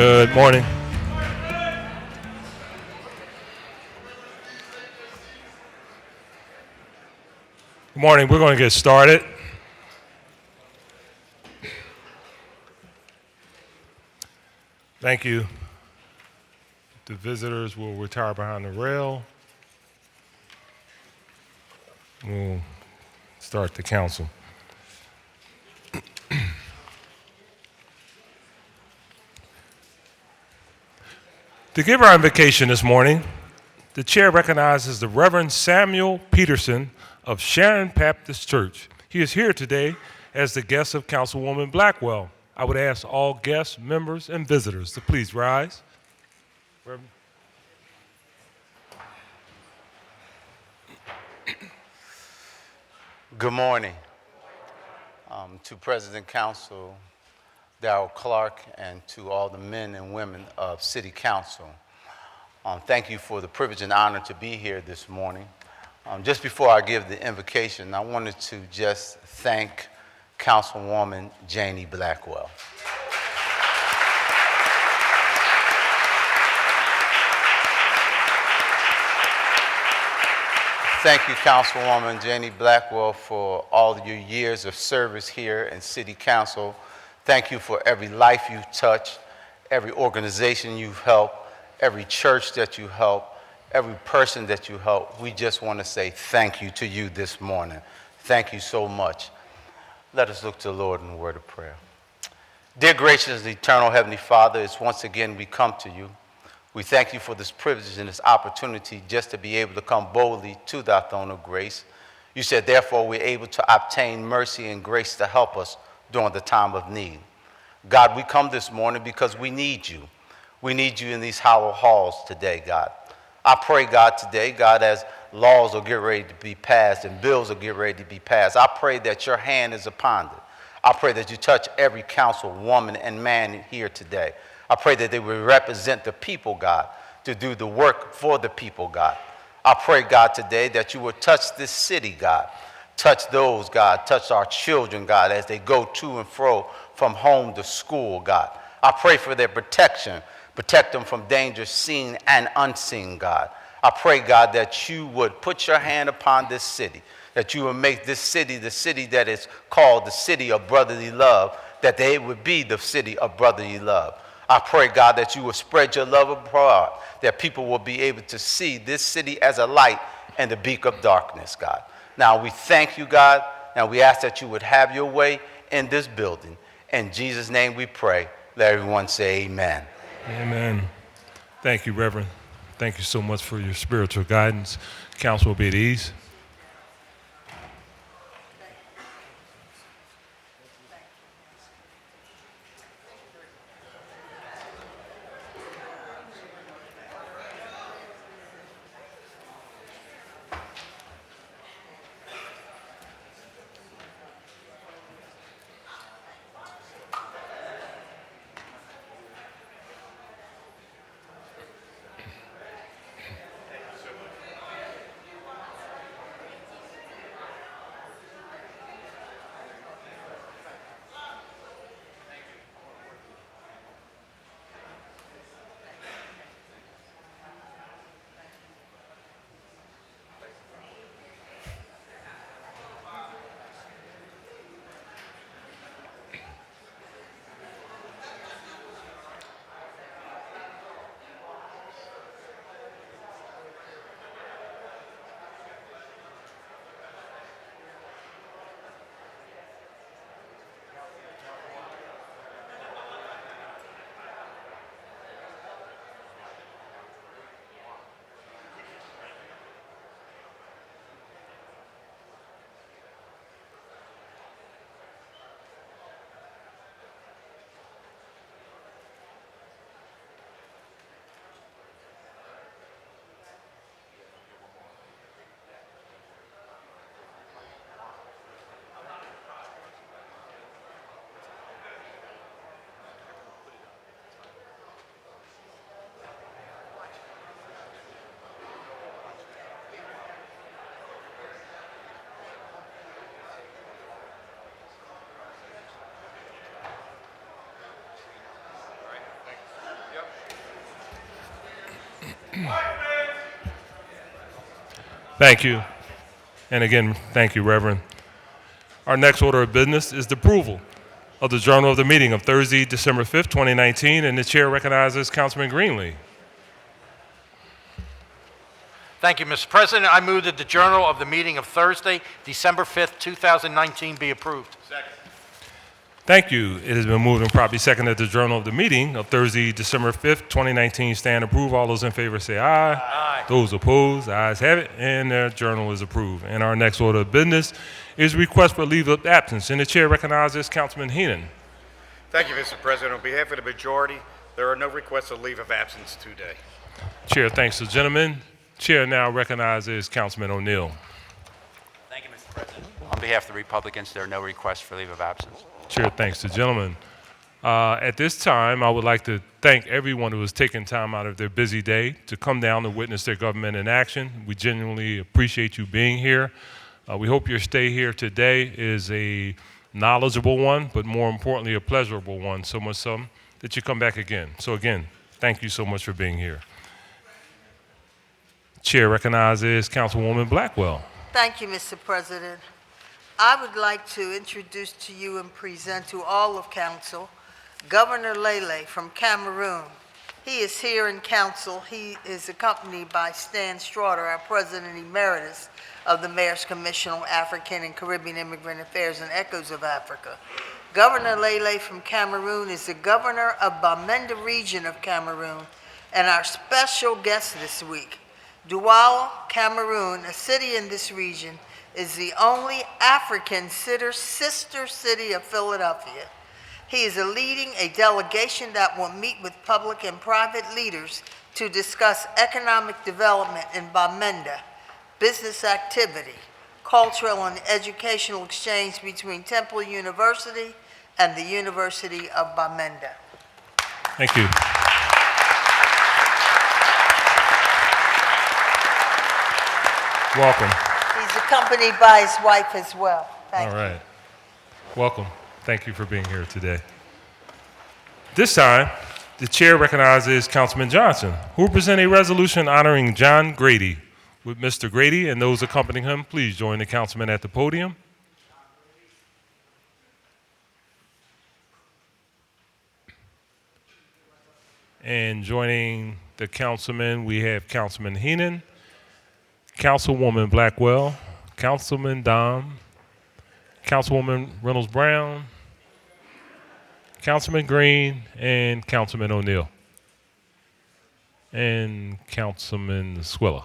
Good morning. Good morning. We're going to get started. Thank you. The visitors will retire behind the rail. We'll start the council. To give our invocation this morning, the chair recognizes the Reverend Samuel Peterson of SHARON Baptist Church. He is here today as the guest of Councilwoman Blackwell. I would ask all guests, members, and visitors to please rise. Reverend. Good morning to President Council Darrell Clarke and to all the men and women of City Council. Thank you for the privilege and honor to be here this morning. Just before I give the invocation, I wanted to just thank Councilwoman Janie Blackwell. Thank you, Councilwoman Janie Blackwell, for all of your years of service here in City Council. Thank you for every life you've touched, every organization you've helped, every church that you helped, every person that you helped. We just want to say thank you to you this morning. Thank you so much. Let us look to the Lord in a word of prayer. Dear gracious and eternal Heavenly Father, it's once again we come to you. We thank you for this privilege and this opportunity just to be able to come boldly to thy throne of grace. You said, therefore, we're able to obtain mercy and grace to help us during the time of need. God, we come this morning because we need you. We need you in these hollow halls today, God. I pray, God, today, God, as laws are getting ready to be passed and bills are getting ready to be passed, I pray that your hand is upon it. I pray that you touch every councilwoman and man here today. I pray that they will represent the people, God, to do the work for the people, God. I pray, God, today that you will touch this city, God. Touch those, God. Touch our children, God, as they go to and fro from home to school, God. I pray for their protection. Protect them from danger seen and unseen, God. I pray, God, that you would put your hand upon this city, that you would make this city the city that is called the city of brotherly love, that they would be the city of brotherly love. I pray, God, that you will spread your love abroad, that people will be able to see this city as a light and the beacon of darkness, God. Now, we thank you, God, and we ask that you would have your way in this building. In Jesus' name we pray. Let everyone say amen. Amen. Thank you, Reverend. Thank you so much for your spiritual guidance. Council will be at ease. Thank you. And again, thank you, Reverend. Our next order of business is the approval of the journal of the meeting of Thursday, December 5th, 2019, and the chair recognizes Councilman Greenlee. Thank you, Mr. President. I move that the journal of the meeting of Thursday, December 5th, 2019 be approved. Thank you. It has been moved and properly seconded that the journal of the meeting of Thursday, December 5th, 2019 stand approved. All those in favor say aye. Aye. Those opposed, ayes have it, and the journal is approved. And our next order of business is request for leave of absence, and the chair recognizes Councilman Heenan. Thank you, Mr. President. On behalf of the majority, there are no requests of leave of absence today. Chair thanks the gentleman. Chair now recognizes Councilman O'Neill. Thank you, Mr. President. On behalf of the Republicans, there are no requests for leave of absence. Chair thanks the gentleman. At this time, I would like to thank everyone who has taken time out of their busy day to come down to witness their government in action. We genuinely appreciate you being here. We hope your stay here today is a knowledgeable one, but more importantly, a pleasurable one, so much so that you come back again. So again, thank you so much for being here. Chair recognizes Councilwoman Blackwell. Thank you, Mr. President. I would like to introduce to you and present to all of Council Governor Lele from Cameroon. He is here in Council. He is accompanied by Stan Straughter, our President Emeritus of the Mayor's Commission on African and Caribbean Immigrant Affairs and Echoes of Africa. Governor Lele from Cameroon is the governor of Bamenda region of Cameroon and our special guest this week. Douala, Cameroon, a city in this region, is the only African sister city of Philadelphia. He is leading a delegation that will meet with public and private leaders to discuss economic development in Bamenda, business activity, cultural and educational exchange between Temple University and the University of Bamenda. Thank you. Welcome. He's accompanied by his wife as well. Thank All you. right. Welcome. Thank you for being here today. This time, the chair recognizes Councilman Johnson, who will present a resolution honoring John Grady. With Mr. Grady and those accompanying him, please join the councilman at the podium. And joining the councilman, we have Councilman Heenan, Councilwoman Blackwell, Councilman Dom, Councilwoman Reynolds-Brown, Councilman Green, and Councilman O'Neill, and Councilman Swiller.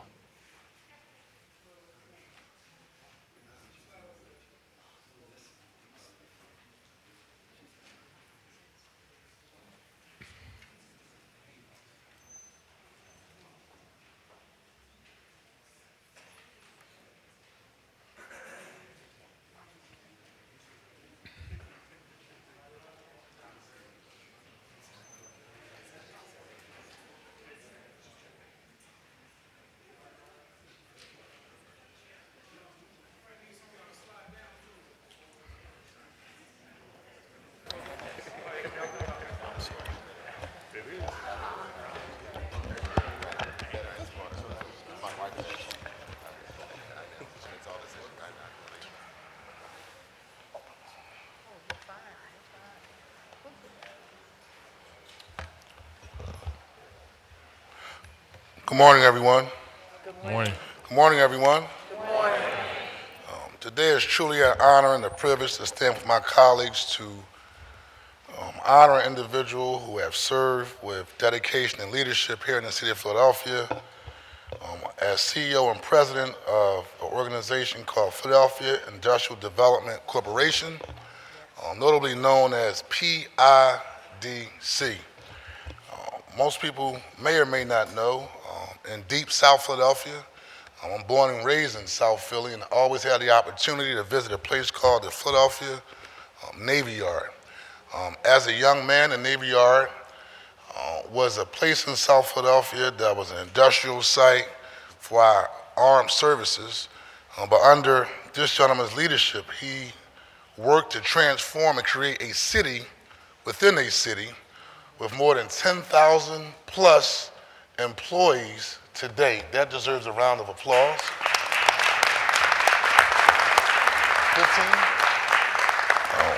Good morning, everyone. Good morning. Good morning, everyone. Good morning. Today is truly an honor and a privilege to stand with my colleagues to honor an individual who have served with dedication and leadership here in the city of Philadelphia as CEO and president of an organization called Philadelphia Industrial Development Corporation, notably known as PIDC. Most people may or may not know, in deep South Philadelphia, I'm born and raised in South Philly and always had the opportunity to visit a place called the Philadelphia Navy Yard. As a young man, the Navy Yard was a place in South Philadelphia that was an industrial site for our armed services, but under this gentleman's leadership, he worked to transform and create a city within a city with more than 10,000 plus employees to date. That deserves a round of applause. 15?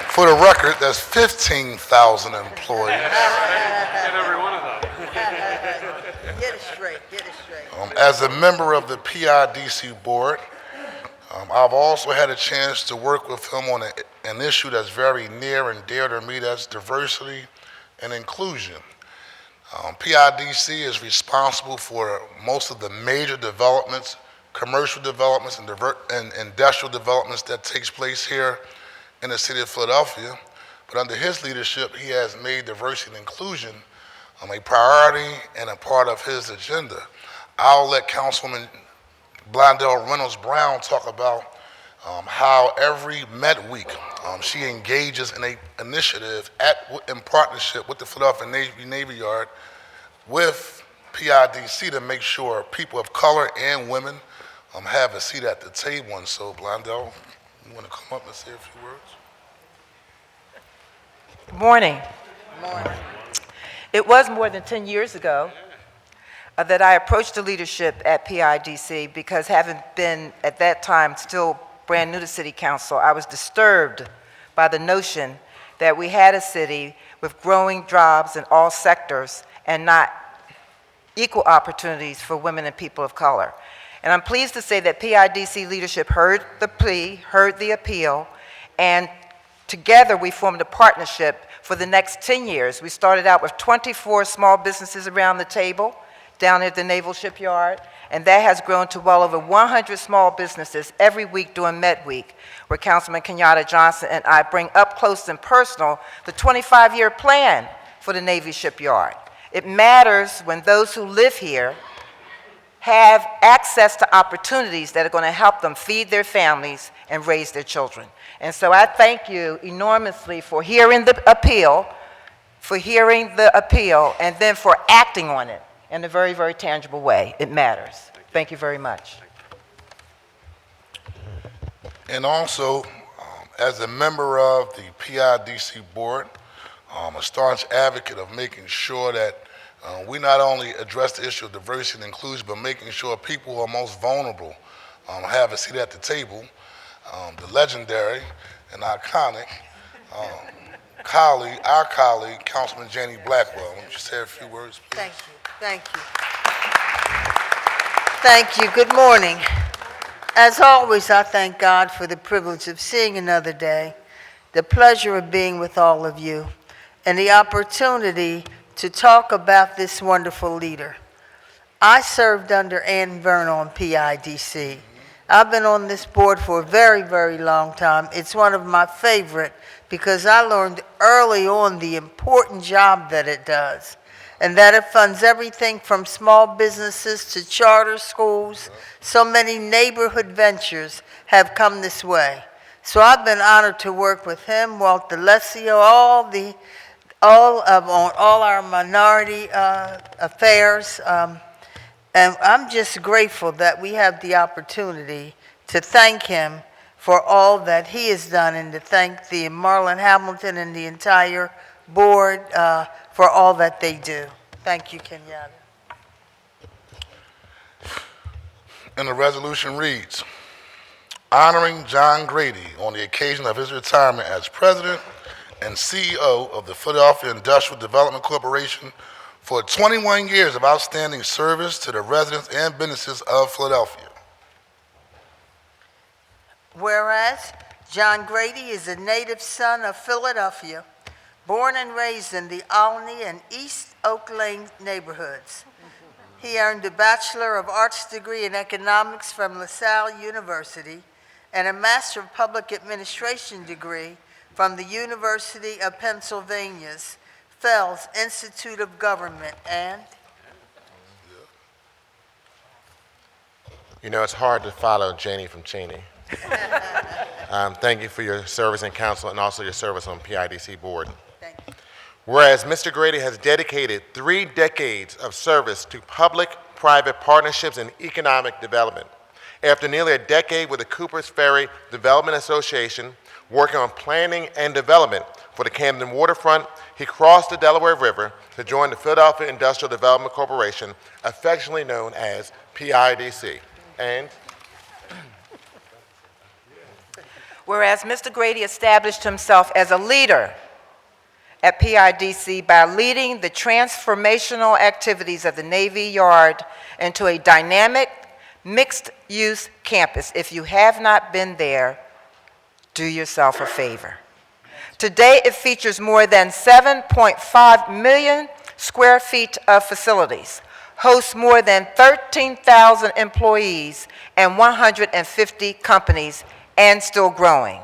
For the record, that's 15,000 employees. Get it straight, get it straight. As a member of the PIDC board, I've also had a chance to work with him on an issue that's very near and dear to me, that's diversity and inclusion. PIDC is responsible for most of the major developments, commercial developments and industrial developments that takes place here in the city of Philadelphia. But under his leadership, he has made diversity and inclusion a priority and a part of his agenda. I'll let Councilwoman Blondell Reynolds Brown talk about how every Met Week she engages in an initiative in partnership with the Philadelphia Navy Yard with PIDC to make sure people of color and women have a seat at the table. And so, Blondell, you want to come up and say a few words? Morning. Morning. It was more than 10 years ago that I approached the leadership at PIDC because having been at that time still brand new to City Council, I was disturbed by the notion that we had a city with growing jobs in all sectors and not equal opportunities for women and people of color. And I'm pleased to say that PIDC leadership heard the plea, heard the appeal, and together we formed a partnership for the next 10 years. We started out with 24 small businesses around the table down at the Naval Shipyard, and that has grown to well over 100 small businesses every week during Met Week, where Councilman Kenyatta Johnson and I bring up close and personal the 25-year plan for the Navy Shipyard. It matters when those who live here have access to opportunities that are going to help them feed their families and raise their children. And so I thank you enormously for hearing the appeal, and then for acting on it in a very, very tangible way. It matters. Thank you very much. And also, as a member of the PIDC board, a staunch advocate of making sure that we not only address the issue of diversity and inclusion, but making sure people who are most vulnerable have a seat at the table. The legendary and iconic our colleague, Councilman Janie Blackwell. Why don't you say a few words, please? Thank you, thank you. Thank you, good morning. As always, I thank God for the privilege of seeing another day, the pleasure of being with all of you, and the opportunity to talk about this wonderful leader. I served under Ann Verne on PIDC. I've been on this board for a very, very long time. It's one of my favorite because I learned early on the important job that it does, and that it funds everything from small businesses to charter schools. So many neighborhood ventures have come this way. So I've been honored to work with him, Walt DeLessio, on all our minority affairs. And I'm just grateful that we have the opportunity to thank him for all that he has done, and to thank the Marlon Hamilton and the entire board for all that they do. Thank you, Kenyatta. And the resolution reads, honoring John Grady on the occasion of his retirement as president and CEO of the Philadelphia Industrial Development Corporation for 21 years of outstanding service to the residents and businesses of Philadelphia. Whereas John Grady is a native son of Philadelphia, born and raised in the Olney and East Oak Lane neighborhoods. He earned a Bachelor of Arts degree in economics from LaSalle University and a Master of Public Administration degree from the University of Pennsylvania's Fels Institute of Government. And you know, it's hard to follow Janie from Cheney. Thank you for your service in council and also your service on PIDC board. thank you. Whereas Mr. Grady has dedicated 3 decades of service to public-private partnerships and economic development. After nearly a decade with the Coopers Ferry Development Association, working on planning and development for the Camden waterfront, he crossed the Delaware River to join the Philadelphia Industrial Development Corporation, affectionately known as PIDC. And Whereas Mr. Grady established himself as a leader at PIDC by leading the transformational activities of the Navy Yard into a dynamic, mixed-use campus. If you have not been there, do yourself a favor. Today, it features more than 7.5 million square feet of facilities, hosts more than 13,000 employees and 150 companies, and still growing,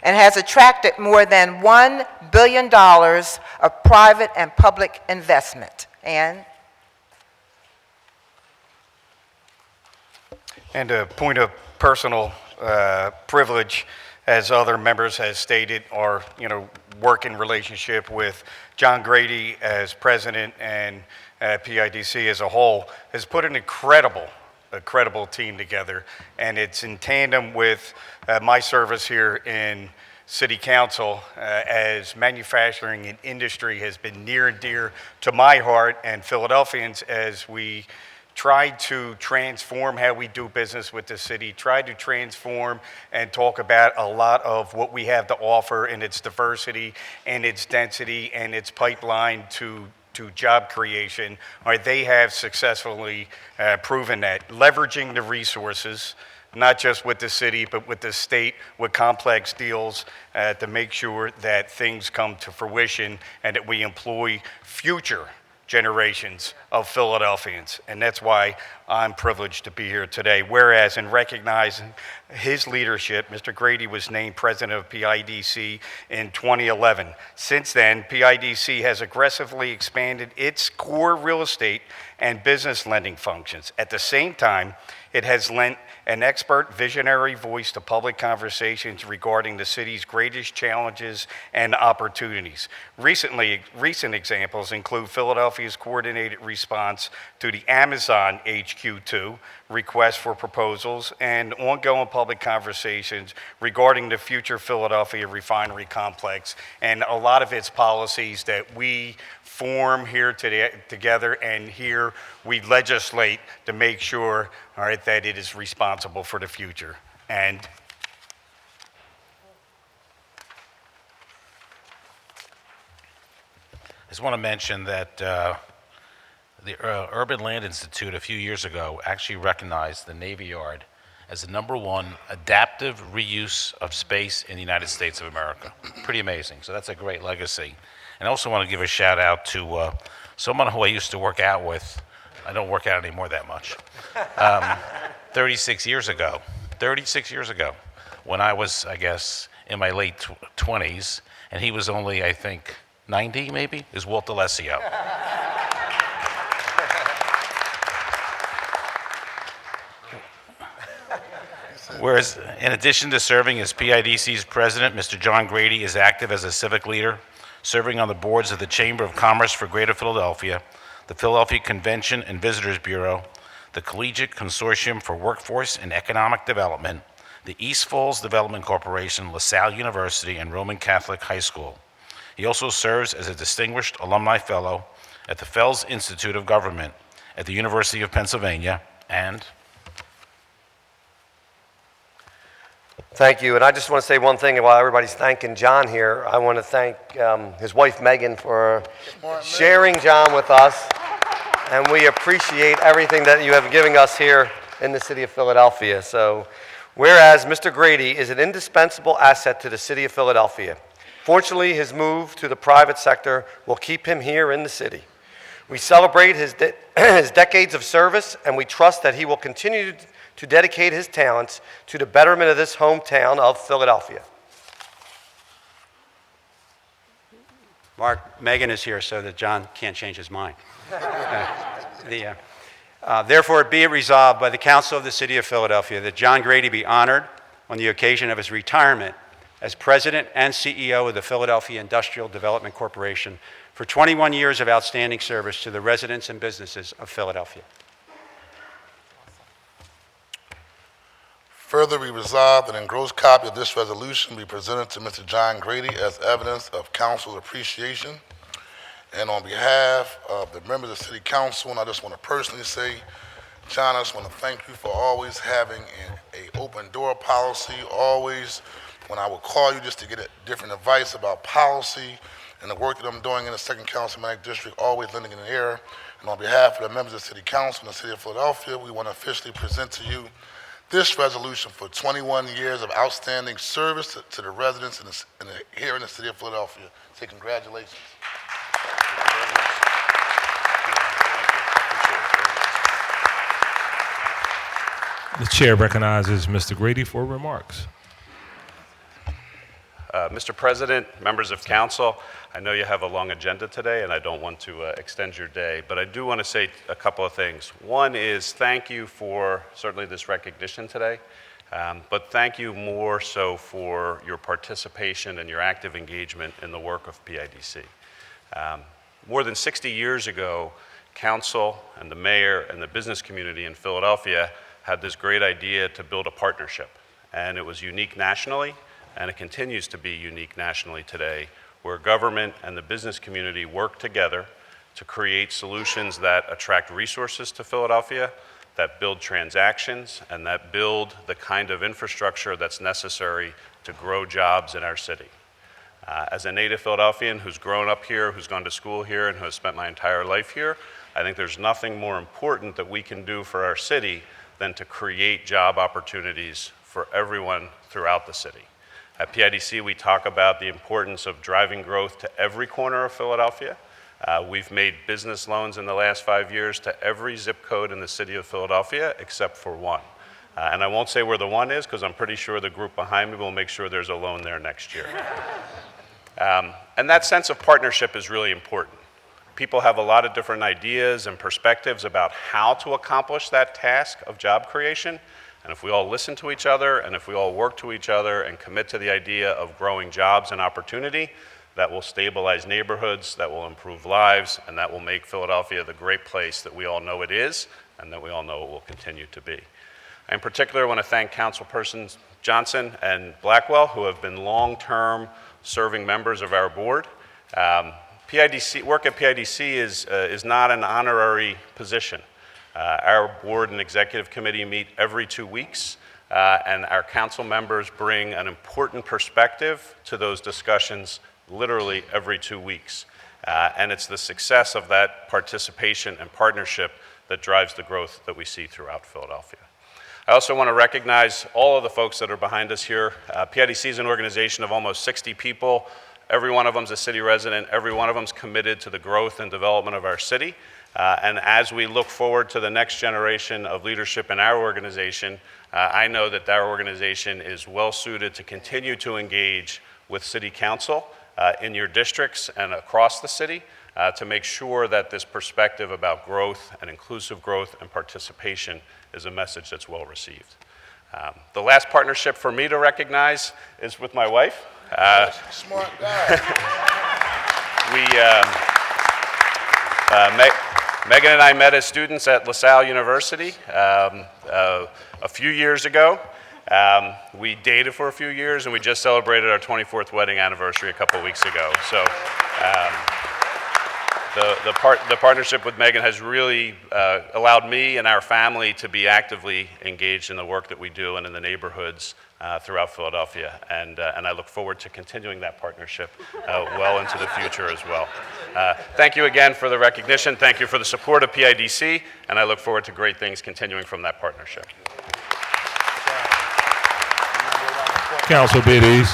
and has attracted more than $1 billion of private and public investment. And a point of personal privilege, as other members has stated, our working relationship with John Grady as president and PIDC as a whole has put an incredible team together, and it's in tandem with my service here in City Council, as manufacturing and industry has been near and dear to my heart and Philadelphians, as we tried to transform how we do business with the city, tried to transform and talk about a lot of what we have to offer in its diversity and its density and its pipeline to job creation. They have successfully proven that, leveraging the resources, not just with the city, but with the state, with complex deals to make sure that things come to fruition and that we employ future generations of Philadelphians. And that's why I'm privileged to be here today. Whereas in recognizing his leadership, Mr. Grady was named president of PIDC in 2011. Since then, PIDC has aggressively expanded its core real estate and business lending functions. At the same time, it has lent an expert visionary voice to public conversations regarding the city's greatest challenges and opportunities. Recent examples include Philadelphia's coordinated response to the Amazon HQ2 request for proposals and ongoing public conversations regarding the future Philadelphia refinery complex and a lot of its policies that we form here together, and here we legislate to make sure, that it is responsible for the future. And I just want to mention that the Urban Land Institute a few years ago actually recognized the Navy Yard as the #1 adaptive reuse of space in the United States of America. Pretty amazing. So that's a great legacy. And I also want to give a shout out to someone who I used to work out with. I don't work out anymore that much. 36 years ago, when I was, I guess, in my late 20s, and he was only, I think, 90 maybe, is Walt D'Alessio. Whereas, in addition to serving as PIDC's president, Mr. John Grady is active as a civic leader, serving on the boards of the Chamber of Commerce for Greater Philadelphia, the Philadelphia Convention and Visitors Bureau, the Collegiate Consortium for Workforce and Economic Development, the East Falls Development Corporation, LaSalle University, and Roman Catholic High School. He also serves as a Distinguished Alumni Fellow at the Fels Institute of Government at the University of Pennsylvania, and thank you. And I just want to say one thing while everybody's thanking John here. I want to thank his wife, Megan, for sharing John with us. And we appreciate everything that you have given us here in the city of Philadelphia. So, whereas Mr. Grady is an indispensable asset to the city of Philadelphia. Fortunately, his move to the private sector will keep him here in the city. We celebrate his decades of service, and we trust that he will continue to dedicate his talents to the betterment of this hometown of Philadelphia. Mark, Megan is here so that John can't change his mind. Therefore, be it resolved by the Council of the City of Philadelphia that John Grady be honored on the occasion of his retirement as President and CEO of the Philadelphia Industrial Development Corporation for 21 years of outstanding service to the residents and businesses of Philadelphia. Further, we resolve that an engrossed copy of this resolution be presented to Mr. John Grady as evidence of council's appreciation. And on behalf of the members of City Council, and I just want to personally say John, I just want to thank you for always having an open door policy, always when I would call you just to get different advice about policy and the work that I'm doing in the 2nd Councilmanic District, always lending an ear. And on behalf of the members of the City Council in the City of Philadelphia, we want to officially present to you this resolution for 21 years of outstanding service to the residents here in the City of Philadelphia. Say congratulations. The chair recognizes Mr. Grady for remarks. Mr. President, members of council, I know you have a long agenda today and I don't want to extend your day, but I do want to say a couple of things. One is thank you for certainly this recognition today, but thank you more so for your participation and your active engagement in the work of PIDC. More than 60 years ago, council and the mayor and the business community in Philadelphia had this great idea to build a partnership, and it was unique nationally, and it continues to be unique nationally today, where government and the business community work together to create solutions that attract resources to Philadelphia, that build transactions, and that build the kind of infrastructure that's necessary to grow jobs in our city. As a native Philadelphian who's grown up here, who's gone to school here, and who has spent my entire life here, I think there's nothing more important that we can do for our city than to create job opportunities for everyone throughout the city. At PIDC, we talk about the importance of driving growth to every corner of Philadelphia. We've made business loans in the last 5 years to every zip code in the city of Philadelphia except for one. And I won't say where the one is because I'm pretty sure the group behind me will make sure there's a loan there next year. And that sense of partnership is really important. People have a lot of different ideas and perspectives about how to accomplish that task of job creation. And if we all listen to each other, and if we all work to each other and commit to the idea of growing jobs and opportunity, that will stabilize neighborhoods, that will improve lives, and that will make Philadelphia the great place that we all know it is, and that we all know it will continue to be. I in particular want to thank Councilpersons Johnson and Blackwell, who have been long-term serving members of our board. Work at PIDC is not an honorary position. Our board and executive committee meet every 2 weeks, and our council members bring an important perspective to those discussions literally every 2 weeks. And it's the success of that participation and partnership that drives the growth that we see throughout Philadelphia. I also want to recognize all of the folks that are behind us here. PIDC is an organization of almost 60 people. Every one of them is a city resident. Every one of them is committed to the growth and development of our city. And as we look forward to the next generation of leadership in our organization, I know that our organization is well suited to continue to engage with City Council in your districts and across the city to make sure that this perspective about growth and inclusive growth and participation is a message that's well received. The last partnership for me to recognize is with my wife. Smart guy. Megan and I met as students at LaSalle University a few years ago. We dated for a few years, and we just celebrated our 24th wedding anniversary a couple weeks ago. So the partnership with Megan has really allowed me and our family to be actively engaged in the work that we do and in the neighborhoods throughout Philadelphia, and I look forward to continuing that partnership well into the future as well. Thank you again for the recognition. Thank you for the support of PIDC, and I look forward to great things continuing from that partnership. Council biddies.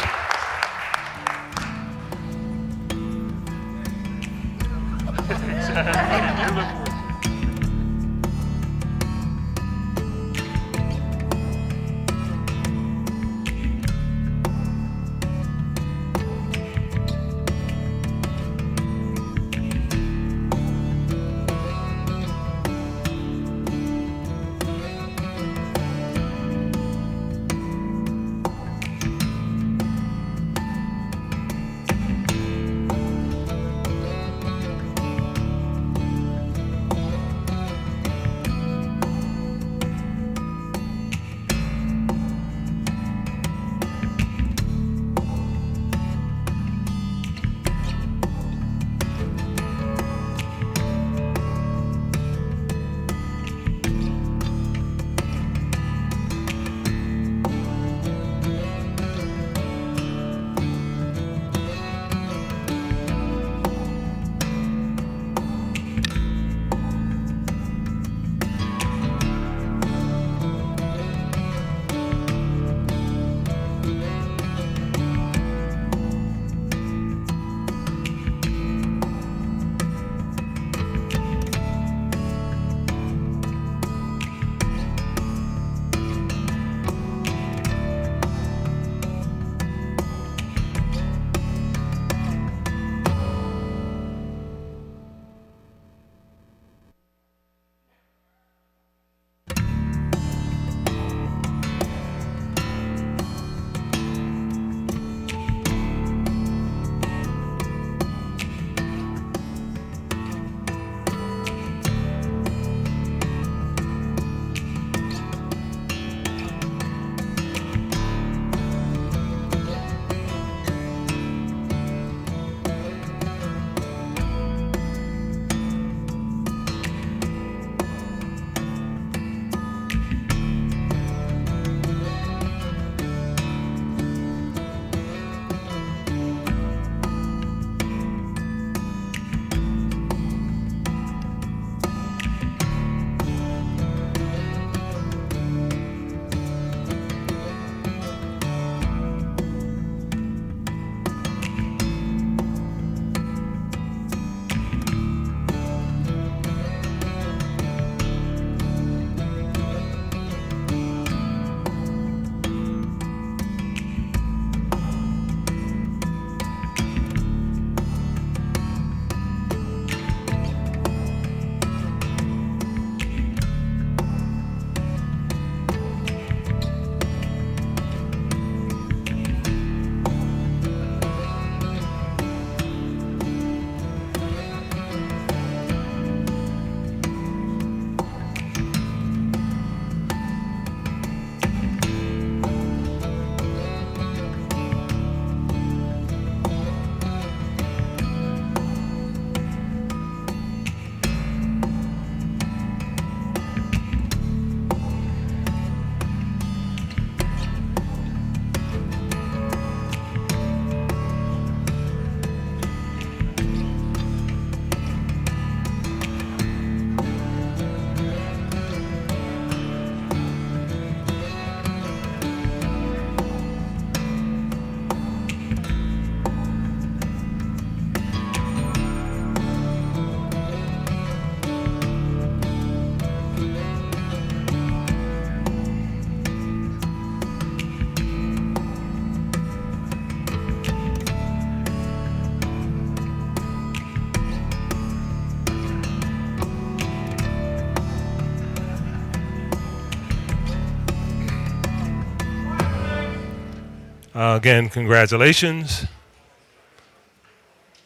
Again, congratulations.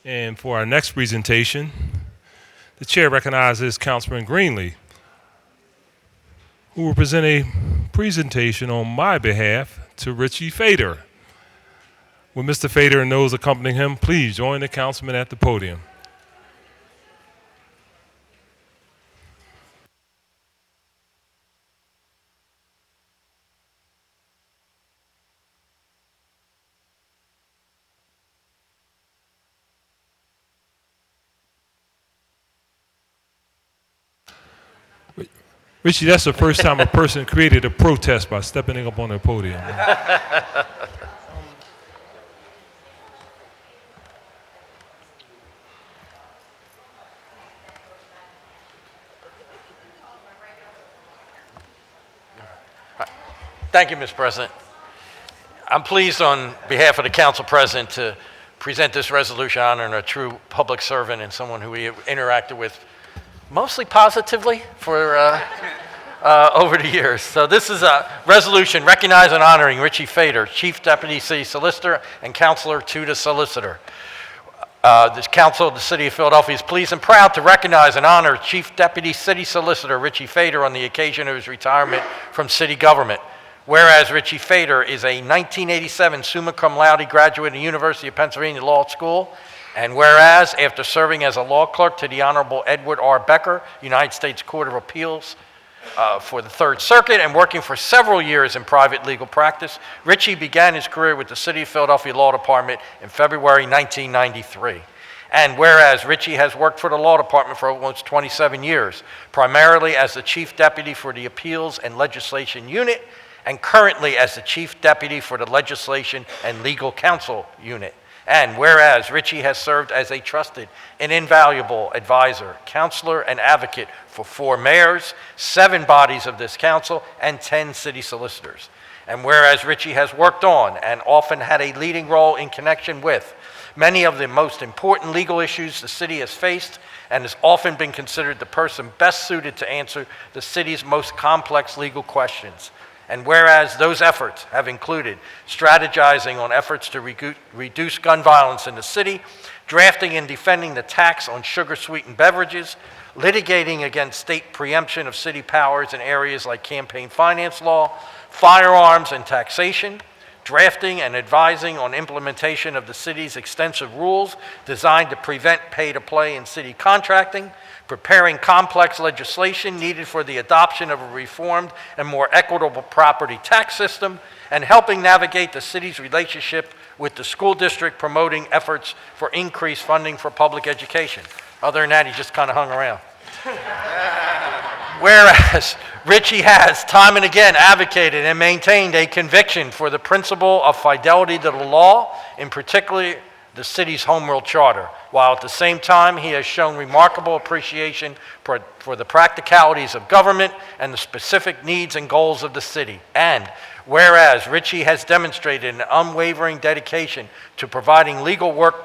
And for our next presentation, the chair recognizes Councilman Greenlee, who will present a presentation on my behalf to Richie Fader. With Mr. Fader and those accompanying him, please join the councilman at the podium. Richie, that's the first time a person created a protest by stepping up on the podium. Thank you, Mr. President. I'm pleased on behalf of the council president to present this resolution honoring a true public servant and someone who we interacted with mostly positively for over the years. So this is a resolution recognizing and honoring Richie Fader, Chief Deputy City Solicitor and Counselor to the Solicitor. The Council of the City of Philadelphia is pleased and proud to recognize and honor Chief Deputy City Solicitor Richie Fader on the occasion of his retirement from city government. Whereas Richie Fader is a 1987 summa cum laude graduate of the University of Pennsylvania Law School, and whereas after serving as a law clerk to the Honorable Edward R. Becker, United States Court of Appeals for the Third Circuit, and working for several years in private legal practice, Richie began his career with the City of Philadelphia Law Department in February 1993. And whereas Richie has worked for the law department for almost 27 years, primarily as the Chief Deputy for the Appeals and Legislation Unit, and currently as the Chief Deputy for the Legislation and Legal Counsel Unit. And whereas Richie has served as a trusted and invaluable advisor, counselor, and advocate for 4 mayors, 7 bodies of this council, and 10 city solicitors. And whereas Richie has worked on and often had a leading role in connection with many of the most important legal issues the city has faced, and has often been considered the person best suited to answer the city's most complex legal questions. And whereas those efforts have included strategizing on efforts to reduce gun violence in the city, drafting and defending the tax on sugar-sweetened beverages, litigating against state preemption of city powers in areas like campaign finance law, firearms and taxation, drafting and advising on implementation of the city's extensive rules designed to prevent pay-to-play in city contracting, preparing complex legislation needed for the adoption of a reformed and more equitable property tax system, and helping navigate the city's relationship with the school district, promoting efforts for increased funding for public education. Other than that, he just kind of hung around. Whereas Richie has time and again advocated and maintained a conviction for the principle of fidelity to the law, in particular the city's home rule charter, while at the same time he has shown remarkable appreciation for the practicalities of government and the specific needs and goals of the city. And whereas Richie has demonstrated an unwavering dedication to providing legal work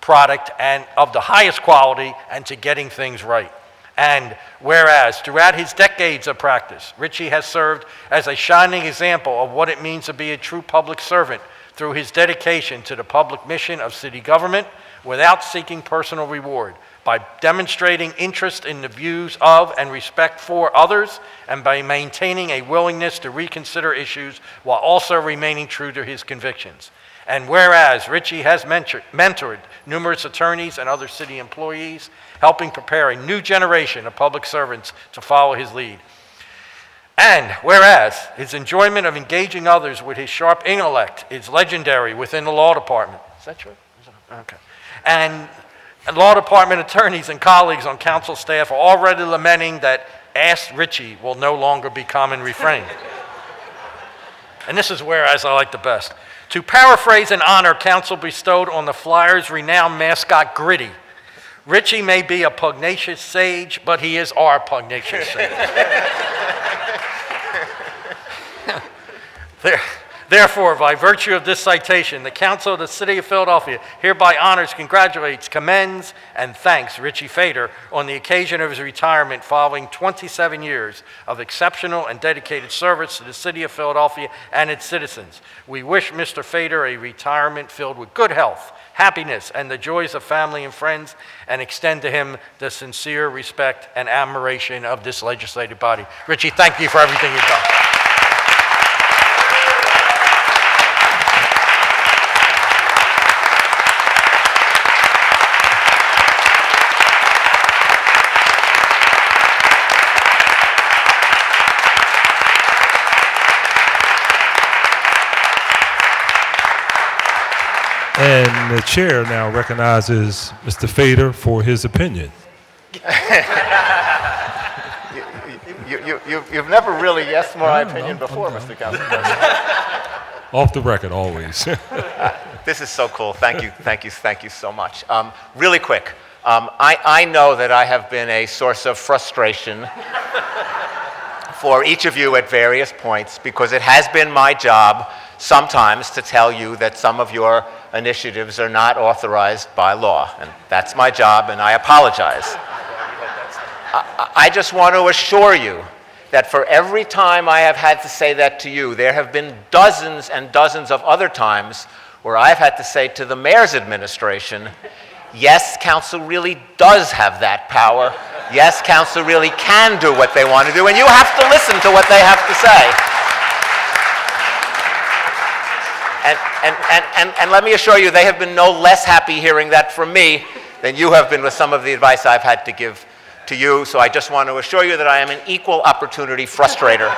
product and of the highest quality and to getting things right. And whereas throughout his decades of practice, Richie has served as a shining example of what it means to be a true public servant through his dedication to the public mission of city government without seeking personal reward, by demonstrating interest in the views of and respect for others, and by maintaining a willingness to reconsider issues while also remaining true to his convictions. And whereas Richie has mentored numerous attorneys and other city employees, helping prepare a new generation of public servants to follow his lead. And whereas his enjoyment of engaging others with his sharp intellect is legendary within the law department. Is that true? Okay. And law department attorneys and colleagues on council staff are already lamenting that Ask Richie will no longer be common refrain. And this is whereas I like the best. To paraphrase an honor council bestowed on the Flyers' renowned mascot Grady, Richie may be a pugnacious sage, but he is our pugnacious sage. Therefore, by virtue of this citation, the Council of the City of Philadelphia hereby honors, congratulates, commends, and thanks Richie Fader on the occasion of his retirement following 27 years of exceptional and dedicated service to the City of Philadelphia and its citizens. We wish Mr. Fader a retirement filled with good health, happiness, and the joys of family and friends, and extend to him the sincere respect and admiration of this legislative body. Richie, thank you for everything you've done. And the chair now recognizes Mr. Fader for his opinion. You've never really asked my opinion before, Mr. Council President. Off the record, always. This is so cool. Thank you so much. Really quick, I know that I have been a source of frustration for each of you at various points because it has been my job sometimes to tell you that some of your initiatives are not authorized by law. And that's my job, and I apologize. I just want to assure you that for every time I have had to say that to you, there have been dozens and dozens of other times where I've had to say to the mayor's administration, yes, council really does have that power. Yes, council really can do what they want to do, and you have to listen to what they have to say. And let me assure you, they have been no less happy hearing that from me than you have been with some of the advice I've had to give to you. So I just want to assure you that I am an equal opportunity frustrator.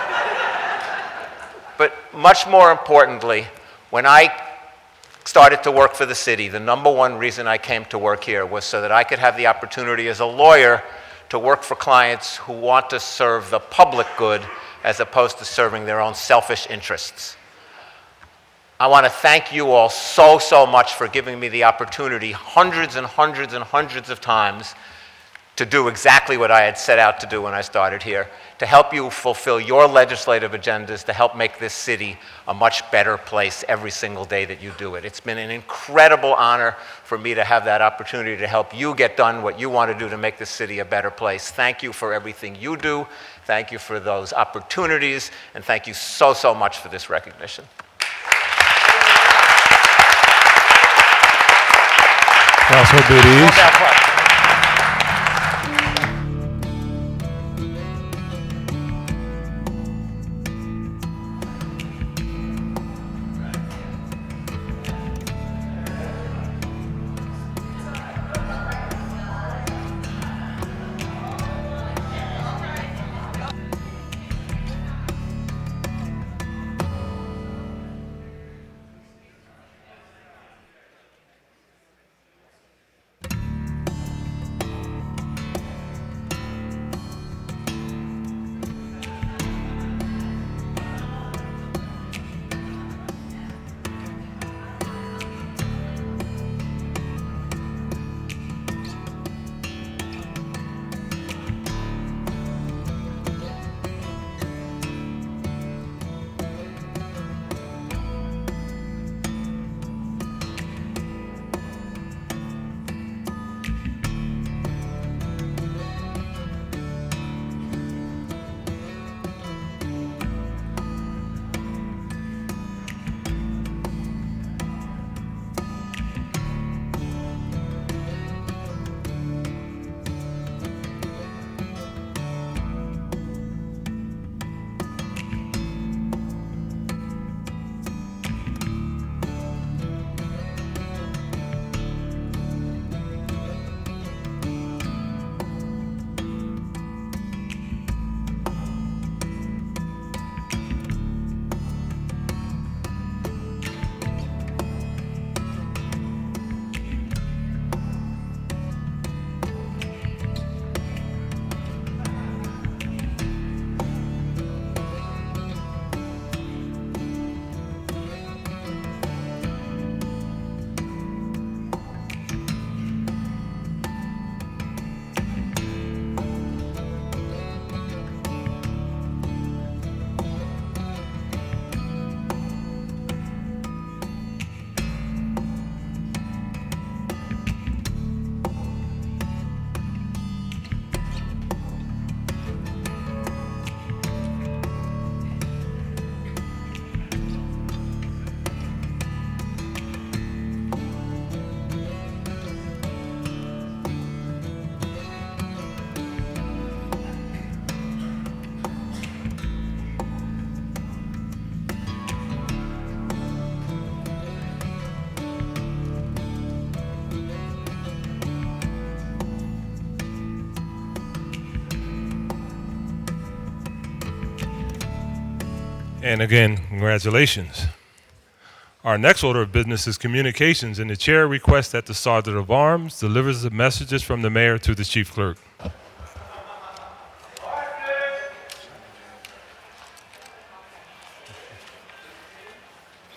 But much more importantly, when I started to work for the city, the number one reason I came to work here was so that I could have the opportunity as a lawyer to work for clients who want to serve the public good as opposed to serving their own selfish interests. I want to thank you all so much for giving me the opportunity hundreds and hundreds and hundreds of times to do exactly what I had set out to do when I started here, to help you fulfill your legislative agendas, to help make this city a much better place every single day that you do it. It's been an incredible honor for me to have that opportunity to help you get done what you want to do to make this city a better place. Thank you for everything you do. Thank you for those opportunities, and thank you so much for this recognition. Councilman Biddies. And again, congratulations. Our next order of business is communications, and the chair requests that the Sergeant of Arms delivers the messages from the mayor to the chief clerk.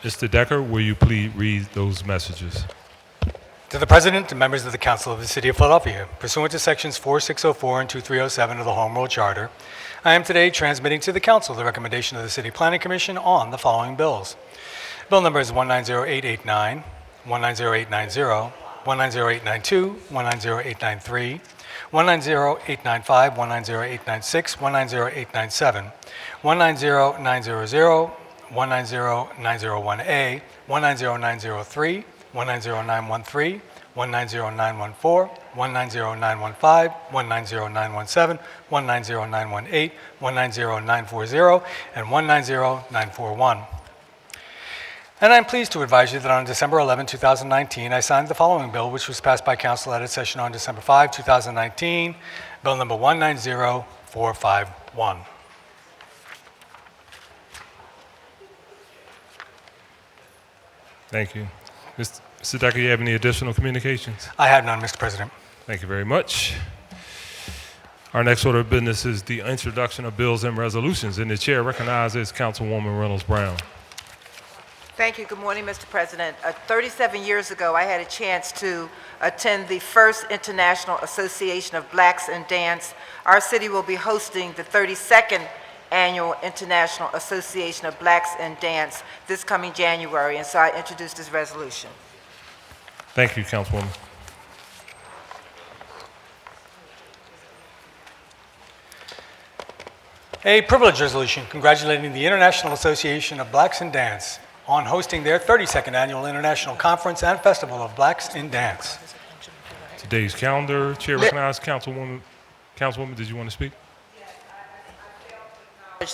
Mr. Decker, will you please read those messages? To the President and members of the Council of the City of Philadelphia, pursuant to Sections 4604 and 2307 of the Home Rule Charter, I am today transmitting to the Council the recommendation of the City Planning Commission on the following bills. Bill numbers 190889, 190890, 190892, 190893, 190895, 190896, 190897, 190900, 190901A, 190903, 190913, 190914, 190915, 190917, 190918, 190940, and 190941. And I'm pleased to advise you that on December 11, 2019, I signed the following bill, which was passed by Council at its session on December 5, 2019, Bill number 190451. Thank you. Mr. Decker, you have any additional communications? I have none, Mr. President. Thank you very much. Our next order of business is the introduction of bills and resolutions, and the chair recognizes Councilwoman Reynolds Brown. Thank you. Good morning, Mr. President. 37 years ago, I had a chance to attend the first International Association of Blacks in Dance. Our city will be hosting the 32nd Annual International Association of Blacks in Dance this coming January, and so I introduced this resolution. Thank you, Councilwoman. A privilege resolution congratulating the International Association of Blacks in Dance on hosting their 32nd Annual International Conference and Festival of Blacks in Dance. Today's calendar, chair recognizes Councilwoman. Councilwoman, did you want to speak?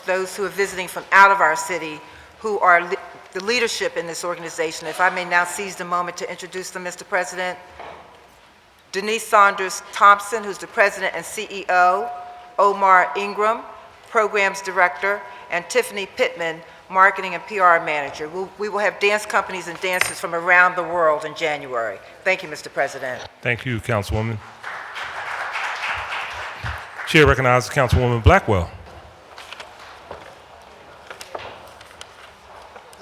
Those who are visiting from out of our city who are the leadership in this organization. If I may now seize the moment to introduce them, Mr. President. Denise Saunders Thompson, who's the President and CEO, Omar Ingram, Programs Director, and Tiffany Pittman, Marketing and PR Manager. We will have dance companies and dancers from around the world in January. Thank you, Mr. President. Thank you, Councilwoman. Chair recognizes Councilwoman Blackwell.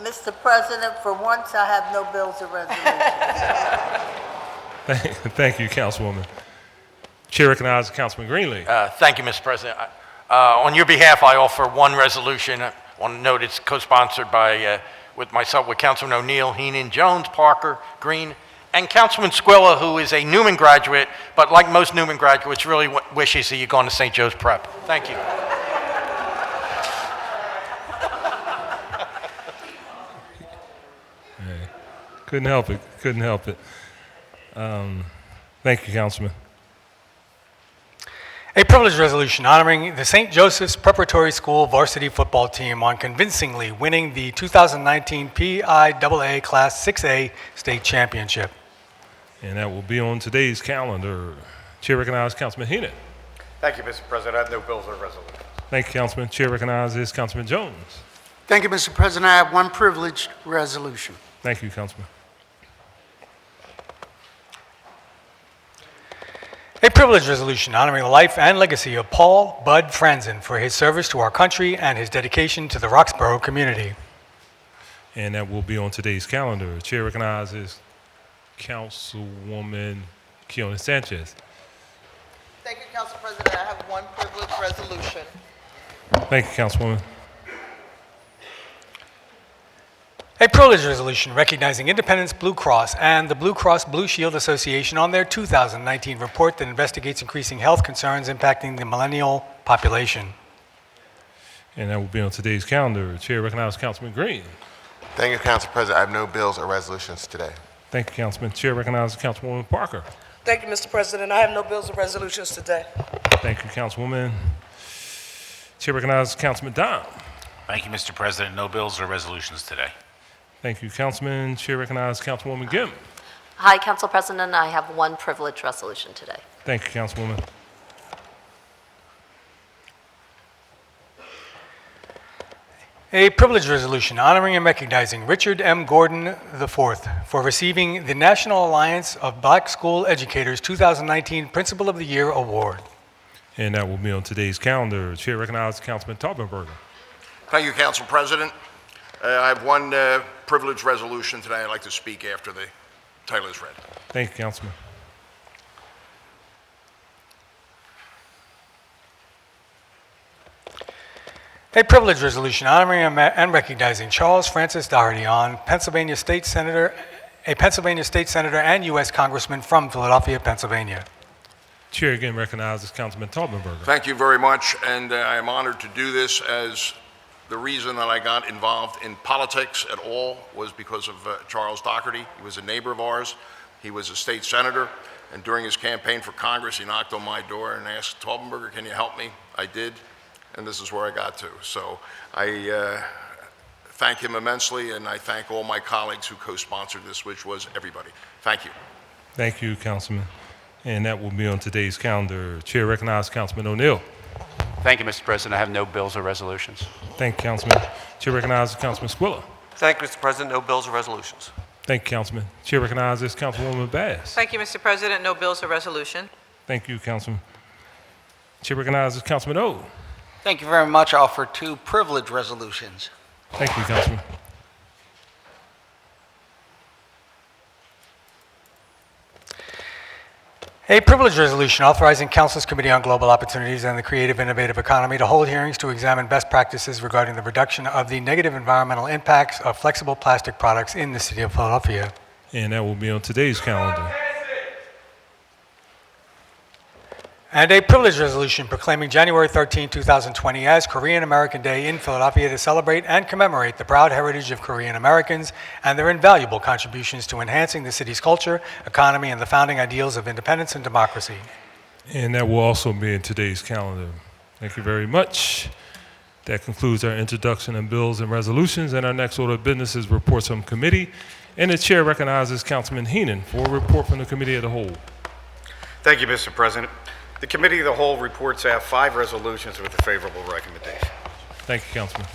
Mr. President, for once I have no bills or resolutions. Thank you, Councilwoman. Chair recognizes Councilman Greenlee. Thank you, Mr. President. On your behalf, I offer one resolution. I want to note it's co-sponsored by, with myself, with Councilman O'Neill, Heenan, Jones, Parker, Green, and Councilman Squilla, who is a Newman graduate, but like most Newman graduates, really wishes that you'd gone to St. Joe's Prep. Thank you. Couldn't help it. Couldn't help it. Thank you, Councilman. A privilege resolution honoring the St. Joseph's Preparatory School varsity football team on convincingly winning the 2019 PIAA Class 6A state championship. And that will be on today's calendar. Chair recognizes Councilman Heenan. Thank you, Mr. President. I have no bills or resolutions. Thank you, Councilman. Chair recognizes Councilman Jones. Thank you, Mr. President. I have one privileged resolution. Thank you, Councilman. A privilege resolution honoring the life and legacy of Paul Bud Franzen for his service to our country and his dedication to the Roxborough community. And that will be on today's calendar. Chair recognizes Councilwoman Keona Sanchez. Thank you, Council President. I have one privilege resolution. Thank you, Councilwoman. A privilege resolution recognizing Independence Blue Cross and the Blue Cross Blue Shield Association on their 2019 report that investigates increasing health concerns impacting the millennial population. And that will be on today's calendar. Chair recognizes Councilman Green. Thank you, Council President. I have no bills or resolutions today. Thank you, Councilman. Chair recognizes Councilwoman Parker. Thank you, Mr. President. I have no bills or resolutions today. Thank you, Councilwoman. Chair recognizes Councilman Dom. Thank you, Mr. President. No bills or resolutions today. Thank you, Councilman. Chair recognizes Councilwoman Gim. Hi, Council President. I have one privilege resolution today. Thank you, Councilwoman. A privilege resolution honoring and recognizing Richard M. Gordon IV for receiving the National Alliance of Black School Educators 2019 Principal of the Year Award. And that will be on today's calendar. Chair recognizes Councilman Taubenberger. Thank you, Council President. I have one privilege resolution today I'd like to speak after the title is read. Thank you, Councilman. A privilege resolution honoring and recognizing Charles Francis Doherty on Pennsylvania State Senator, a Pennsylvania State Senator and U.S. Congressman from Philadelphia, Pennsylvania. Chair again recognizes Councilman Taubenberger. Thank you very much, and I am honored to do this, as the reason that I got involved in politics at all was because of Charles Doherty. He was a neighbor of ours. He was a state senator, and during his campaign for Congress, he knocked on my door and asked, Taubenberger, can you help me? I did. And this is where I got to. So I thank him immensely, and I thank all my colleagues who co-sponsored this, which was everybody. Thank you. Thank you, Councilman. And that will be on today's calendar. Chair recognizes Councilman O'Neill. Thank you, Mr. President. I have no bills or resolutions. Thank you, Councilman. Chair recognizes Councilman Squilla. Thank you, Mr. President. No bills or resolutions. Thank you, Councilman. Chair recognizes Councilwoman Bass. Thank you, Mr. President. No bills or resolution. Thank you, Councilman. Chair recognizes Councilman O. Thank you very much. I offer two privilege resolutions. Thank you, Councilman. A privilege resolution authorizing Council's Committee on Global Opportunities and the Creative Innovative Economy to hold hearings to examine best practices regarding the reduction of the negative environmental impacts of flexible plastic products in the City of Philadelphia. And that will be on today's calendar. And a privilege resolution proclaiming January 13, 2020 as Korean American Day in Philadelphia to celebrate and commemorate the proud heritage of Korean Americans and their invaluable contributions to enhancing the city's culture, economy, and the founding ideals of independence and democracy. And that will also be in today's calendar. Thank you very much. That concludes our introduction of bills and resolutions, and our next order of business is reports from committee. And the chair recognizes Councilman Heenan for a report from the Committee of the Whole. Thank you, Mr. President. The Committee of the Whole reports have 5 resolutions with a favorable recommendation. Thank you, Councilman.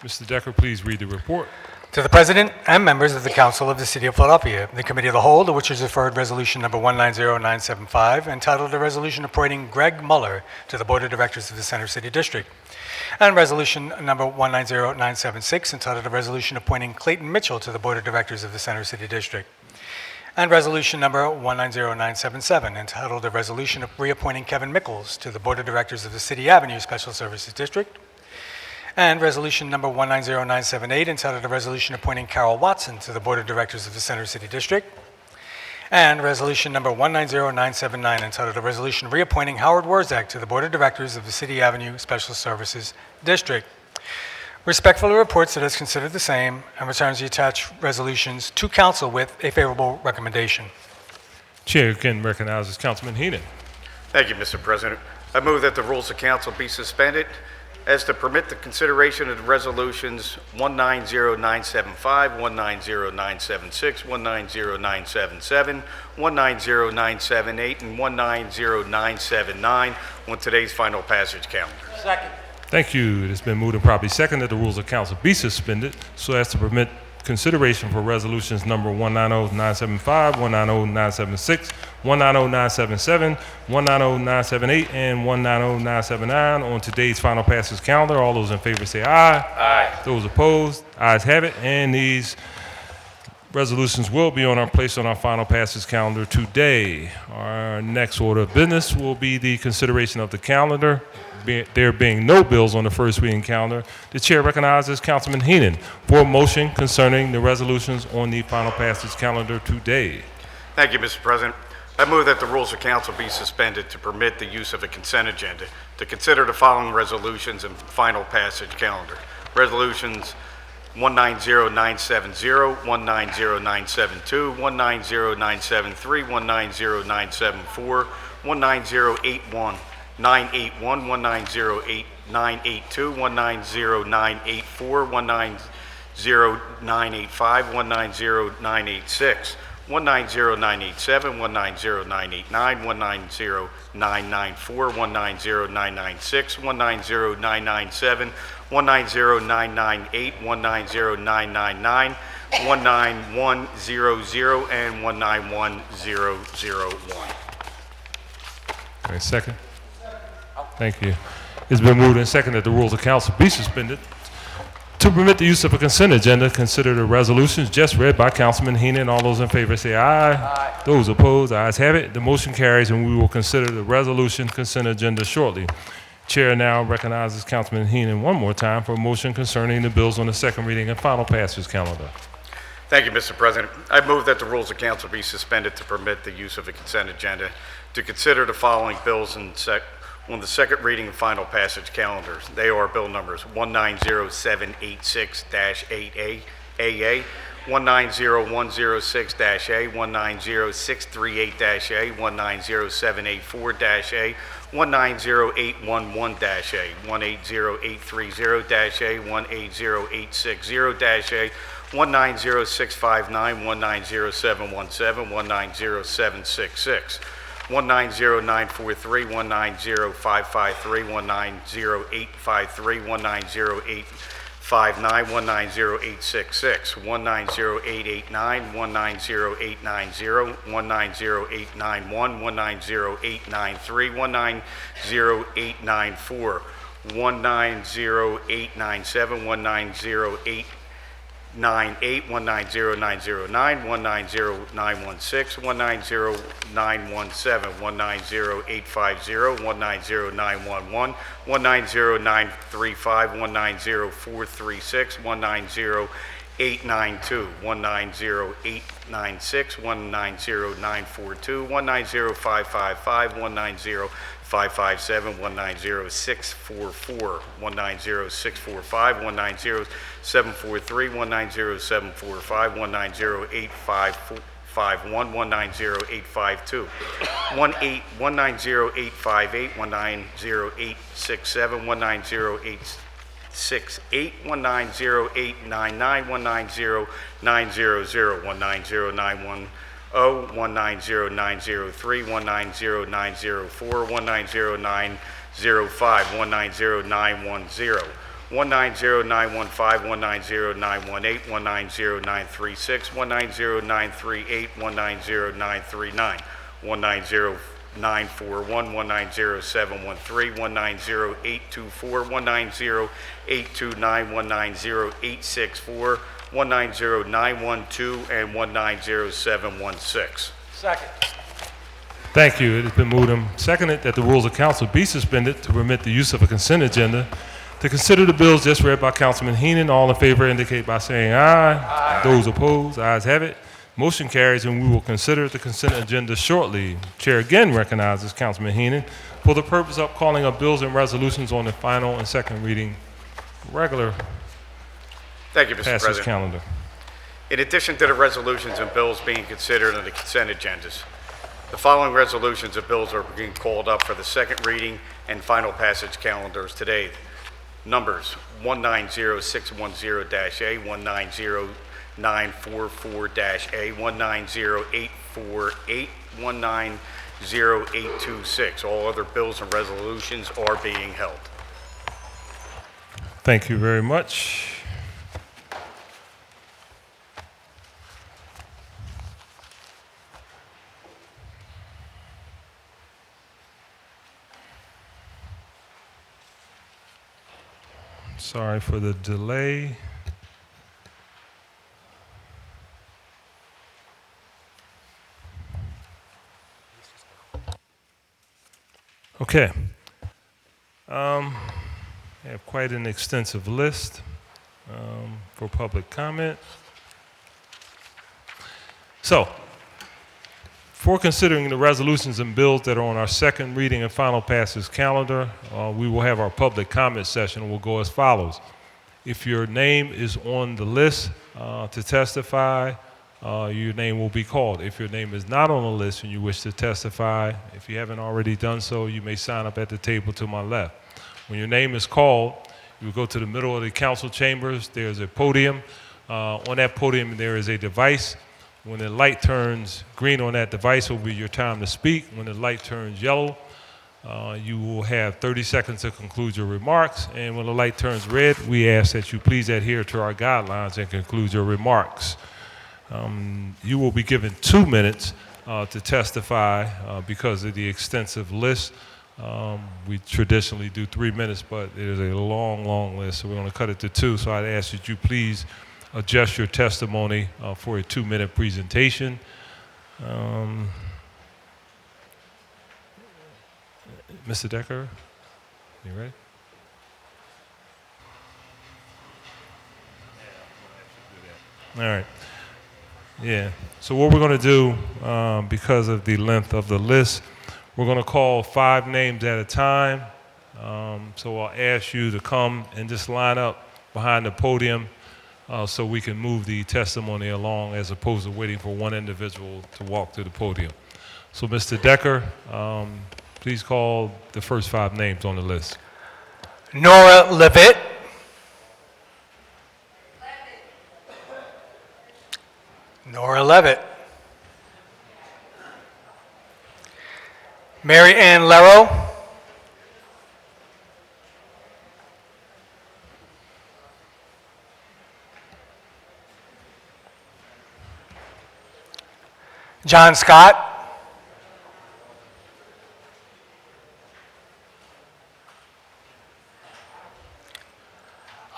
Mr. Decker, please read the report. To the President and members of the Council of the City of Philadelphia, the Committee of the Whole, to which is referred Resolution Number 190975, entitled a resolution appointing Greg Muller to the Board of Directors of the Center City District, and Resolution Number 190976, entitled a resolution appointing Clayton Mitchell to the Board of Directors of the Center City District, and Resolution Number 190977, entitled a resolution reappointing Kevin Mickles to the Board of Directors of the City Avenue Special Services District, and Resolution Number 190978, entitled a resolution appointing Carol Watson to the Board of Directors of the Center City District, and Resolution Number 190979, entitled a resolution reappointing Howard Wurzak to the Board of Directors of the City Avenue Special Services District. Respectfully reports that it has considered the same and returns the attached resolutions to Council with a favorable recommendation. Chair again recognizes Councilman Heenan. Thank you, Mr. President. I move that the rules of council be suspended as to permit the consideration of the resolutions 190975, 190976, 190977, 190978, and 190979 on today's final passage calendar. Second. Thank you. It has been moved and properly seconded that the rules of council be suspended so as to permit consideration for resolutions number 190975, 190976, 190977, 190978, and 190979 on today's final passage calendar. All those in favor say aye. Aye. Those opposed, ayes have it, and these resolutions will be placed on our final passage calendar today. Our next order of business will be the consideration of the calendar. There being no bills on the first reading calendar, the chair recognizes Councilman Heenan for a motion concerning the resolutions on the final passage calendar today. Thank you, Mr. President. I move that the rules of council be suspended to permit the use of a consent agenda to consider the following resolutions in final passage calendar. Resolutions 190970, 190972, 190973, 190974, 1908 981, 1908 982, 190984, 190985, 190986, 190987, 190989, 190994, 190996, 190997, 190998, 190999, 19100, and 191001. All right, second. Thank you. It's been moved and seconded that the rules of council be suspended to permit the use of a consent agenda. Consider the resolutions just read by Councilman Heenan. All those in favor say aye. Aye. Those opposed, ayes have it. The motion carries, and we will consider the resolution consent agenda shortly. Chair now recognizes Councilman Heenan one more time for a motion concerning the bills on the second reading and final passage calendar. Thank you, Mr. President. I move that the rules of council be suspended to permit the use of a consent agenda to consider the following bills on the second reading and final passage calendars. They are bill numbers 190786-8A, 190106-A, 190638-A, 190784-A, 190811-A, 180830-A, 180860-A, 190659, 190717, 190766, 190943, 190553, 190853, 190859, 190-866, 190-889, 190-890, 190-891, 190-893, 190-894, 190-897, 190-898, 190-909, 190-916, 190-917, 190-850, 190-911, 190-935, 190-436, 190-892, 190-896, 190-942, 190-555, 190-557, 190-644, 190-645, 190-743, 190-745, 190-851, 190-852, 190-858, 190-867, 190-868, 190-899, 190-900, 190-910, 190-903, 190-904, 190-905, 190-910, 190-915, 190-918, 190-936, 190-938, 190-939, 190-941, 190-713, 190-824, 190-829, 190-864, 190-912, and 190-716. Second. Thank you. It has been moved and seconded that the rules of council be suspended to permit the use of a consent agenda to consider the bills just read by Councilman Heenan. All in favor indicate by saying aye. Aye. Those opposed, ayes have it. Motion carries, and we will consider the consent agenda shortly. Chair again recognizes Councilman Heenan for the purpose of calling up bills and resolutions on the final and second reading regular Thank you, Mr. passage President. calendar. In addition to the resolutions and bills being considered on the consent agendas, the following resolutions and bills are being called up for the second reading and final passage calendars today. Numbers 190610-A, 190944-A, 190848, 190826. All other bills and resolutions are being held. Thank you very much. Sorry for the delay. Okay. I have quite an extensive list for public comment. So, for considering the resolutions and bills that are on our second reading and final passage calendar, we will have our public comment session. We'll go as follows. If your name is on the list to testify, your name will be called. If your name is not on the list and you wish to testify, if you haven't already done so, you may sign up at the table to my left. When your name is called, you go to the middle of the council chambers. There's a podium. On that podium, there is a device. When the light turns green on that device will be your time to speak. When the light turns yellow, you will have 30 seconds to conclude your remarks. And when the light turns red, we ask that you please adhere to our guidelines and conclude your remarks. You will be given 2 minutes to testify because of the extensive list. We traditionally do 3 minutes, but it is a long, long list, so we're going to cut it to 2. So I'd ask that you please adjust your testimony for a 2-minute presentation. Mr. Decker, you ready? All right. Yeah. So what we're going to do, because of the length of the list, we're going to call 5 names at a time. So I'll ask you to come and just line up behind the podium so we can move the testimony along as opposed to waiting for one individual to walk to the podium. So Mr. Decker, please call the first 5 names on the list. Nora Levitt. Nora Levitt. Mary Ann Lero. John Scott.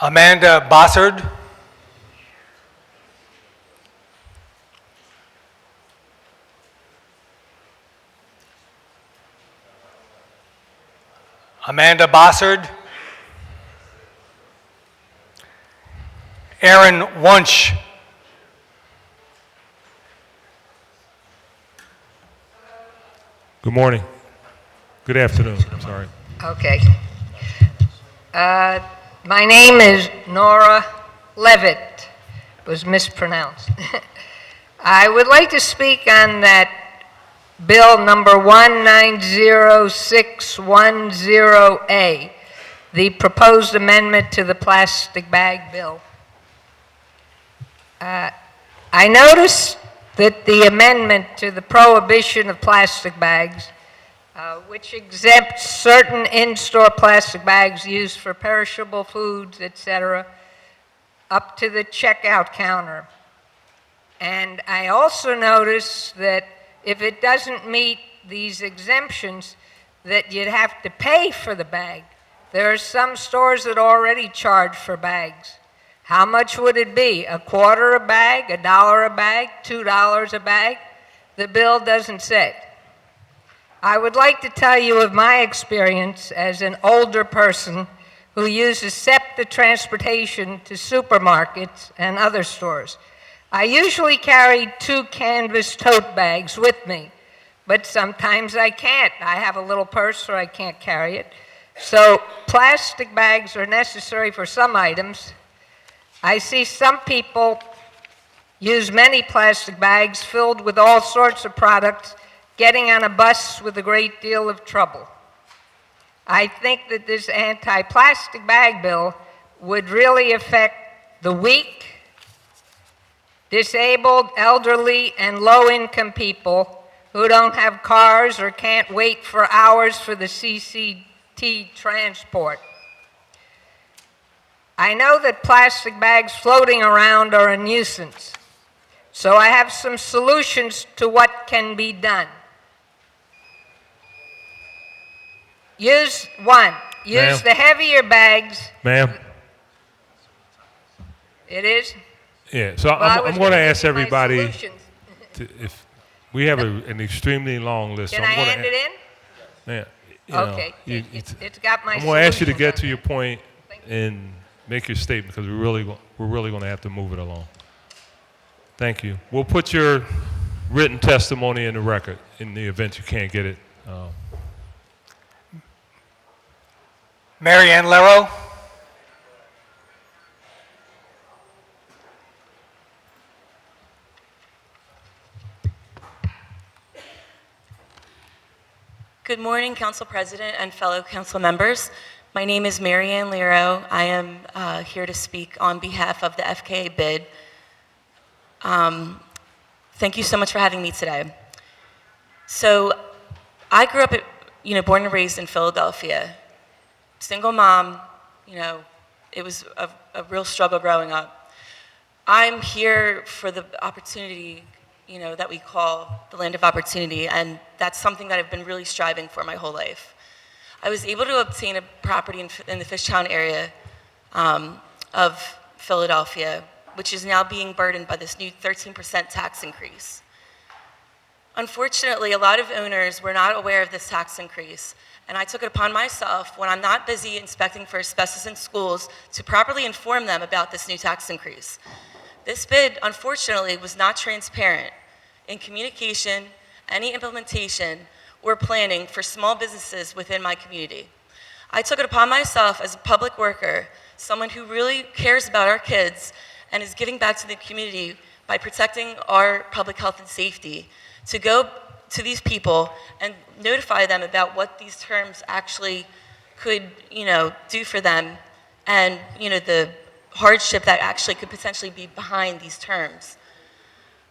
Amanda Bossard. Amanda Bossard. Aaron Wunsch. Good morning. Good afternoon, I'm sorry. Okay. My name is Nora Levitt. It was mispronounced. I would like to speak on that bill number 190610A, the proposed amendment to the plastic bag bill. I noticed that the amendment to the prohibition of plastic bags, which exempts certain in-store plastic bags used for perishable foods, etc., up to the checkout counter. And I also noticed that if it doesn't meet these exemptions, that you'd have to pay for the bag. There are some stores that already charge for bags. How much would it be? $0.25 a bag, $1 a bag, $2 a bag? The bill doesn't say. I would like to tell you of my experience as an older person who uses SEPTA transportation to supermarkets and other stores. I usually carry 2 canvas tote bags with me, but sometimes I can't. I have a little purse or I can't carry it. So plastic bags are necessary for some items. I see some people use many plastic bags filled with all sorts of products, getting on a bus with a great deal of trouble. I think that this anti-plastic bag bill would really affect the weak, disabled, elderly, and low-income people who don't have cars or can't wait for hours for the CCT transport. I know that plastic bags floating around are a nuisance, so I have some solutions to what can be done. Use the heavier bags. Ma'am? It is? Yeah, so Well, I'm going to ask my everybody, solutions. if we have an extremely long list. Can so I I'm gonna hand it in? Yeah. You know, Okay, it's got my I'm going to ask you to solutions get on to your point and make your statement because we're really going to have to move it along. Thank you. We'll put your written testimony in the record in the event you can't get it. Mary Ann Lero. Good morning, Council President and fellow council members. My name is Mary Ann Lero. I am here to speak on behalf of the FKA bid. Thank you so much for having me today. So I grew up, born and raised in Philadelphia. Single mom, it was a real struggle growing up. I'm here for the opportunity, that we call the land of opportunity, and that's something that I've been really striving for my whole life. I was able to obtain a property in the Fishtown area of Philadelphia, which is now being burdened by this new 13% tax increase. Unfortunately, a lot of owners were not aware of this tax increase, and I took it upon myself, when I'm not busy inspecting for asbestos in schools, to properly inform them about this new tax increase. This bid, unfortunately, was not transparent in communication, any implementation, or planning for small businesses within my community. I took it upon myself as a public worker, someone who really cares about our kids and is giving back to the community by protecting our public health and safety, to go to these people and notify them about what these terms actually could, do for them, and, the hardship that actually could potentially be behind these terms.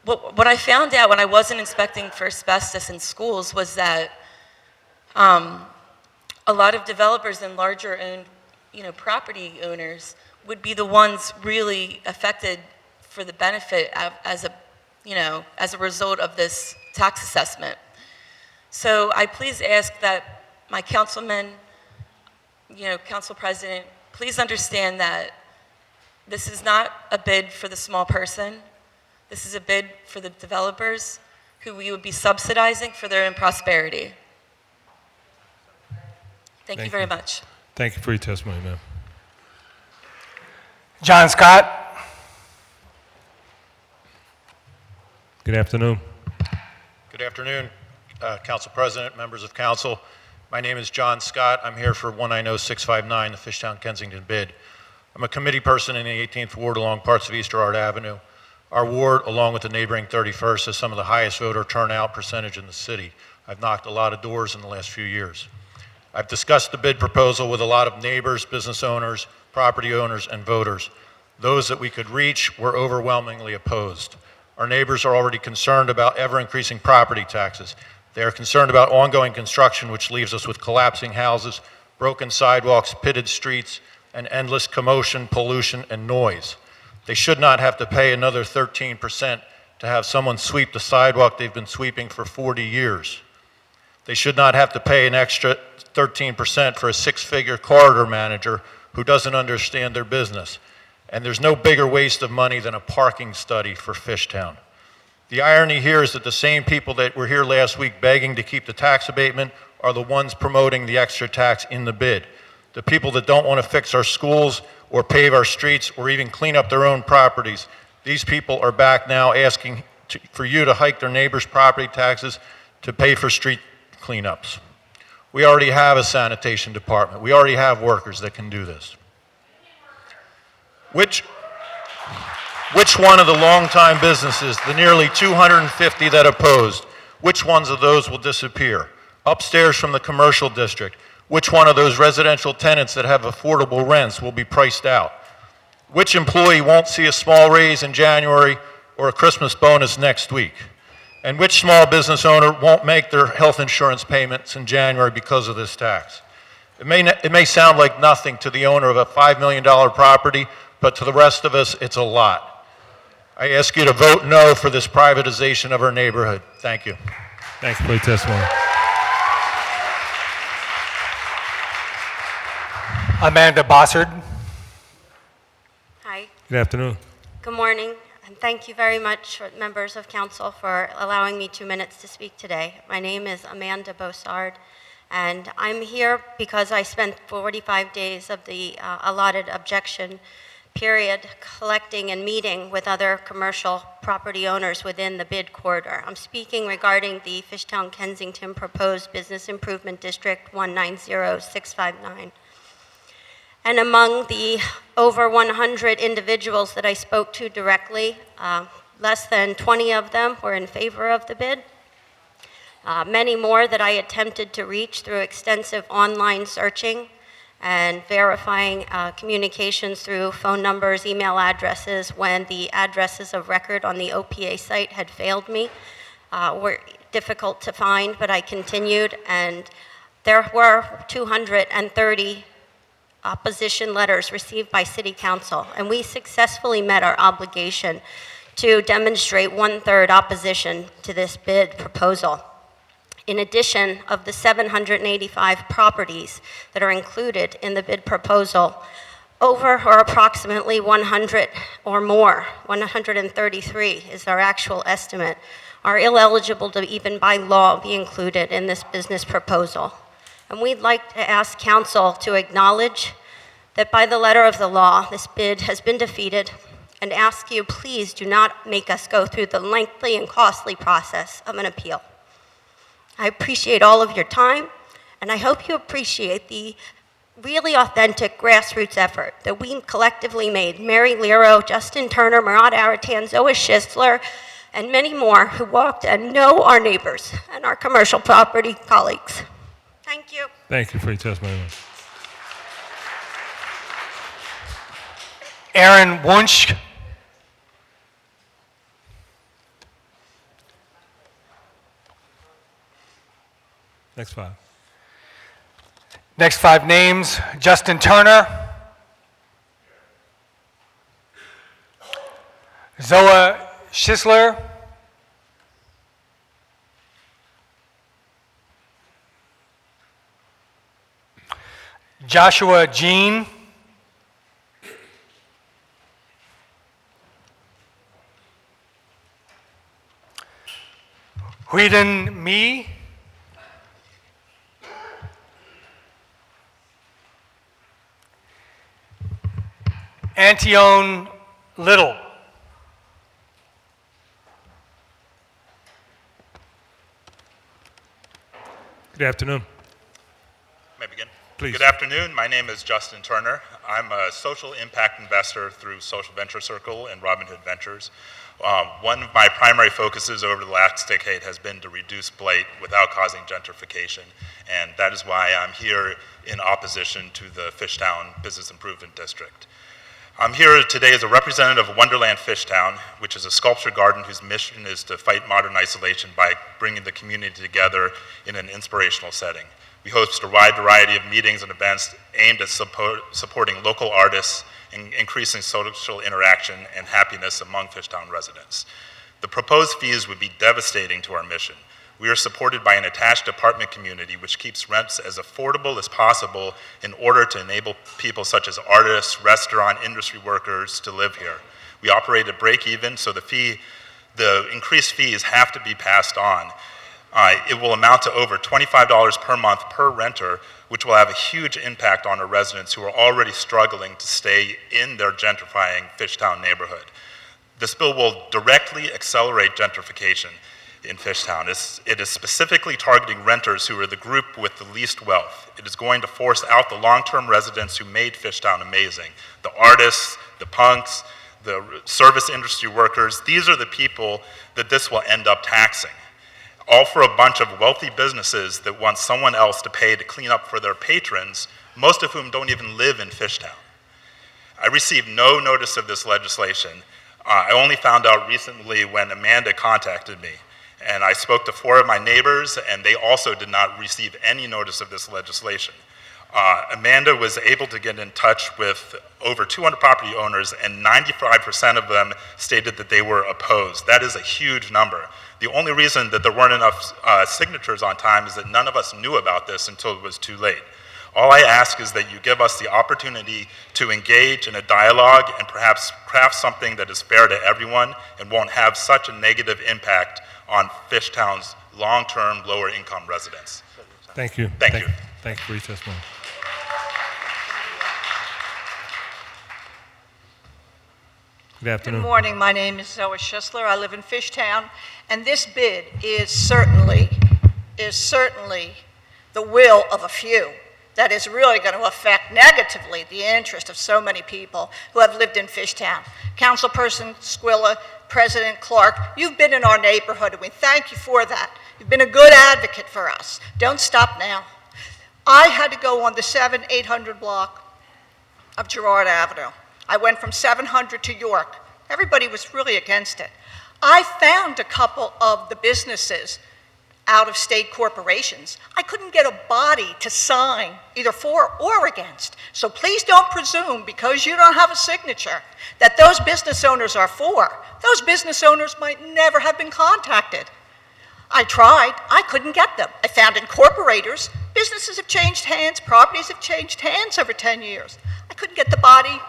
What I found out when I wasn't inspecting for asbestos in schools was that a lot of developers and larger owned, property owners would be the ones really affected for the benefit as a result of this tax assessment. So I please ask that my councilman, council president, please understand that this is not a bid for the small person. This is a bid for the developers who we would be subsidizing for their own prosperity. Thank you very much. Thank you for your testimony, ma'am. John Scott. Good afternoon. Good afternoon, Council President, members of council. My name is John Scott. I'm here for 190659, the Fishtown Kensington bid. I'm a committee person in the 18th Ward along parts of Easter Art Avenue. Our ward, along with the neighboring 31st, has some of the highest voter turnout percentage in the city. I've knocked a lot of doors in the last few years. I've discussed the bid proposal with a lot of neighbors, business owners, property owners, and voters. Those that we could reach were overwhelmingly opposed. Our neighbors are already concerned about ever-increasing property taxes. They are concerned about ongoing construction, which leaves us with collapsing houses, broken sidewalks, pitted streets, and endless commotion, pollution, and noise. They should not have to pay another 13% to have someone sweep the sidewalk they've been sweeping for 40 years. They should not have to pay an extra 13% for a six-figure corridor manager who doesn't understand their business. And there's no bigger waste of money than a parking study for Fishtown. The irony here is that the same people that were here last week begging to keep the tax abatement are the ones promoting the extra tax in the bid. The people that don't want to fix our schools or pave our streets or even clean up their own properties, these people are back now asking for you to hike their neighbors' property taxes to pay for street cleanups. We already have a sanitation department. We already have workers that can do this. Which one of the longtime businesses, the nearly 250 that opposed, which ones of those will disappear? Upstairs from the commercial district, which one of those residential tenants that have affordable rents will be priced out? Which employee won't see a small raise in January or a Christmas bonus next week? And which small business owner won't make their health insurance payments in January because of this tax? It may sound like nothing to the owner of a $5 million property, but to the rest of us, it's a lot. I ask you to vote no for this privatization of our neighborhood. Thank you. Thanks for your testimony. Amanda Bossard. Hi. Good afternoon. Good morning, and thank you very much, members of council, for allowing me 2 minutes to speak today. My name is Amanda Bossard, and I'm here because I spent 45 days of the allotted objection period collecting and meeting with other commercial property owners within the bid corridor. I'm speaking regarding the Fishtown Kensington proposed Business Improvement District 190659. And among the over 100 individuals that I spoke to directly, less than 20 of them were in favor of the bid. Many more that I attempted to reach through extensive online searching and verifying communications through phone numbers, email addresses when the addresses of record on the OPA site had failed me. Were difficult to find, but I continued, and there were 230 opposition letters received by City Council, and we successfully met our obligation to demonstrate 1/3 opposition to this bid proposal. In addition, of the 785 properties that are included in the bid proposal, over or approximately 100 or more, 133 is our actual estimate, are ineligible to even by law be included in this business proposal. And we'd like to ask Council to acknowledge that by the letter of the law, this bid has been defeated, and ask you, please do not make us go through the lengthy and costly process of an appeal. I appreciate all of your time, and I hope you appreciate the really authentic grassroots effort that we collectively made. Mary Lero, Justin Turner, Murat Aratan, Zoe Schisler, and many more who walked and know our neighbors and our commercial property colleagues. Thank you. Thank you for your testimony. Aaron Wunsch. Next five. Next 5 names: Justin Turner, Zoe Schisler, Joshua Jean, Huiden Mi, Antione Little. Good afternoon. May I begin? Please. Good afternoon. My name is Justin Turner. I'm a social impact investor through Social Venture Circle and Robin Hood Ventures. One of my primary focuses over the last decade has been to reduce blight without causing gentrification, and that is why I'm here in opposition to the Fishtown Business Improvement District. I'm here today as a representative of Wonderland Fishtown, which is a sculpture garden whose mission is to fight modern isolation by bringing the community together in an inspirational setting. We host a wide variety of meetings and events aimed at supporting local artists and increasing social interaction and happiness among Fishtown residents. The proposed fees would be devastating to our mission. We are supported by an attached apartment community which keeps rents as affordable as possible in order to enable people such as artists, restaurant industry workers to live here. We operate at break even, so the increased fees have to be passed on. It will amount to over $25 per month per renter, which will have a huge impact on our residents who are already struggling to stay in their gentrifying Fishtown neighborhood. This bill will directly accelerate gentrification in Fishtown. It is specifically targeting renters who are the group with the least wealth. It is going to force out the long-term residents who made Fishtown amazing. The artists, the punks, the service industry workers, these are the people that this will end up taxing. All for a bunch of wealthy businesses that want someone else to pay to clean up for their patrons, most of whom don't even live in Fishtown. I received no notice of this legislation. I only found out recently when Amanda contacted me. And I spoke to 4 of my neighbors, and they also did not receive any notice of this legislation. Amanda was able to get in touch with over 200 property owners, and 95% of them stated that they were opposed. That is a huge number. The only reason that there weren't enough signatures on time is that none of us knew about this until it was too late. All I ask is that you give us the opportunity to engage in a dialogue and perhaps craft something that is fair to everyone and won't have such a negative impact on Fishtown's long-term, lower-income residents. Thank you. Thank you. Thank you for your testimony. Good afternoon. Good morning. My name is Zoe Schisler. I live in Fishtown, and this bid is certainly the will of a few that is really going to affect negatively the interest of so many people who have lived in Fishtown. Councilperson Squilla, President Clarke, you've been in our neighborhood, and we thank you for that. You've been a good advocate for us. Don't stop now. I had to go on the 800 block of Girard Avenue. I went from 700 to York. Everybody was really against it. I found a couple of the businesses, out-of-state corporations. I couldn't get a body to sign either for or against. So please don't presume, because you don't have a signature, that those business owners are for. Those business owners might never have been contacted. I tried. I couldn't get them. I found incorporators. Businesses have changed hands. Properties have changed hands over 10 years. I couldn't get the body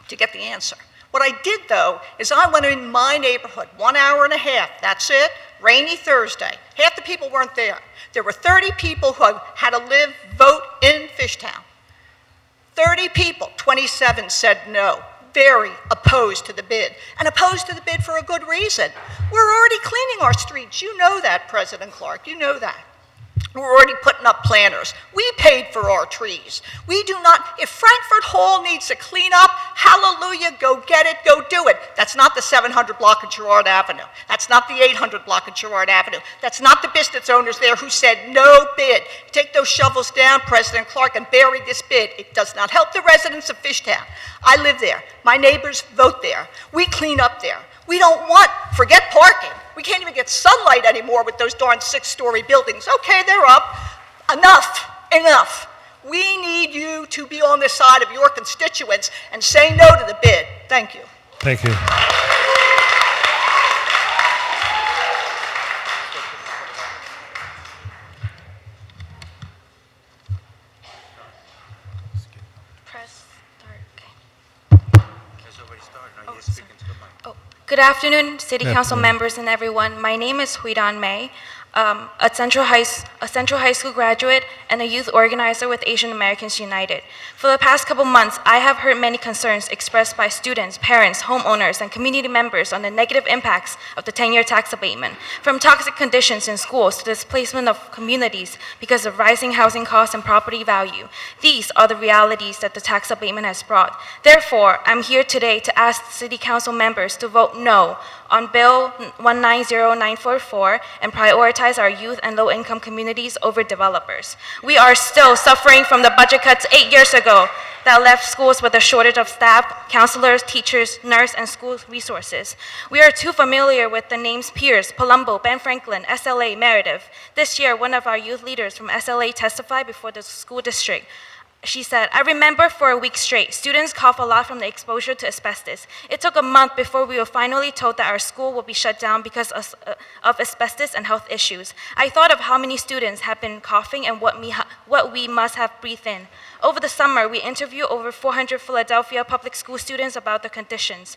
to get the answer. What I did, though, is I went in my neighborhood, 1 hour and a half, that's it, rainy Thursday. Half the people weren't there. There were 30 people who had to vote in Fishtown. 30 people, 27 said no, very opposed to the bid, and opposed to the bid for a good reason. We're already cleaning our streets. You know that, President Clark, you know that. We're already putting up planters. We paid for our trees. We do not, if Frankfurt Hall needs to clean up, hallelujah, go get it, go do it. That's not the 700 block of Girard Avenue. That's not the 800 block of Girard Avenue. That's not the business owners there who said no bid. Take those shovels down, President Clark, and bury this bid. It does not help the residents of Fishtown. I live there. My neighbors vote there. We clean up there. We don't want, forget parking. We can't even get sunlight anymore with those darn 6-story buildings. Okay, they're up. Enough, enough. We need you to be on the side of your constituents and say no to the bid. Thank you. Thank you. Press start. Good afternoon, City Council members and everyone. My name is Huidan May, a Central High School graduate and a youth organizer with Asian Americans United. For the past couple months, I have heard many concerns expressed by students, parents, homeowners, and community members on the negative impacts of the 10-year tax abatement, from toxic conditions in schools to displacement of communities because of rising housing costs and property value. These are the realities that the tax abatement has brought. Therefore, I'm here today to ask the City Council members to vote no on Bill 190944 and prioritize our youth and low-income communities over developers. We are still suffering from the budget cuts 8 years ago that left schools with a shortage of staff, counselors, teachers, nurse, and school resources. We are too familiar with the names Pierce, Palumbo, Ben Franklin, SLA, Meredith. This year, one of our youth leaders from SLA testified before the school district. She said, I remember for a week straight, students cough a lot from the exposure to asbestos. It took a month before we were finally told that our school will be shut down because of asbestos and health issues. I thought of how many students have been coughing and what we must have breathed in. Over the summer, we interviewed over 400 Philadelphia public school students about the conditions.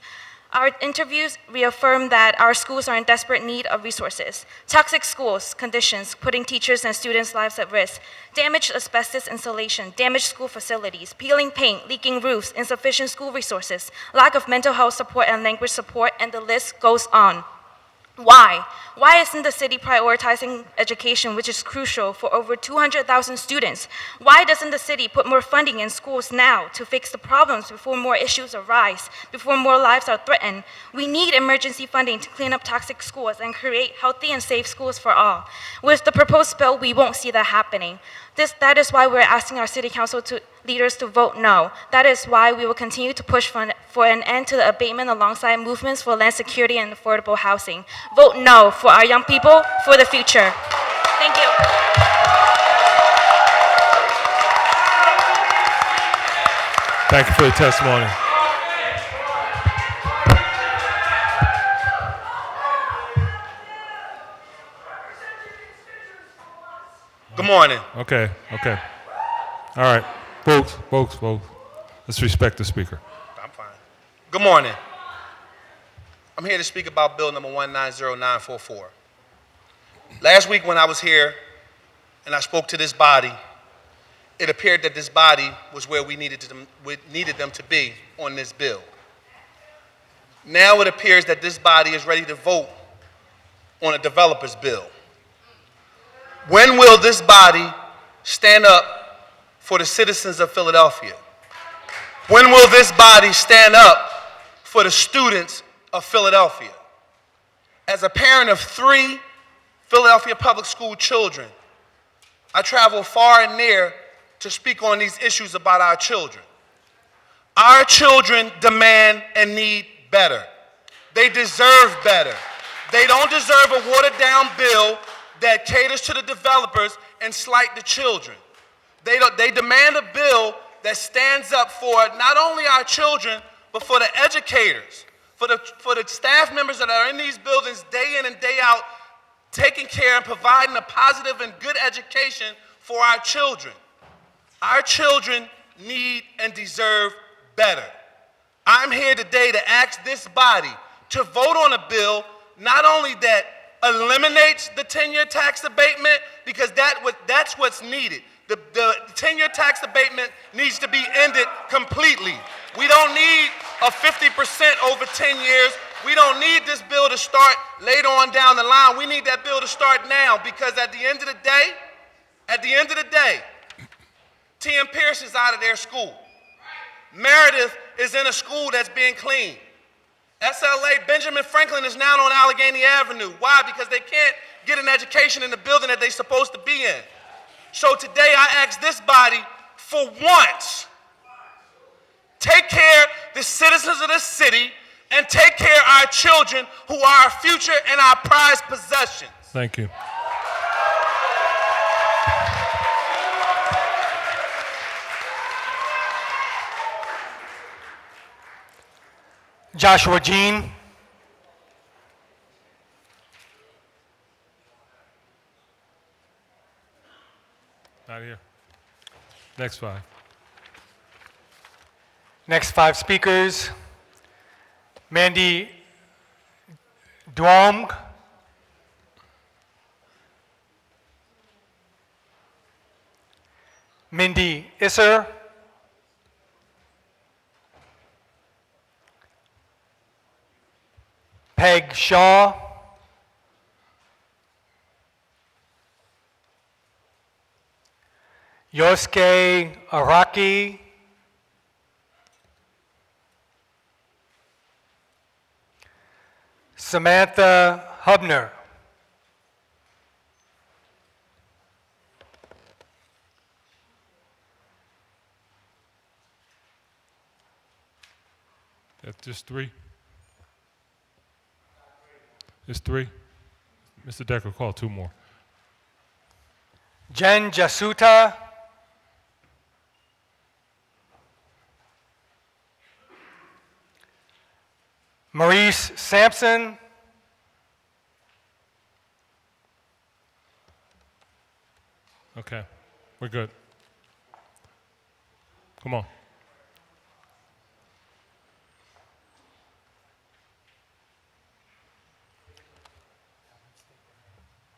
Our interviews reaffirm that our schools are in desperate need of resources. Toxic schools, conditions, putting teachers and students' lives at risk, damaged asbestos insulation, damaged school facilities, peeling paint, leaking roofs, insufficient school resources, lack of mental health support and language support, and the list goes on. Why? Why isn't the city prioritizing education, which is crucial for over 200,000 students? Why doesn't the city put more funding in schools now to fix the problems before more issues arise, before more lives are threatened? We need emergency funding to clean up toxic schools and create healthy and safe schools for all. With the proposed bill, we won't see that happening. That is why we're asking our city council leaders to vote no. That is why we will continue to push for an end to the abatement alongside movements for land security and affordable housing. Vote no for our young people, for the future. Thank you. Thank you for the testimony. Good morning. Okay. All right. Folks. Let's respect the speaker. I'm fine. Good morning. I'm here to speak about bill number 190944. Last week when I was here and I spoke to this body, it appeared that this body was where we needed them to be on this bill. Now it appears that this body is ready to vote on a developer's bill. When will this body stand up for the citizens of Philadelphia? When will this body stand up for the students of Philadelphia? As a parent of 3 Philadelphia public school children, I travel far and near to speak on these issues about our children. Our children demand and need better. They deserve better. They don't deserve a watered-down bill that caters to the developers and slight the children. They demand a bill that stands up for not only our children, but for the educators, for the staff members that are in these buildings day in and day out, taking care and providing a positive and good education for our children. Our children need and deserve better. I'm here today to ask this body to vote on a bill not only that eliminates the 10-year tax abatement, because that's what's needed. The 10-year tax abatement needs to be ended completely. We don't need a 50% over 10 years. We don't need this bill to start later on down the line. We need that bill to start now, because at the end of the day, T.M. Pierce is out of their school. Meredith is in a school that's being cleaned. SLA, Benjamin Franklin is now on Allegheny Avenue. Why? Because they can't get an education in the building that they're supposed to be in. So today I ask this body, for once, take care of the citizens of this city and take care of our children who are our future and our prized possessions. Thank you. Joshua Jean. Not here. Next five. Next five speakers. Mandy Duong. Mindy Isser. Peg Shaw. Yosuke Araki. Samantha Hubner. That's just three. It's three. Mr. Decker, call two more. Jen Jasuta. Maurice Sampson. Okay, we're good. Come on.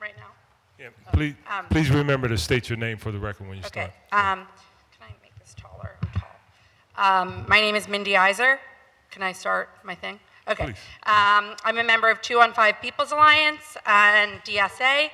Right now? Yeah, please remember to state your name for the record when you start. Can I make this taller? I'm tall. My name is Mindy Iser. Can I start my thing? Okay. I'm a member of 2 on 5 People's Alliance and DSA.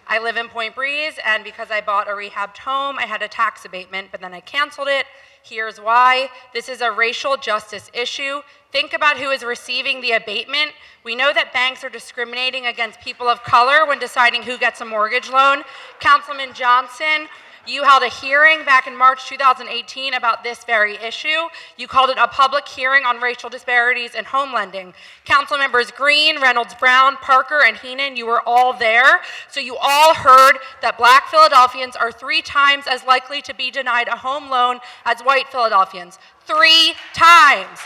I live in Point Breeze, and because I bought a rehabbed home, I had a tax abatement, but then I canceled it. Here's why. This is a racial justice issue. Think about who is receiving the abatement. We know that banks are discriminating against people of color when deciding who gets a mortgage loan. Councilman Johnson, you held a hearing back in March 2018 about this very issue. You called it a public hearing on racial disparities in home lending. Council members Green, Reynolds Brown, Parker, and Heenan, you were all there. So you all heard that Black Philadelphians are 3 times as likely to be denied a home loan as white Philadelphians. 3 times.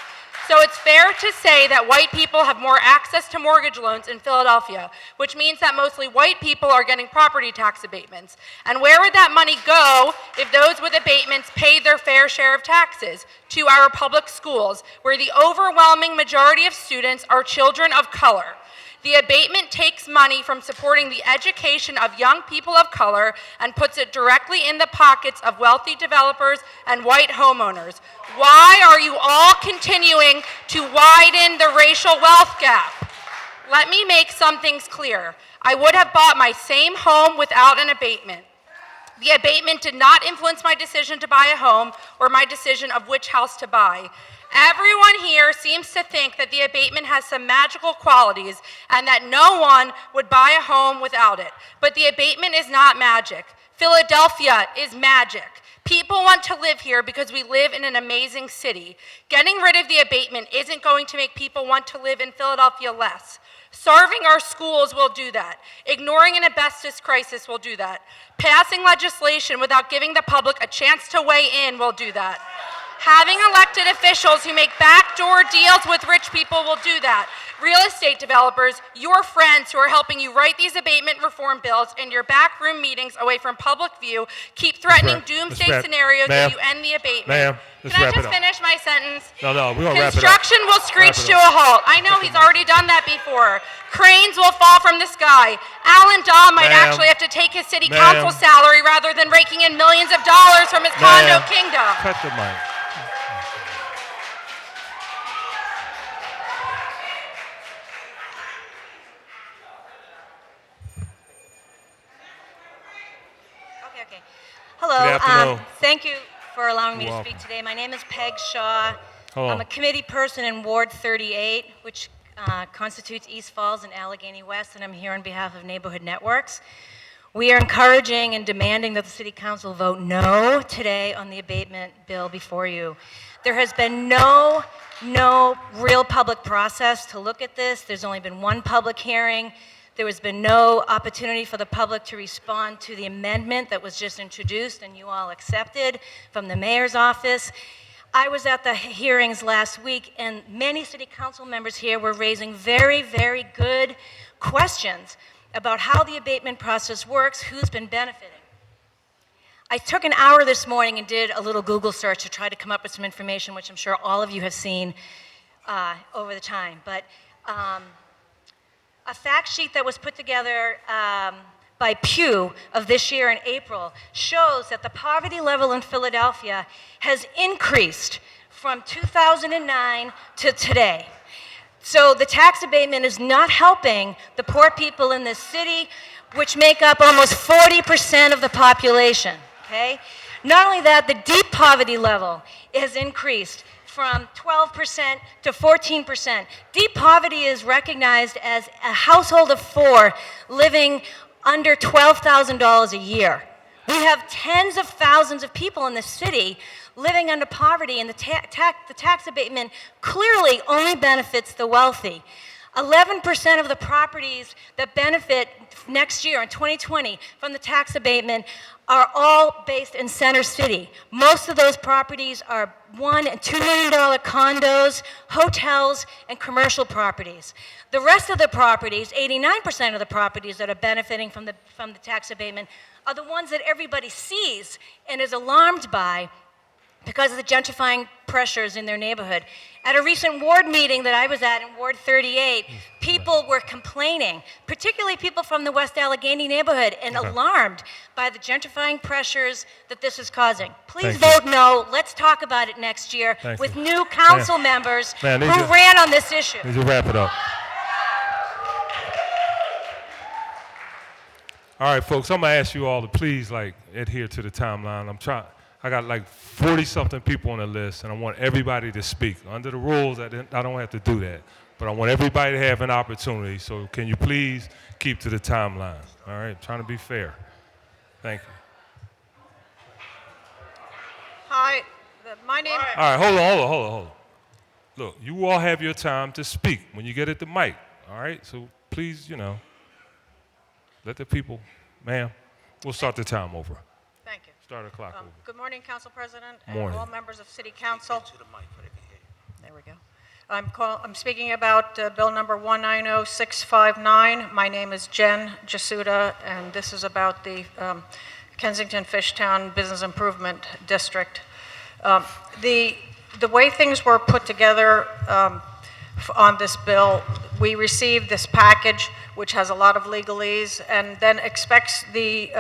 So it's fair to say that white people have more access to mortgage loans in Philadelphia, which means that mostly white people are getting property tax abatements. And where would that money go if those with abatements paid their fair share of taxes? To our public schools, where the overwhelming majority of students are children of color. The abatement takes money from supporting the education of young people of color and puts it directly in the pockets of wealthy developers and white homeowners. Why are you all continuing to widen the racial wealth gap? Let me make some things clear. I would have bought my same home without an abatement. The abatement did not influence my decision to buy a home or my decision of which house to buy. Everyone here seems to think that the abatement has some magical qualities and that no one would buy a home without it. But the abatement is not magic. Philadelphia is magic. People want to live here because we live in an amazing city. Getting rid of the abatement isn't going to make people want to live in Philadelphia less. Starving our schools will do that. Ignoring an asbestos crisis will do that. Passing legislation without giving the public a chance to weigh in will do that. Having elected officials who make backdoor deals with rich people will do that. Real estate developers, your friends who are helping you write these abatement reform bills in your backroom meetings away from public view, keep threatening doomsday scenarios that you end the abatement. Ma'am, Can I just finish my sentence? No, we're going to wrap it up. Construction will screech to a halt. I know he's already done that before. Cranes will fall from the sky. Alan Dahl might actually have to take his city council salary rather than raking in millions of dollars from his condo kingdom. Cut the mic. Hello. Good afternoon. Thank you for allowing me You're to welcome. speak today. My name is Peg Shaw. Hello. I'm a committee person in Ward 38, which constitutes East Falls and Allegheny West, and I'm here on behalf of Neighborhood Networks. We are encouraging and demanding that the City Council vote no today on the abatement bill before you. There has been no real public process to look at this. There's only been one public hearing. There has been no opportunity for the public to respond to the amendment that was just introduced and you all accepted from the mayor's office. I was at the hearings last week, and many city council members here were raising very, very good questions about how the abatement process works, who's been benefiting. I took an hour this morning and did a little Google search to try to come up with some information, which I'm sure all of you have seen over the time. But a fact sheet that was put together by Pew of this year in April shows that the poverty level in Philadelphia has increased from 2009 to today. So the tax abatement is not helping the poor people in this city, which make up almost 40% of the population, okay? Not only that, the deep poverty level has increased from 12% to 14%. Deep poverty is recognized as a household of 4 living under $12,000 a year. We have tens of thousands of people in the city living under poverty, and the tax abatement clearly only benefits the wealthy. 11% of the properties that benefit next year in 2020 from the tax abatement are all based in Center City. Most of those properties are $1 and $2 million condos, hotels, and commercial properties. The rest of the properties, 89% of the properties that are benefiting from the tax abatement, are the ones that everybody sees and is alarmed by because of the gentrifying pressures in their neighborhood. At a recent ward meeting that I was at in Ward 38, people were complaining, particularly people from the West Allegheny neighborhood, and alarmed by the gentrifying pressures that this is causing. Please vote no. Let's talk about it next year with new council members who ran on this issue. Need to wrap it up. All right, folks, I'm going to ask you all to please, adhere to the timeline. I got 40-something people on the list, and I want everybody to speak. Under the rules, I don't have to do that, but I want everybody to have an opportunity, so can you please keep to the timeline? All right, trying to be fair. Thank you. Hi, my name... All right, hold on. Look, you all have your time to speak when you get at the mic, all right? So please, let the people, ma'am, we'll start the time over. Thank you. Start the clock over. Good morning, Council President and Morning. all members of City Council. There we go. I'm speaking about Bill number 190659. My name is Jen Jasuda, and this is about the Kensington Fishtown Business Improvement District. The way things were put together on this bill, we received this package, which has a lot of legalese, and then expects the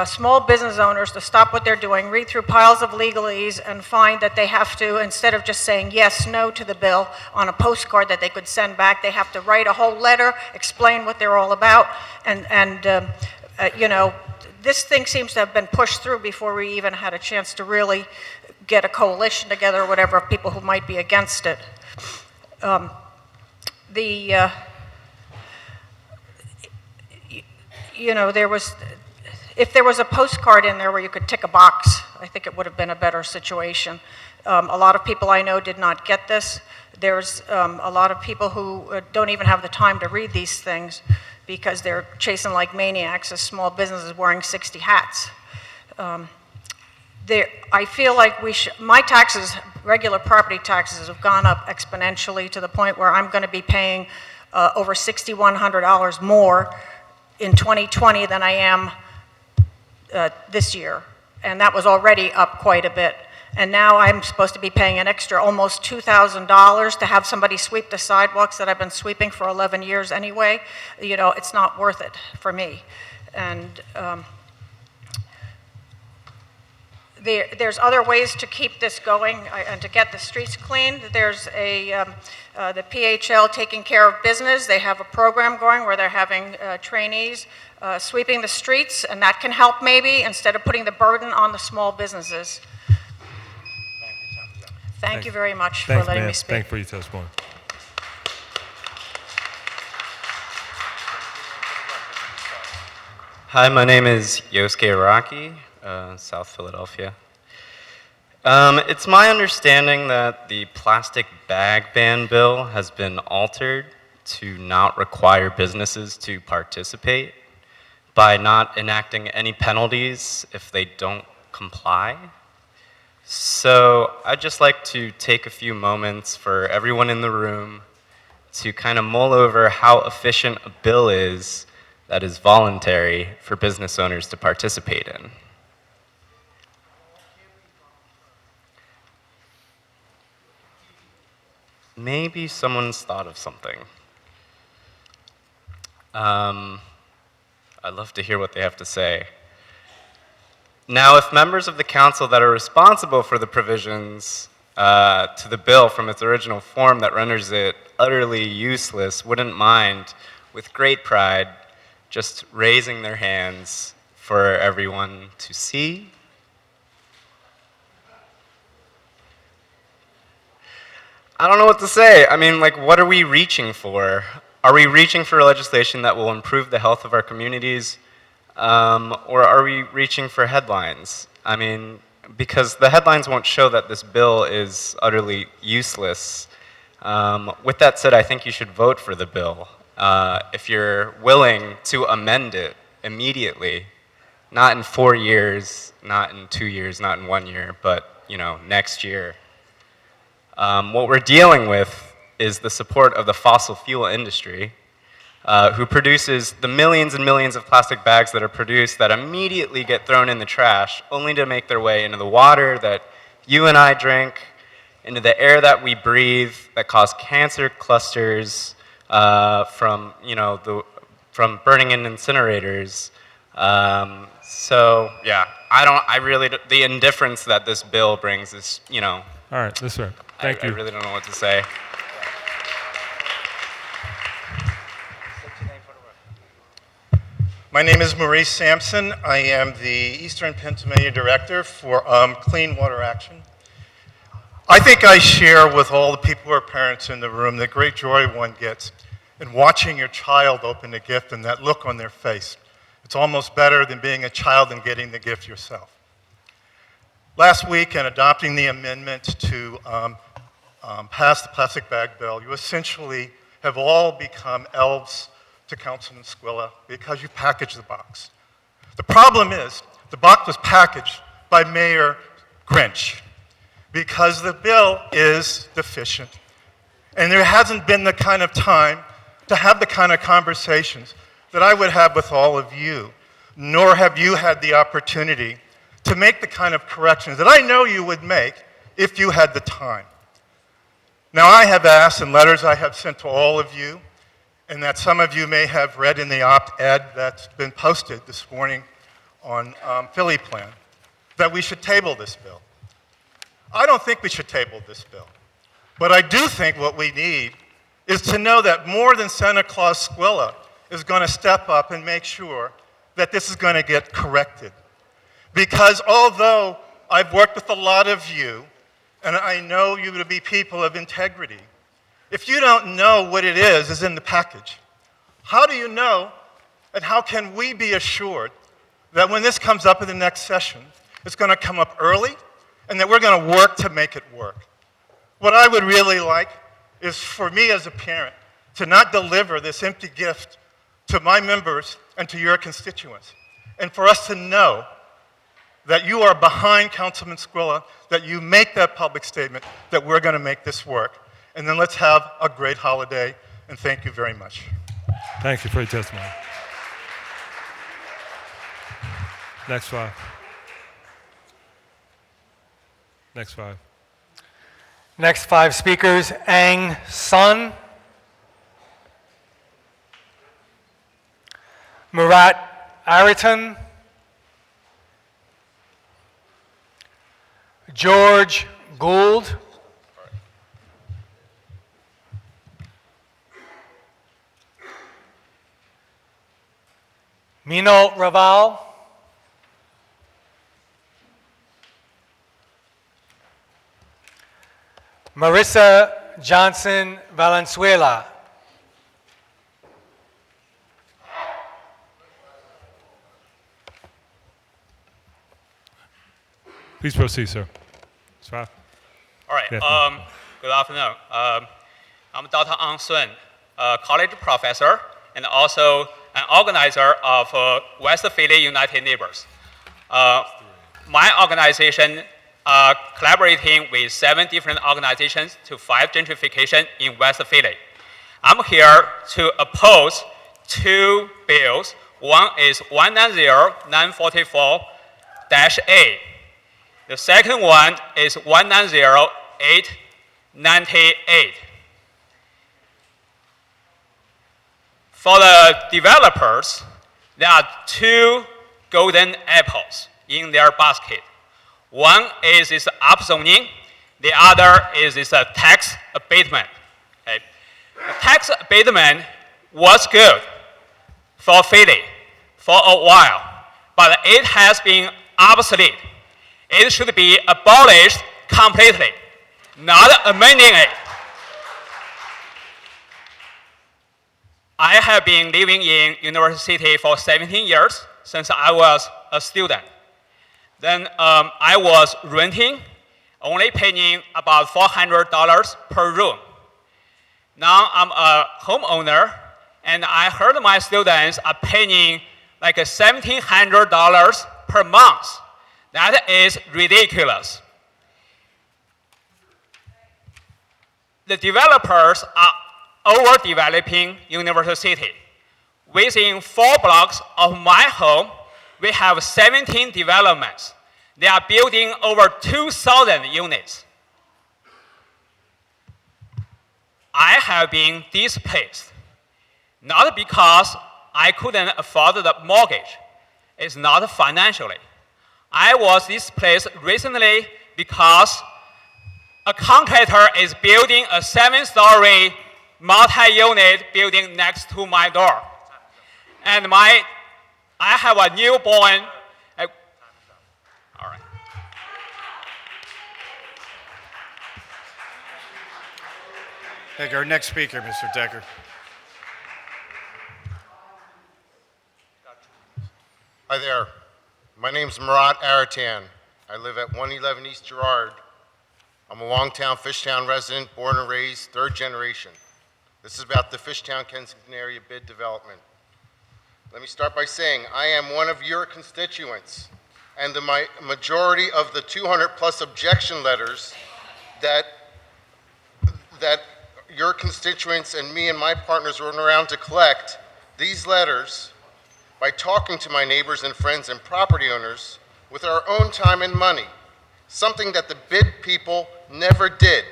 small business owners to stop what they're doing, read through piles of legalese, and find that they have to, instead of just saying yes, no to the bill on a postcard that they could send back, they have to write a whole letter, explain what they're all about, and this thing seems to have been pushed through before we even had a chance to really get a coalition together or whatever of people who might be against it. There was if there was a postcard in there where you could tick a box, I think it would have been a better situation. A lot of people I know did not get this. There's a lot of people who don't even have the time to read these things because they're chasing like maniacs as small businesses wearing 60 hats. I feel like my taxes, regular property taxes, have gone up exponentially to the point where I'm going to be paying over $6,100 more in 2020 than I am this year. And that was already up quite a bit. And now I'm supposed to be paying an extra almost $2,000 to have somebody sweep the sidewalks that I've been sweeping for 11 years anyway. You know, it's not worth it for me. And there's other ways to keep this going and to get the streets cleaned. There's the PHL Taking Care of Business. They have a program going where they're having trainees sweeping the streets, and that can help maybe instead of putting the burden on the small businesses. Thank you very much for letting me speak. Thank you for your testimony. Hi, my name is Yosuke Araki, South Philadelphia. It's my understanding that the plastic bag ban bill has been altered to not require businesses to participate by not enacting any penalties if they don't comply. So I'd just like to take a few moments for everyone in the room to kind of mull over how efficient a bill is that is voluntary for business owners to participate in. Maybe someone's thought of something. I'd love to hear what they have to say. Now, if members of the council that are responsible for the provisions to the bill from its original form that renders it utterly useless wouldn't mind, with great pride, just raising their hands for everyone to see. I don't know what to say. I mean, like, what are we reaching for? Are we reaching for legislation that will improve the health of our communities? Or are we reaching for headlines? I mean, because the headlines won't show that this bill is utterly useless. With that said, I think you should vote for the bill if you're willing to amend it immediately, not in 4 years, not in 2 years, not in 1 year, but next year. What we're dealing with is the support of the fossil fuel industry, who produces the millions and millions of plastic bags that are produced that immediately get thrown in the trash, only to make their way into the water that you and I drink, into the air that we breathe, that cause cancer clusters from burning in incinerators. So yeah, the indifference that this bill brings is, All right, that's right. Thank you. I really don't know what to say. My name is Maurice Sampson. I am the Eastern Pennsylvania Director for Clean Water Action. I think I share with all the people who are parents in the room the great joy one gets in watching your child open a gift and that look on their face. It's almost better than being a child and getting the gift yourself. Last week, in adopting the amendment to pass the plastic bag bill, you essentially have all become elves to Councilman Squilla because you packaged the box. The problem is the box was packaged by Mayor Grinch because the bill is deficient. And there hasn't been the kind of time to have the kind of conversations that I would have with all of you, nor have you had the opportunity to make the kind of corrections that I know you would make if you had the time. Now, I have asked in letters I have sent to all of you, and that some of you may have read in the op-ed that's been posted this morning on Philly Plan, that we should table this bill. I don't think we should table this bill. But I do think what we need is to know that more than Santa Claus Squilla is going to step up and make sure that this is going to get corrected. Because although I've worked with a lot of you, and I know you to be people of integrity, if you don't know what it is in the package, how do you know and how can we be assured that when this comes up in the next session, it's going to come up early, and that we're going to work to make it work. What I would really like is for me as a parent to not deliver this empty gift to my members and to your constituents, and for us to know that you are behind Councilman Squilla, that you make that public statement, that we're going to make this work. And then let's have a great holiday, and thank you very much. Thank you for your testimony. Next five. Next five. Next 5 speakers, Ang Sun, Murat Aritan, George Gould, Mino Raval, Marissa Johnson Valenzuela, Please proceed, sir. It's fine. All right. Yeah. Good afternoon. I'm Dr. Ang Sun, a college professor and also an organizer of West Philly United Neighbors. My organization collaborating with 7 different organizations to fight gentrification in West Philly. I'm here to oppose 2 bills. One is 190-944-A. The second one is 190-898. For the developers, there are 2 golden apples in their basket. One is this upzoning, the other is this tax abatement. Okay. The tax abatement was good for Philly for a while, but it has been obsolete. It should be abolished completely, not amending it. I have been living in university for 17 years since I was a student. Then I was renting, only paying about $400 per room. Now I'm a homeowner, and I heard my students are paying like $1,700 per month. That is ridiculous. The developers are overdeveloping University. Within 4 blocks of my home, we have 17 developments. They are building over 2,000 units. I have been displaced, not because I couldn't afford the mortgage. It's not financially. I was displaced recently because a contractor is building a 7-story multi-unit building next to my door. And I have a newborn. All right. Thank you. Our next speaker, Mr. Decker. Hi there. My name's Murat Aritan. I live at 111 East Girard. I'm a Longtown, Fishtown resident, born and raised, 3rd generation. This is about the Fishtown, Kensington area bid development. Let me start by saying I am one of your constituents, and the majority of the 200+ objection letters that your constituents and me and my partners went around to collect, these letters, by talking to my neighbors and friends and property owners with our own time and money, something that the bid people never did.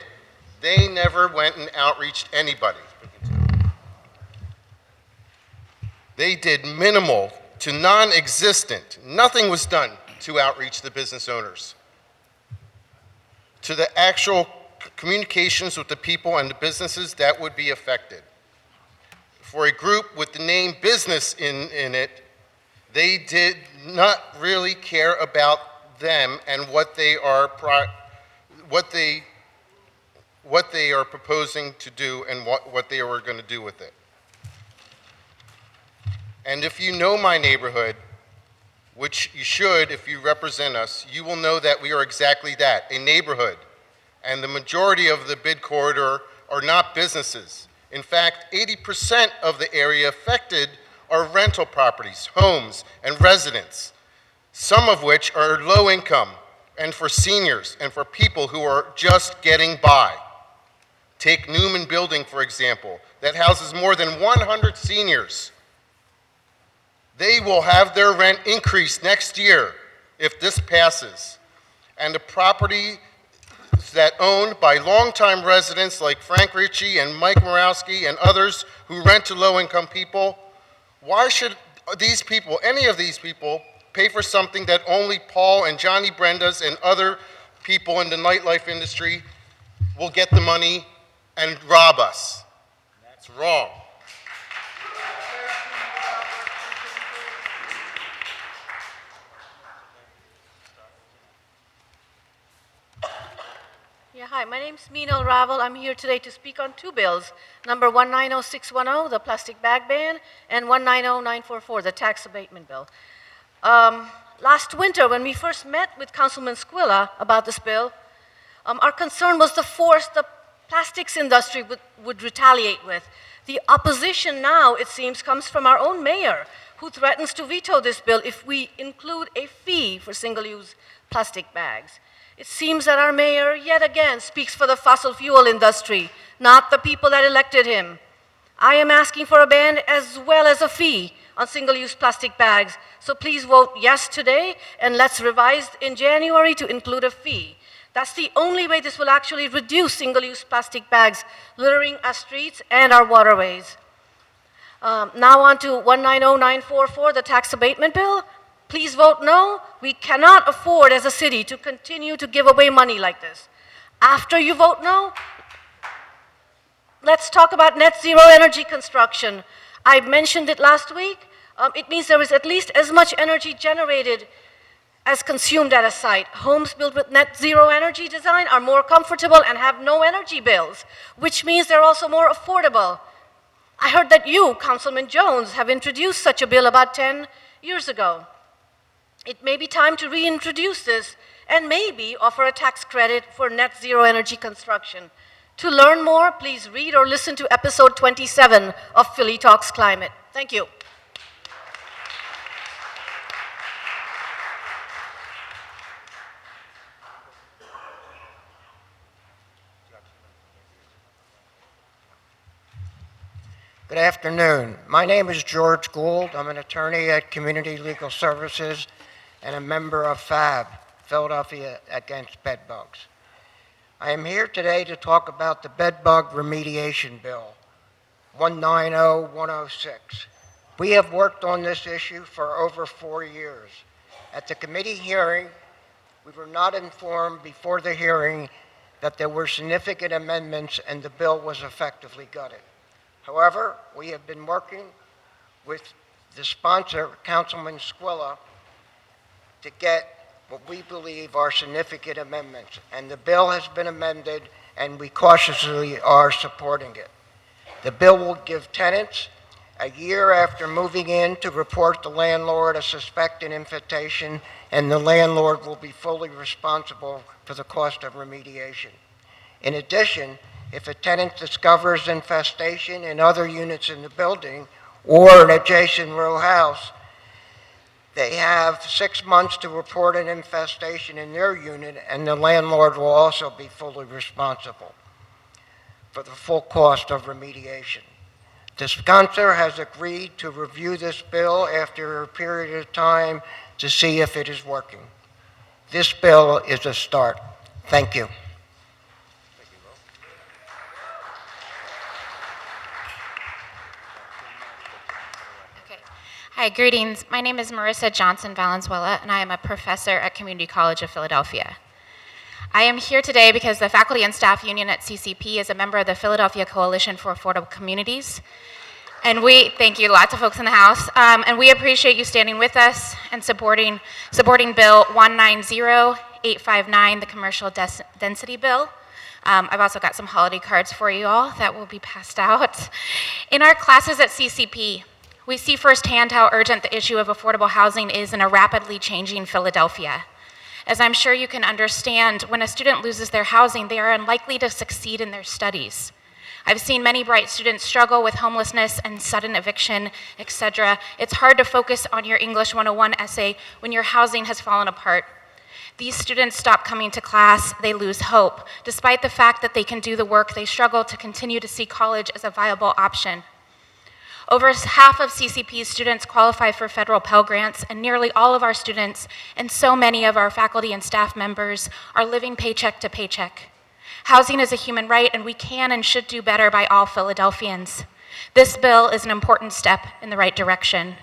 They never went and outreached anybody. They did minimal to non-existent. Nothing was done to outreach the business owners, to the actual communications with the people and the businesses that would be affected. For a group with the name business in it, they did not really care about them and what they are proposing to do and what they were going to do with it. And if you know my neighborhood, which you should if you represent us, you will know that we are exactly that, a neighborhood. And the majority of the bid corridor are not businesses. In fact, 80% of the area affected are rental properties, homes, and residents, some of which are low income and for seniors and for people who are just getting by. Take Newman Building, for example, that houses more than 100 seniors. They will have their rent increased next year if this passes. And the property that owned by longtime residents like Frank Richie and Mike Morawski and others who rent to low-income people, why should these people, any of these people, pay for something that only Paul and Johnny Brenda's and other people in the nightlife industry will get the money and rob us? That's wrong. Yeah, hi, my name's Meenal Raval. I'm here today to speak on two bills, number 190610, the plastic bag ban, and 190944, the tax abatement bill. Last winter, when we first met with Councilman Squilla about this bill, our concern was the force the plastics industry would retaliate with. The opposition now, it seems, comes from our own mayor, who threatens to veto this bill if we include a fee for single-use plastic bags. It seems that our mayor, yet again, speaks for the fossil fuel industry, not the people that elected him. I am asking for a ban as well as a fee on single-use plastic bags, so please vote yes today, and let's revise in January to include a fee. That's the only way this will actually reduce single-use plastic bags littering our streets and our waterways. Now on to 190944, the tax abatement bill. Please vote no. We cannot afford as a city to continue to give away money like this. After you vote no, let's talk about net zero energy construction. I mentioned it last week. It means there is at least as much energy generated as consumed at a site. Homes built with net zero energy design are more comfortable and have no energy bills, which means they're also more affordable. I heard that you, Councilman Jones, have introduced such a bill about 10 years ago. It may be time to reintroduce this and maybe offer a tax credit for net zero energy construction. To learn more, please read or listen to episode 27 of Philly Talks Climate. Thank you. Good afternoon. My name is George Gould. I'm an attorney at Community Legal Services and a member of FAB, Philadelphia Against Bedbugs. I am here today to talk about the Bedbug Remediation Bill, 190106. We have worked on this issue for over 4 years. At the committee hearing, we were not informed before the hearing that there were significant amendments and the bill was effectively gutted. However, we have been working with the sponsor, Councilman Squilla, to get what we believe are significant amendments. And the bill has been amended, and we cautiously are supporting it. The bill will give tenants a year after moving in to report the landlord a suspected infestation, and the landlord will be fully responsible for the cost of remediation. In addition, if a tenant discovers infestation in other units in the building or an adjacent row house, they have 6 months to report an infestation in their unit, and the landlord will also be fully responsible for the full cost of remediation. The sponsor has agreed to review this bill after a period of time to see if it is working. This bill is a start. Thank you. Hi, greetings. My name is Marissa Johnson Valenzuela, and I am a professor at Community College of Philadelphia. I am here today because the Faculty and Staff Union at CCP is a member of the Philadelphia Coalition for Affordable Communities. And thank you, lots of folks in the House, and we appreciate you standing with us and supporting Bill 190859, the Commercial Density Bill. I've also got some holiday cards for you all that will be passed out. In our classes at CCP, We see firsthand how urgent the issue of affordable housing is in a rapidly changing Philadelphia. As I'm sure you can understand, when a student loses their housing, they are unlikely to succeed in their studies. I've seen many bright students struggle with homelessness and sudden eviction, etc. It's hard to focus on your English 101 essay when your housing has fallen apart. These students stop coming to class, they lose hope. Despite the fact that they can do the work, they struggle to continue to see college as a viable option. Over half of CCP's students qualify for federal Pell Grants, and nearly all of our students and so many of our faculty and staff members are living paycheck to paycheck. Housing is a human right, and we can and should do better by all Philadelphians. This bill is an important step in the right direction.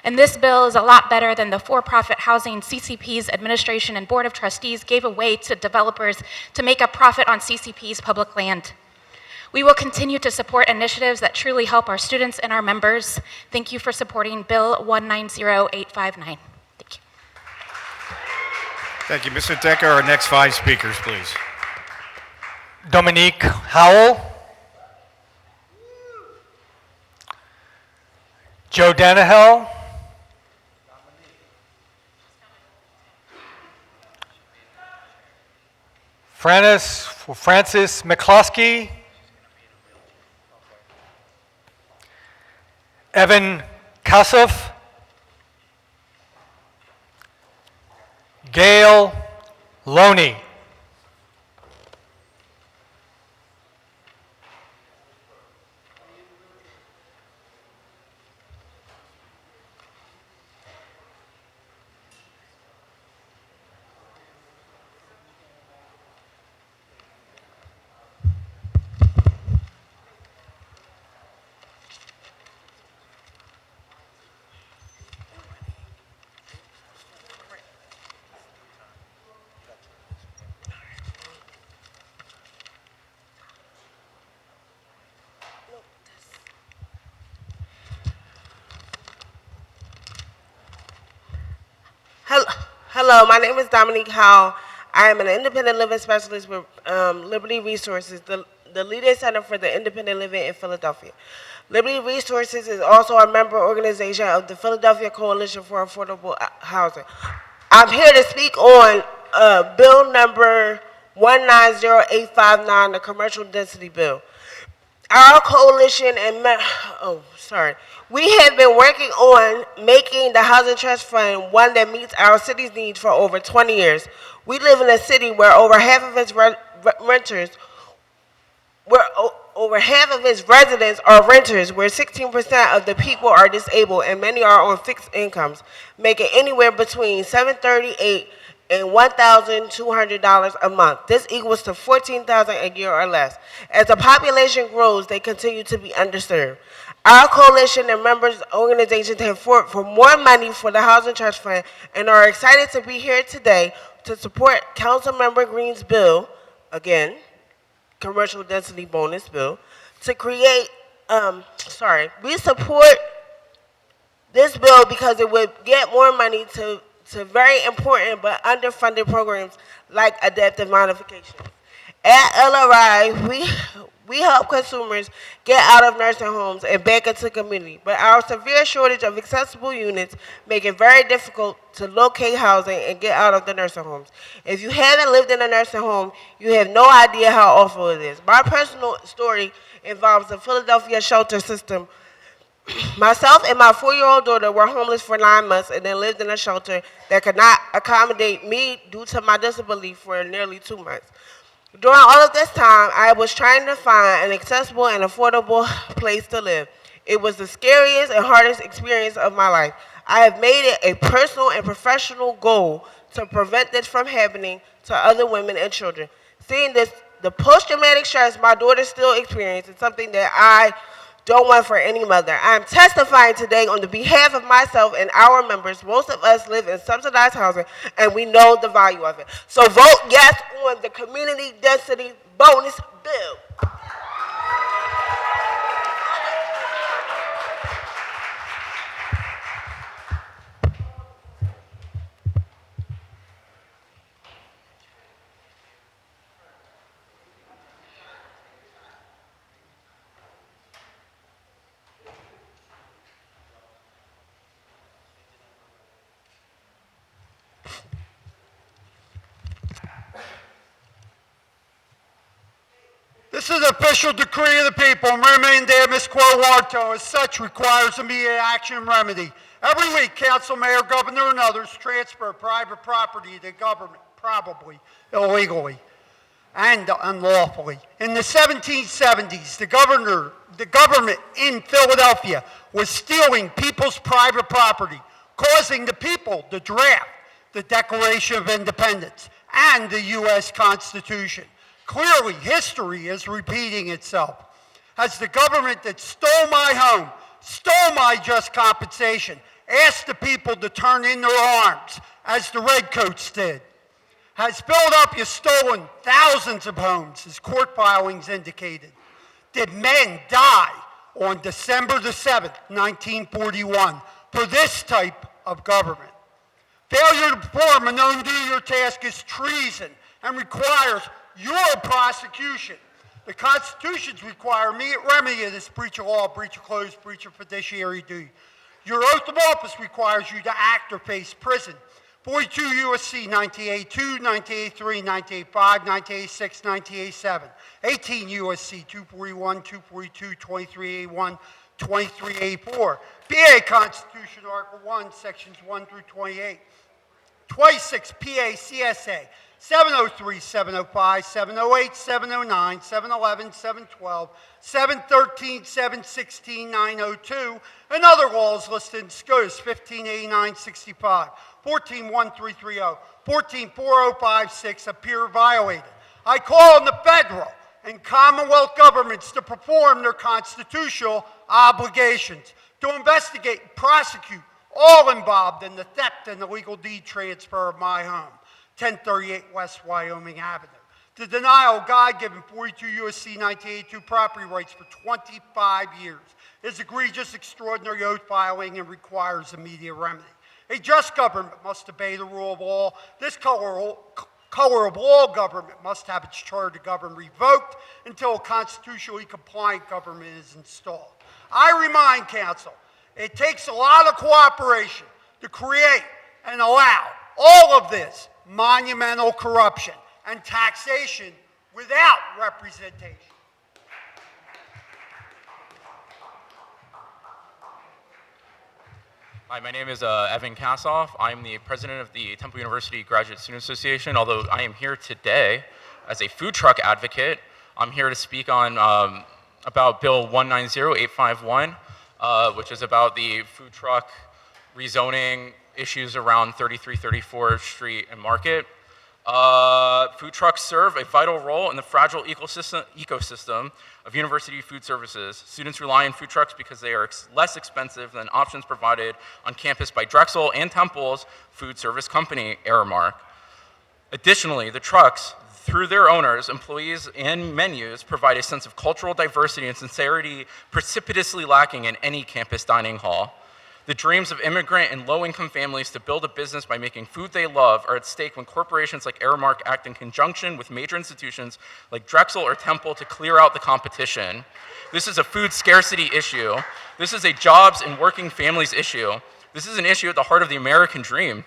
And this bill is a lot better than the for-profit housing CCP's administration and board of trustees gave away to developers to make a profit on CCP's public land. We will continue to support initiatives that truly help our students and our members. Thank you for supporting Bill 190859. Thank you. Thank you, Mr. Decker. Our next 5 speakers, please. Dominique Howell, Joe Danahill, Francis McCloskey, Evan Kassoff, Gail Loney. Hello, my name is Dominique Howell. I am an independent living specialist with Liberty Resources, the leading center for the independent living in Philadelphia. Liberty Resources is also a member organization of the Philadelphia Coalition for Affordable Housing. I'm here to speak on bill number 190859, the commercial density bill. Our coalition and we have been working on making the Housing Trust Fund one that meets our city's needs for over 20 years. We live in a city where over half of its residents are renters, where 16% of the people are disabled and many are on fixed incomes, making anywhere between $738 and $1,200 a month. This equals to $14,000 a year or less. As the population grows, they continue to be underserved. Our coalition and members organizations have fought for more money for the Housing Trust Fund and are excited to be here today to support Councilmember Green's bill, again, commercial density bonus bill, to create, we support this bill because it would get more money to very important but underfunded programs like adaptive modification. At LRI, we help consumers get out of nursing homes and back into the community, but our severe shortage of accessible units make it very difficult to locate housing and get out of the nursing homes. If you haven't lived in a nursing home, you have no idea how awful it is. My personal story involves the Philadelphia shelter system. Myself and my 4-year-old daughter were homeless for 9 months and then lived in a shelter that could not accommodate me due to my disability for nearly 2 months. During all of this time, I was trying to find an accessible and affordable place to live. It was the scariest and hardest experience of my life. I have made it a personal and professional goal to prevent this from happening to other women and children. Seeing this, the post-traumatic stress my daughter still experiences is something that I don't want for any mother. I am testifying today on the behalf of myself and our members. Most of us live in subsidized housing, and we know the value of it. So vote yes on the community density bonus bill. This is an official decree of the people, Remendamus quo warto, as such requires immediate action and remedy. Every week, council, mayor, governor, and others transfer private property to government, probably illegally and unlawfully. In the 1770s, the government in Philadelphia was stealing people's private property, causing the people to draft the Declaration of Independence and the U.S. Constitution. Clearly, history is repeating itself. As the government that stole my home, stole my just compensation, asked the people to turn in their arms, as the Redcoats did. Has Philadelphia stolen thousands of homes, as court filings indicated? Did men die on December the 7th, 1941, for this type of government? Failure to perform a known duty or task is treason and requires your prosecution. The Constitutions require immediate remedy of this breach of law, breach of close, breach of fiduciary duty. Your oath of office requires you to act or face prison. 42 U.S.C. 1982, 1983, 1985, 1986, 1987. 18 U.S.C. 241, 242, 2381, 2384. PA Constitution, Article 1, Sections 1 through 28. 26 PA CSA, 703, 705, 708, 709, 711, 712, 713, 716, 902, and other laws listed in SCOTUS 1589-65, 141330, 144056 appear violated. I call on the federal and Commonwealth governments to perform their constitutional obligations, to investigate and prosecute all involved in the theft and illegal deed transfer of my home, 1038 West Wyoming Avenue. The denial of God-given 42 U.S.C. 1982 property rights for 25 years is egregious, extraordinary oath filing and requires immediate remedy. A just government must obey the rule of law. This color of law government must have its charter to govern revoked until a constitutionally compliant government is installed. I remind council, it takes a lot of cooperation to create and allow all of this monumental corruption and taxation without representation. Hi, my name is Evan Kassoff. I'm the president of the Temple University Graduate Student Association. Although I am here today as a food truck advocate, I'm here to speak on about Bill 190851, which is about the food truck rezoning issues around 3334 Street and Market. Food trucks serve a vital role in the fragile ecosystem of university food services. Students rely on food trucks because they are less expensive than options provided on campus by Drexel and Temple's food service company, Aramark. Additionally, the trucks, through their owners, employees, and menus, provide a sense of cultural diversity and sincerity precipitously lacking in any campus dining hall. The dreams of immigrant and low-income families to build a business by making food they love are at stake when corporations like Aramark act in conjunction with major institutions like Drexel or Temple to clear out the competition. This is a food scarcity issue. This is a jobs and working families issue. This is an issue at the heart of the American dream.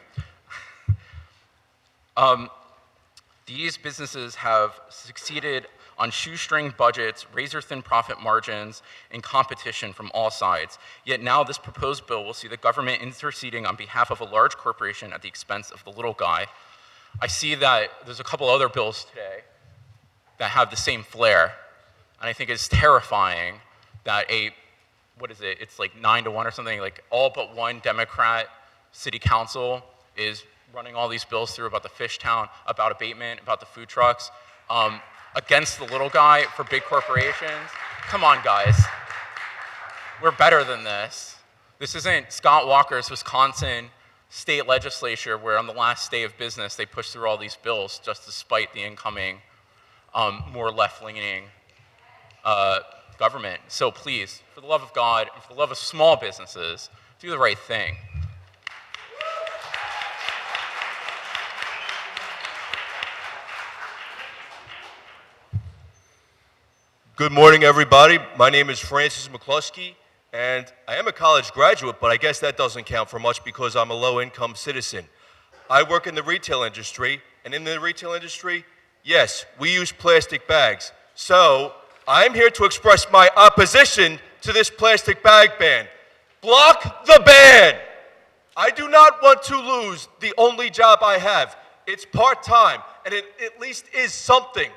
These businesses have succeeded on shoestring budgets, razor-thin profit margins, and competition from all sides. Yet now this proposed bill will see the government interceding on behalf of a large corporation at the expense of the little guy. I see that there's a couple other bills today that have the same flair, and I think it's terrifying that it's like 9-1 or something, like all but one Democrat city council is running all these bills through about the fish town, about abatement, about the food trucks, against the little guy for big corporations. Come on, guys. We're better than this. This isn't Scott Walker's Wisconsin state legislature where on the last day of business they push through all these bills just to spite the incoming more left-leaning government. So please, for the love of God and for the love of small businesses, do the right thing. Good morning, everybody. My name is Francis McCluskey, and I am a college graduate, but I guess that doesn't count for much because I'm a low-income citizen. I work in the retail industry, and in the retail industry, yes, we use plastic bags. So I'm here to express my opposition to this plastic bag ban. Block the ban! I do not want to lose the only job I have. It's part-time, and it at least is something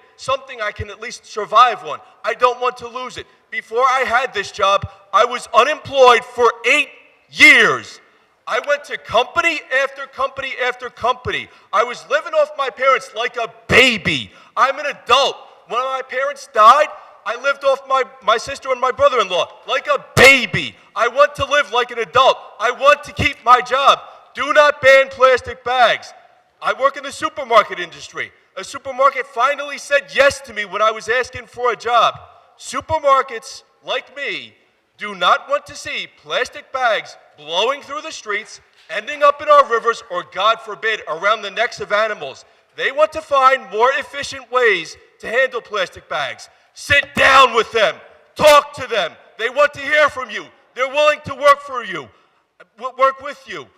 I can at least survive on. I don't want to lose it. Before I had this job, I was unemployed for 8 years. I went to company after company after company. I was living off my parents like a baby. I'm an adult. When my parents died, I lived off my sister and my brother-in-law like a baby. I want to live like an adult. I want to keep my job. Do not ban plastic bags. I work in the supermarket industry. A supermarket finally said yes to me when I was asking for a job. Supermarkets, like me, do not want to see plastic bags blowing through the streets, ending up in our rivers, or God forbid, around the necks of animals. They want to find more efficient ways to handle plastic bags. Sit down with them. Talk to them. They want to hear from you. They're willing to work for you, work with you.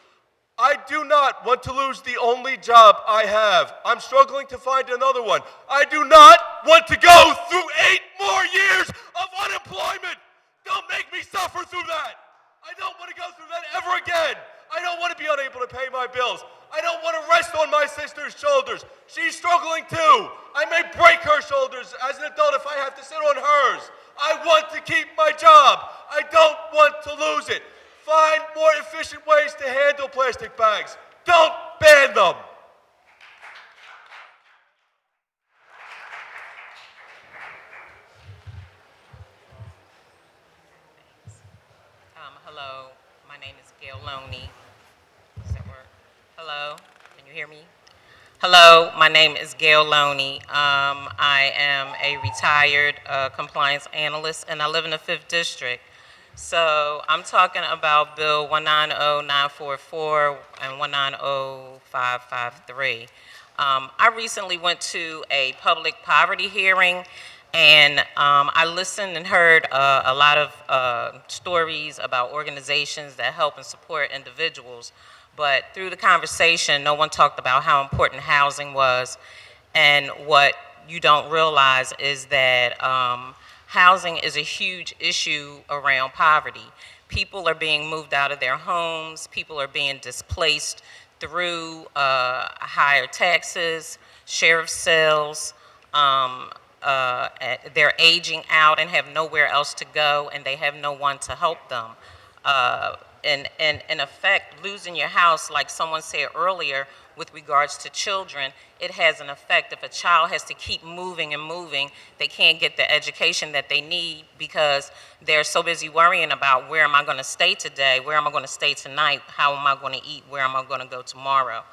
I do not want to lose the only job I have. I'm struggling to find another one. I do not want to go through 8 more years of unemployment. Don't make me suffer through that. I don't want to go through that ever again. I don't want to be unable to pay my bills. I don't want to rest on my sister's shoulders. She's struggling too. I may break her shoulders as an adult if I have to sit on hers. I want to keep my job. I don't want to lose it. Find more efficient ways to handle plastic bags. Don't ban them. Hello, my name is Gail Loney. Does that work? Hello, can you hear me? Hello, my name is Gail Loney. I am a retired compliance analyst, and I live in the 5th District. So I'm talking about Bill 190944 and 190553. I recently went to a public poverty hearing, and I listened and heard a lot of stories about organizations that help and support individuals. But through the conversation, no one talked about how important housing was. And what you don't realize is that housing is a huge issue around poverty. People are being moved out of their homes. People are being displaced through higher taxes, sheriff sales. They're aging out and have nowhere else to go, and they have no one to help them. In effect, losing your house, like someone said earlier, with regards to children, it has an effect. If a child has to keep moving and moving, they can't get the education that they need because they're so busy worrying about where am I going to stay today, where am I going to stay tonight, how am I going to eat, where am I going to go tomorrow.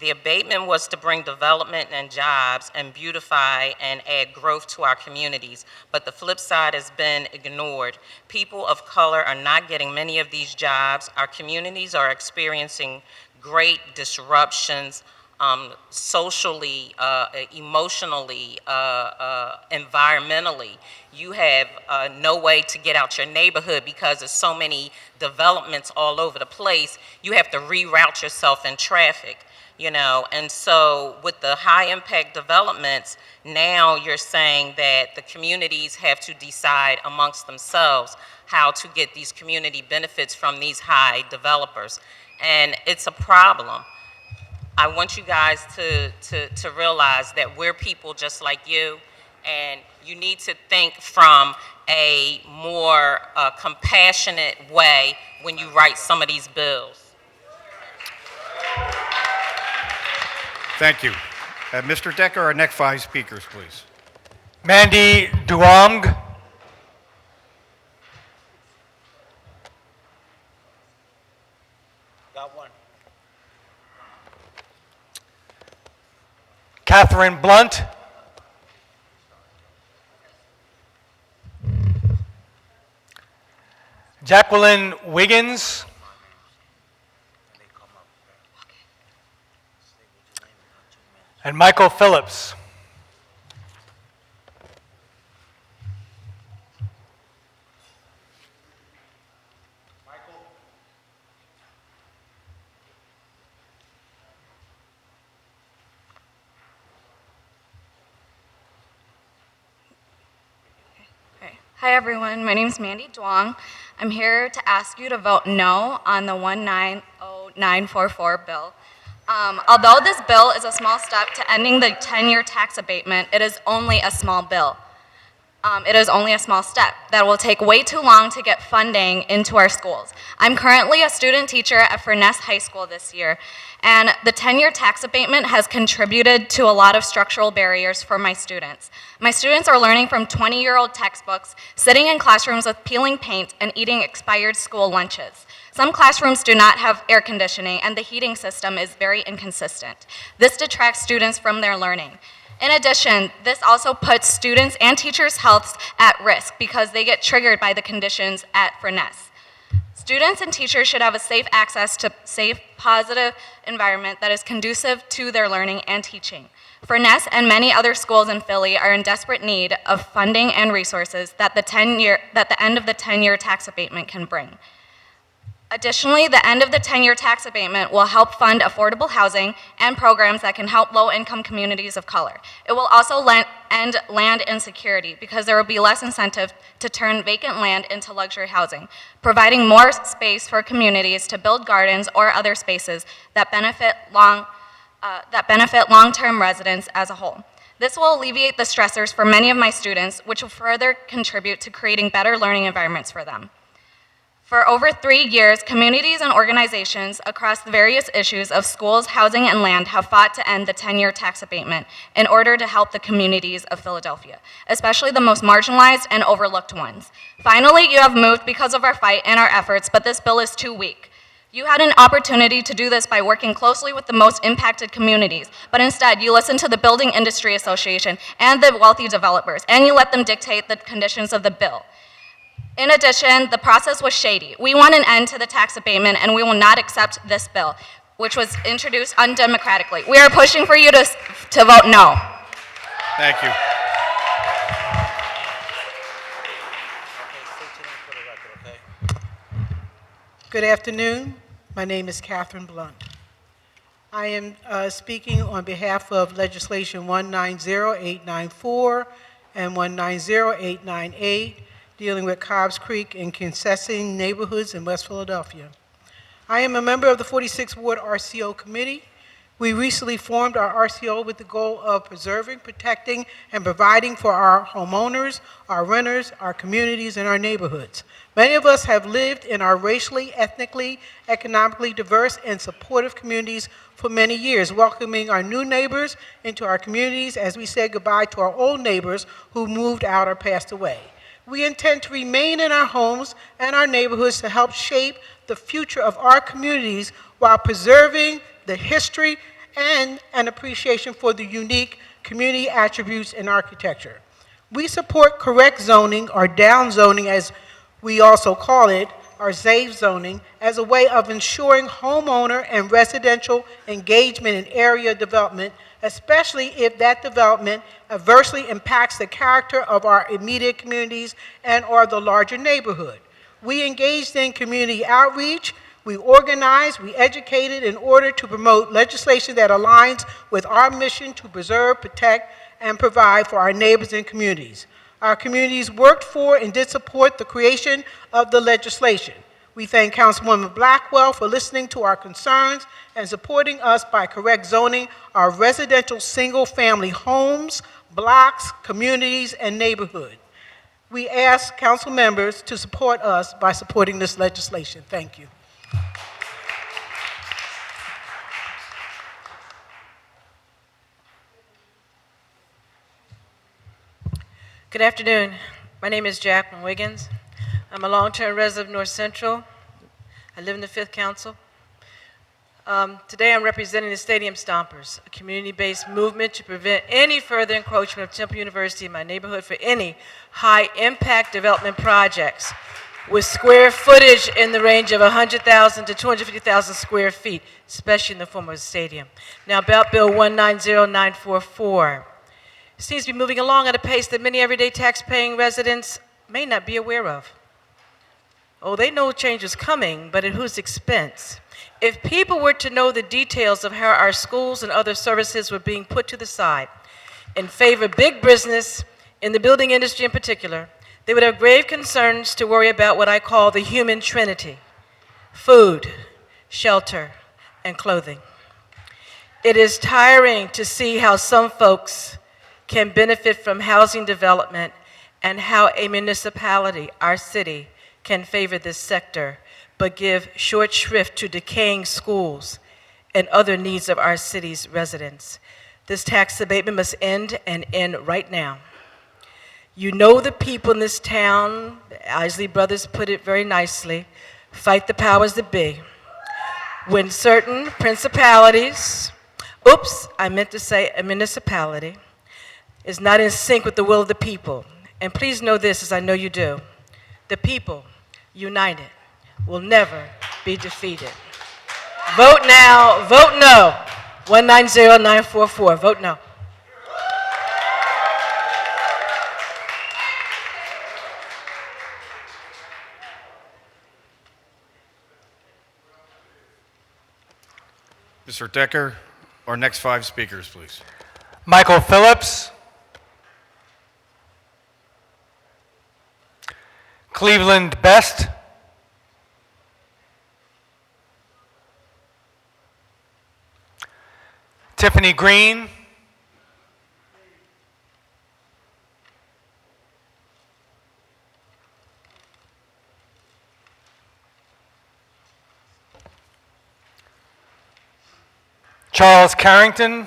The abatement was to bring development and jobs and beautify and add growth to our communities, but the flip side has been ignored. People of color are not getting many of these jobs. Our communities are experiencing great disruptions socially, emotionally, environmentally. You have no way to get out your neighborhood because there's so many developments all over the place. You have to reroute yourself in traffic, you know. And so with the high impact developments, now you're saying that the communities have to decide amongst themselves how to get these community benefits from these high developers. And it's a problem. I want you guys to realize that we're people just like you, and you need to think from a more compassionate way when you write some of these bills. Thank you. Mr. Decker, our next 5 speakers, please. Mandy Duong. Got one. Catherine Blunt. Jacqueline Wiggins. And Michael Phillips. Hi everyone, my name is Mandy Duong. I'm here to ask you to vote no on the 190944 bill. Although this bill is a small step to ending the 10-year tax abatement, it is only a small bill. It is only a small step that will take way too long to get funding into our schools. I'm currently a student teacher at Furness High School this year, and the 10-year tax abatement has contributed to a lot of structural barriers for my students. My students are learning from 20-year-old textbooks, sitting in classrooms with peeling paint, and eating expired school lunches. Some classrooms do not have air conditioning, and the heating system is very inconsistent. This detracts students from their learning. In addition, this also puts students' and teachers' health at risk because they get triggered by the conditions at Furness. Students and teachers should have a safe access to safe, positive environment that is conducive to their learning and teaching. Furness and many other schools in Philly are in desperate need of funding and resources that the end of the 10-year tax abatement can bring. Additionally, the end of the 10-year tax abatement will help fund affordable housing and programs that can help low-income communities of color. It will also end land insecurity because there will be less incentive to turn vacant land into luxury housing, providing more space for communities to build gardens or other spaces that benefit long-term residents as a whole. This will alleviate the stressors for many of my students, which will further contribute to creating better learning environments for them. For over 3 years, communities and organizations across the various issues of schools, housing, and land have fought to end the 10-year tax abatement in order to help the communities of Philadelphia, especially the most marginalized and overlooked ones. Finally, you have moved because of our fight and our efforts, but this bill is too weak. You had an opportunity to do this by working closely with the most impacted communities, but instead you listened to the Building Industry Association and the wealthy developers, and you let them dictate the conditions of the bill. In addition, the process was shady. We want an end to the tax abatement, and we will not accept this bill, which was introduced undemocratically. We are pushing for you to vote no. Thank you. Good afternoon. My name is Catherine Blunt. I am speaking on behalf of legislation 190894 and 190898, dealing with Cobbs Creek and concessing neighborhoods in West Philadelphia. I am a member of the 46th Ward RCO Committee. We recently formed our RCO with the goal of preserving, protecting, and providing for our homeowners, our renters, our communities, and our neighborhoods. Many of us have lived in our racially, ethnically, economically diverse, and supportive communities for many years, welcoming our new neighbors into our communities as we say goodbye to our old neighbors who moved out or passed away. We intend to remain in our homes and our neighborhoods to help shape the future of our communities while preserving the history and an appreciation for the unique community attributes in architecture. We support correct zoning, or down zoning as we also call it, or safe zoning, as a way of ensuring homeowner and residential engagement in area development, especially if that development adversely impacts the character of our immediate communities and or the larger neighborhood. We engaged in community outreach, we organized, we educated in order to promote legislation that aligns with our mission to preserve, protect, and provide for our neighbors and communities. Our communities worked for and did support the creation of the legislation. We thank Councilwoman Blackwell for listening to our concerns and supporting us by correct zoning our residential single-family homes, blocks, communities, and neighborhoods. We ask council members to support us by supporting this legislation. Thank you. Good afternoon. My name is Jacqueline Wiggins. I'm a long-term resident of North Central. I live in the 5th Council. Today I'm representing the Stadium Stompers, a community-based movement to prevent any further encroachment of Temple University in my neighborhood for any high-impact development projects with square footage in the range of 100,000 to 250,000 square feet, especially in the form of a stadium. Now about Bill 190944. It seems to be moving along at a pace that many everyday tax-paying residents may not be aware of. Oh, they know change is coming, but at whose expense? If people were to know the details of how our schools and other services were being put to the side in favor of big business, in the building industry in particular, They would have grave concerns to worry about what I call the human trinity: food, shelter, and clothing. It is tiring to see how some folks can benefit from housing development and how a municipality, our city, can favor this sector, but give short shrift to decaying schools and other needs of our city's residents. This tax abatement must end, and end right now. You know the people in this town, the Isley brothers put it very nicely, fight the powers that be. When certain principalities, oops, I meant to say a municipality, is not in sync with the will of the people. And please know this, as I know you do: the people, united, will never be defeated. Vote now, vote no. 190944, vote no. Mr. Decker, our next 5 speakers, please. Michael Phillips, Cleveland Best, Tiffany Green, Charles Carrington,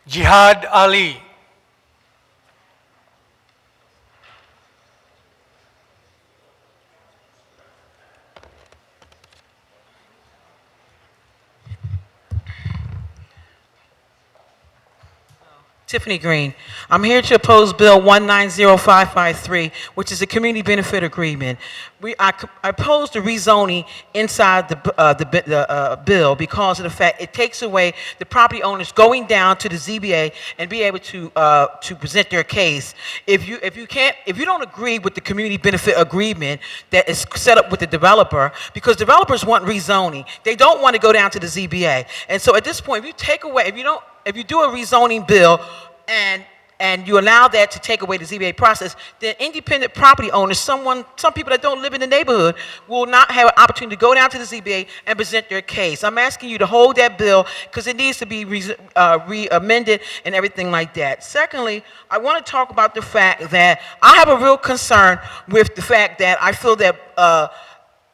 Jihad Ali, Tiffany Green. I'm here to oppose Bill 190553, which is a community benefit agreement. I oppose the rezoning inside the bill because of the fact it takes away the property owners going down to the ZBA and be able to present their case. If you don't agree with the community benefit agreement that is set up with the developer, because developers want rezoning, they don't want to go down to the ZBA. And so at this point, if you take away, if you do a rezoning bill and you allow that to take away the ZBA process, then independent property owners, some people that don't live in the neighborhood, will not have an opportunity to go down to the ZBA and present their case. I'm asking you to hold that bill because it needs to be amended and everything like that. Secondly, I want to talk about the fact that I have a real concern with the fact that I feel that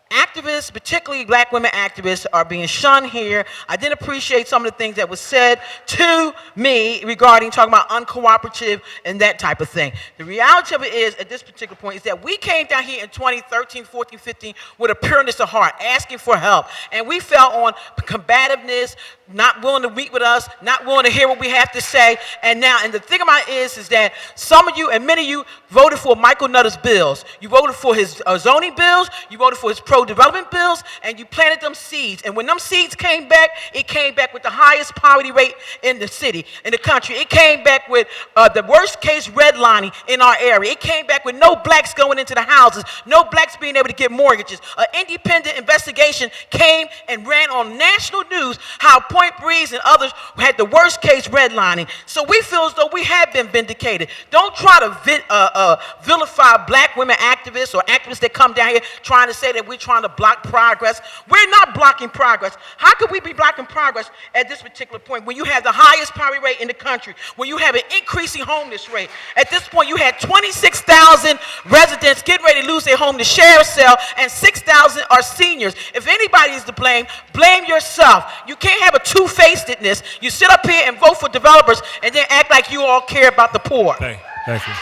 activists, particularly black women activists, are being shunned here. I didn't appreciate some of the things that was said to me regarding talking about uncooperative and that type of thing. The reality of it is, at this particular point, is that we came down here in 2013, 14, 15 with a pureness of heart, asking for help. And we fell on combativeness, not willing to meet with us, not willing to hear what we have to say. And the thing about it is that some of you and many of you voted for Michael Nutter's bills. You voted for his zoning bills, you voted for his pro-development bills, and you planted them seeds. And when them seeds came back, it came back with the highest poverty rate in the city, in the country. It came back with the worst case redlining in our area. It came back with no blacks going into the houses, no blacks being able to get mortgages. An independent investigation came and ran on national news how Point Breeze and others had the worst case redlining. So we feel as though we have been vindicated. Don't try to vilify black women activists or activists that come down here trying to say that we're trying to block progress. We're not blocking progress. How could we be blocking progress at this particular point when you have the highest poverty rate in the country, when you have an increasing homeless rate? At this point, you had 26,000 residents getting ready to lose their home to sheriff's cell, and 6,000 are seniors. If anybody is to blame, blame yourself. You can't have a two-facedness. You sit up here and vote for developers and then act like you all care about the poor. Thank you.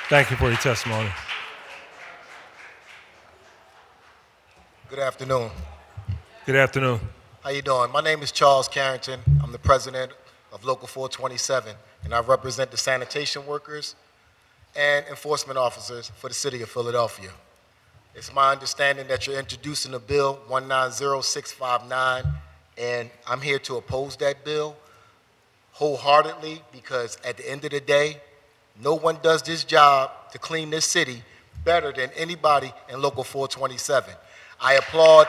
Thank you for your testimony. Good afternoon. Good afternoon. How you doing? My name is Charles Carrington. I'm the president of Local 427, and I represent the sanitation workers and enforcement officers for the city of Philadelphia. It's my understanding that you're introducing a bill, 190659, and I'm here to oppose that bill wholeheartedly because at the end of the day, no one does this job to clean this city better than anybody in Local 427. I applaud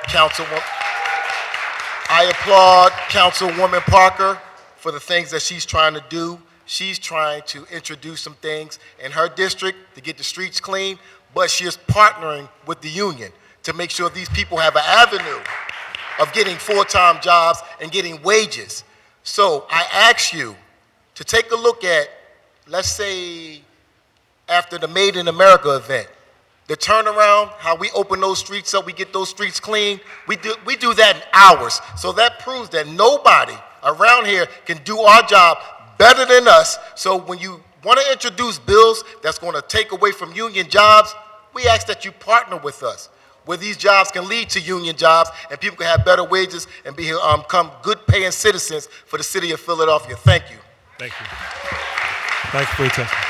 Councilwoman Parker for the things that she's trying to do. She's trying to introduce some things in her district to get the streets clean, but she is partnering with the union to make sure these people have an avenue of getting full-time jobs and getting wages. So I ask you to take a look at, let's say, after the Made in America event, the turnaround, how we open those streets up, we get those streets clean, we do that in hours. So that proves that nobody around here can do our job better than us. So when you want to introduce bills that's going to take away from union jobs, we ask that you partner with us, where these jobs can lead to union jobs and people can have better wages and become good paying citizens for the city of Philadelphia. Thank you. Thank you. Thank you for your testimony.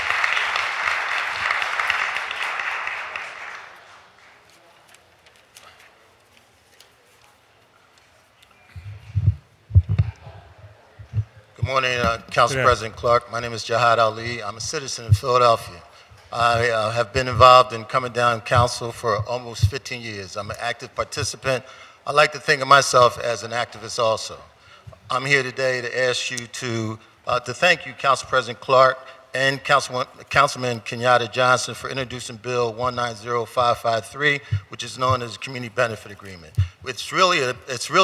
Good morning, Council President Clarke. My name is Jihad Ali. I'm a citizen of Philadelphia. I have been involved in coming down council for almost 15 years. I'm an active participant. I like to think of myself as an activist also. I'm here today to ask you to thank you, Council President Clarke, and Councilman Kenyatta Johnson for introducing Bill 190553, which is known as a Community Benefit Agreement. It's really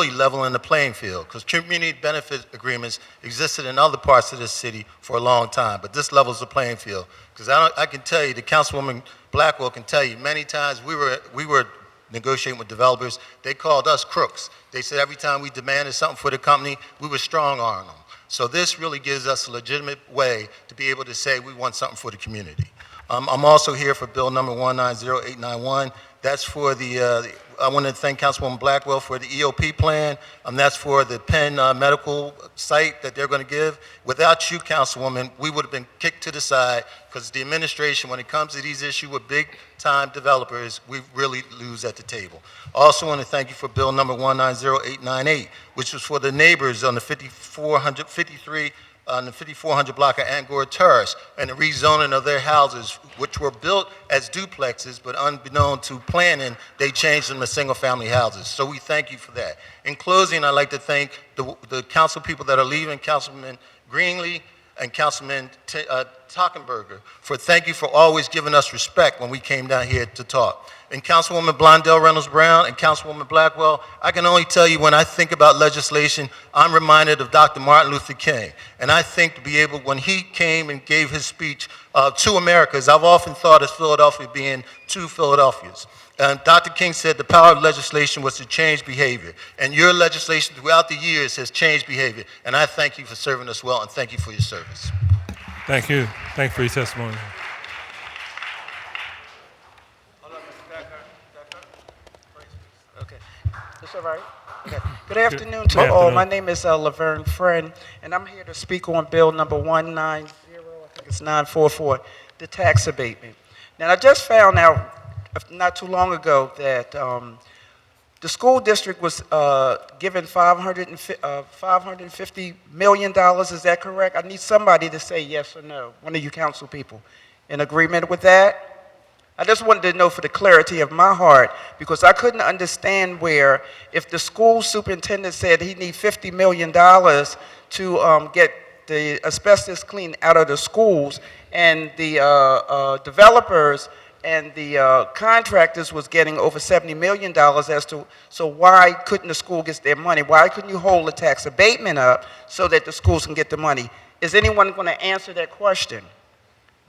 leveling the playing field, because community benefit agreements existed in other parts of this city for a long time, but this levels the playing field. Because I can tell you, the Councilwoman Blackwell can tell you, many times we were negotiating with developers, they called us crooks. They said every time we demanded something for the company, we were strong-arming them. So this really gives us a legitimate way to be able to say we want something for the community. I'm also here for bill number 190891. That's for I want to thank Councilwoman Blackwell for the EOP plan. That's for the Penn medical site that they're going to give. Without you, Councilwoman, we would have been kicked to the side, because the administration, when it comes to these issues with big-time developers, we really lose at the table. Also want to thank you for bill number 190898, which was for the neighbors on the 5400 block of Angora Terrace and the rezoning of their houses, which were built as duplexes, but unbeknown to planning, they changed them to single-family houses. So we thank you for that. In closing, I'd like to thank the council people that are leaving, Councilman Greenlee and Councilman Tockenberger, thank you for always giving us respect when we came down here to talk. And Councilwoman Blondell Reynolds-Brown and Councilwoman Blackwell, I can only tell you, when I think about legislation, I'm reminded of Dr. Martin Luther King. And I think to be able, when he came and gave his speech to Americas, I've often thought of Philadelphia being two Philadelphias. And Dr. King said the power of legislation was to change behavior. And your legislation throughout the years has changed behavior. And I thank you for serving us well, and thank you for your service. Thank you. Thank you for your testimony. Okay. That's all right. Okay. Good afternoon to all. My name is Laverne Friend, and I'm here to speak on bill number 190, I think it's 944, the tax abatement. Now, I just found out not too long ago that the school district was given $550 million. Is that correct? I need somebody to say yes or no, one of you council people. In agreement with that? I just wanted to know for the clarity of my heart, because I couldn't understand where, if the school superintendent said he needs $50 million to get the asbestos cleaned out of the schools, and the developers and the contractors was getting over $70 million so why couldn't the school get their money? Why couldn't you hold the tax abatement up so that the schools can get the money? Is anyone going to answer that question?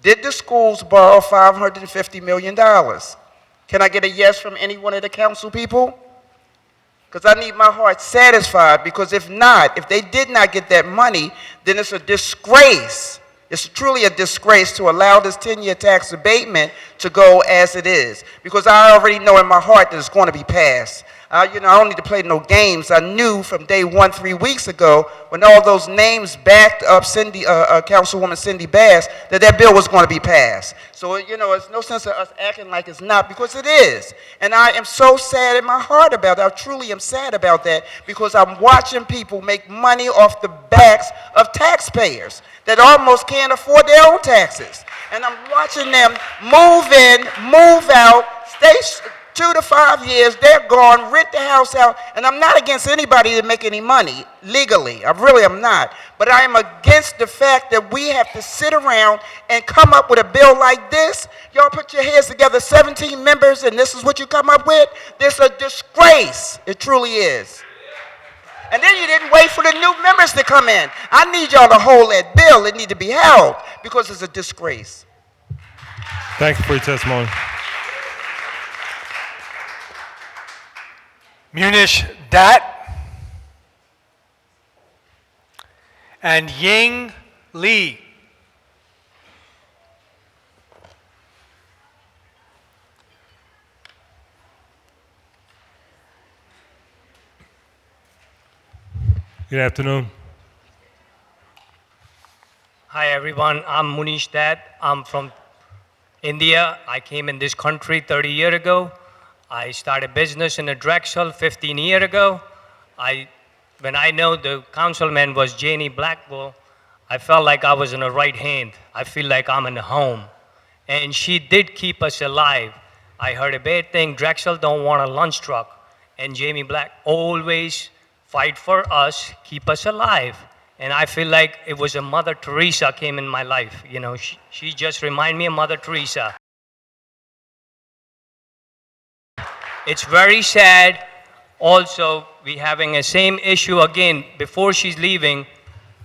Did the schools borrow $550 million? Can I get a yes from any one of the council people? Because I need my heart satisfied, because if not, if they did not get that money, then it's a disgrace. It's truly a disgrace to allow this 10-year tax abatement to go as it is, because I already know in my heart that it's going to be passed. I don't need to play no games. I knew from day one, 3 weeks ago, when all those names backed up Councilwoman Cindy Bass, that bill was going to be passed. So, it's no sense of us acting like it's not, because it is. And I am so sad in my heart about it. I truly am sad about that, because I'm watching people make money off the backs of taxpayers that almost can't afford their own taxes. And I'm watching them move in, move out, stay 2 to 5 years, they're gone, rent the house out. And I'm not against anybody to make any money legally. I really am not. But I am against the fact that we have to sit around and come up with a bill like this. Y'all put your heads together, 17 members, and this is what you come up with? This is a disgrace. It truly is. And then you didn't wait for the new members to come in. I need y'all to hold that bill. It needs to be held, because it's a disgrace. Thank you for your testimony. Munish Dat and Ying Lee. Good afternoon. Hi everyone, I'm Munish Dat. I'm from India. I came in this country 30 years ago. I started business in a Drexel 15 years ago. When I know the councilman was Janie Blackwell, I felt like I was in the right hand. I feel like I'm in home. And she did keep us alive. I heard a bad thing, Drexel don't want a lunch truck. And Jamie Black always fight for us, keep us alive. And I feel like it was a Mother Teresa came in my life. She just reminded me of Mother Teresa. It's very sad. Also, we having the same issue again. Before she's leaving,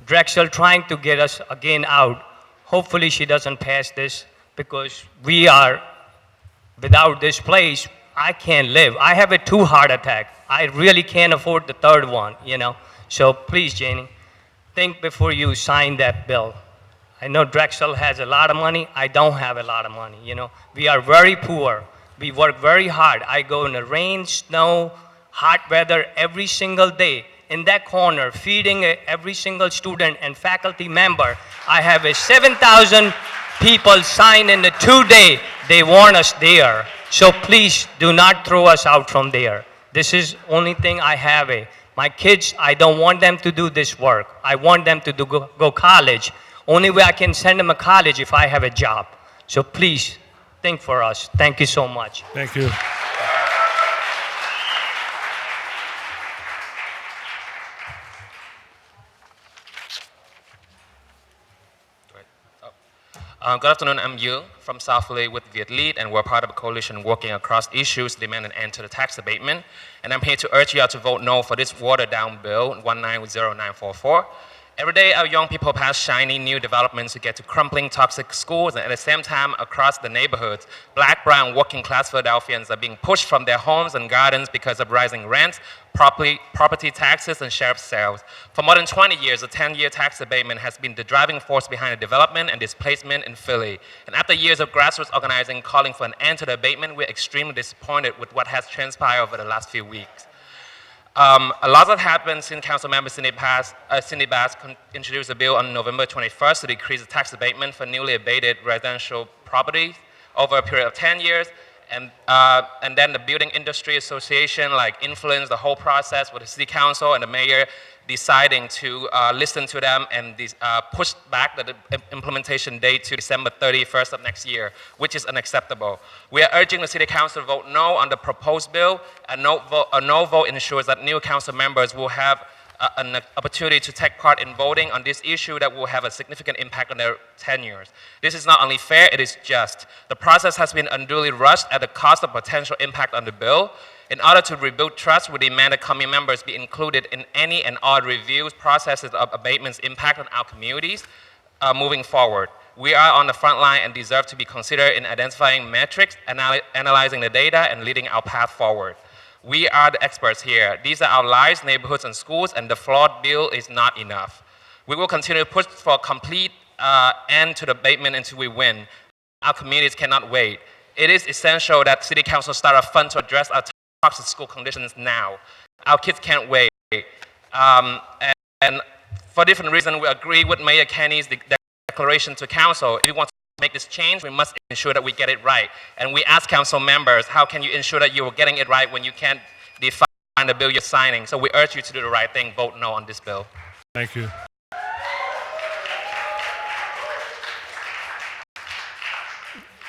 Drexel trying to get us again out. Hopefully she doesn't pass this, because we are, without this place, I can't live. I have a 2 heart attack. I really can't afford the 3rd one, So please, Janie, think before you sign that bill. I know Drexel has a lot of money. I don't have a lot of money, We are very poor. We work very hard. I go in the rain, snow, hot weather every single day. In that corner, feeding every single student and faculty member. I have a 7,000 people sign in the 2 day. They want us there. So please do not throw us out from there. This is only thing I have. My kids, I don't want them to do this work. I want them to go college. Only way I can send them to college if I have a job. So please, think for us. Thank you so much. Thank you. Good afternoon, I'm Yu from South Philly with Viet Lead, and we're part of a coalition working across issues demanding an end to the tax abatement. And I'm here to urge you all to vote no for this watered-down bill, 190944. Every day, our young people pass shiny new developments to get to crumbling toxic schools, and at the same time, across the neighborhoods, Black, brown, working-class Philadelphians are being pushed from their homes and gardens because of rising rents, property taxes, and sheriff sales. For more than 20 years, a 10-year tax abatement has been the driving force behind the development and displacement in Philly. And after years of grassroots organizing calling for an end to the abatement, we're extremely disappointed with what has transpired over the last few weeks. A lot has happened since Councilmember Cindy Bass introduced a bill on November 21st to decrease the tax abatement for newly abated residential properties over a period of 10 years. And then the Building Industry Association influenced the whole process with the City Council and the Mayor deciding to listen to them and push back the implementation date to December 31st of next year, which is unacceptable. We are urging the City Council to vote no on the proposed bill. A no vote ensures that new council members will have an opportunity to take part in voting on this issue that will have a significant impact on their tenures. This is not only fair, it is just. The process has been unduly rushed at the cost of potential impact on the bill. In order to rebuild trust, we demand that committee members be included in any and all reviews, processes of abatement's impact on our communities moving forward. We are on the front line and deserve to be considered in identifying metrics, analyzing the data, and leading our path forward. We are the experts here. These are our lives, neighborhoods, and schools, and the flawed bill is not enough. We will continue to push for a complete end to the abatement until we win. Our communities cannot wait. It is essential that City Council start a fund to address our toxic school conditions now. Our kids can't wait. And for different reasons, we agree with Mayor Kenny's declaration to council. If we want to make this change, we must ensure that we get it right. And we ask council members, how can you ensure that you are getting it right when you can't define the bill you're signing? So we urge you to do the right thing. Vote no on this bill. Thank you.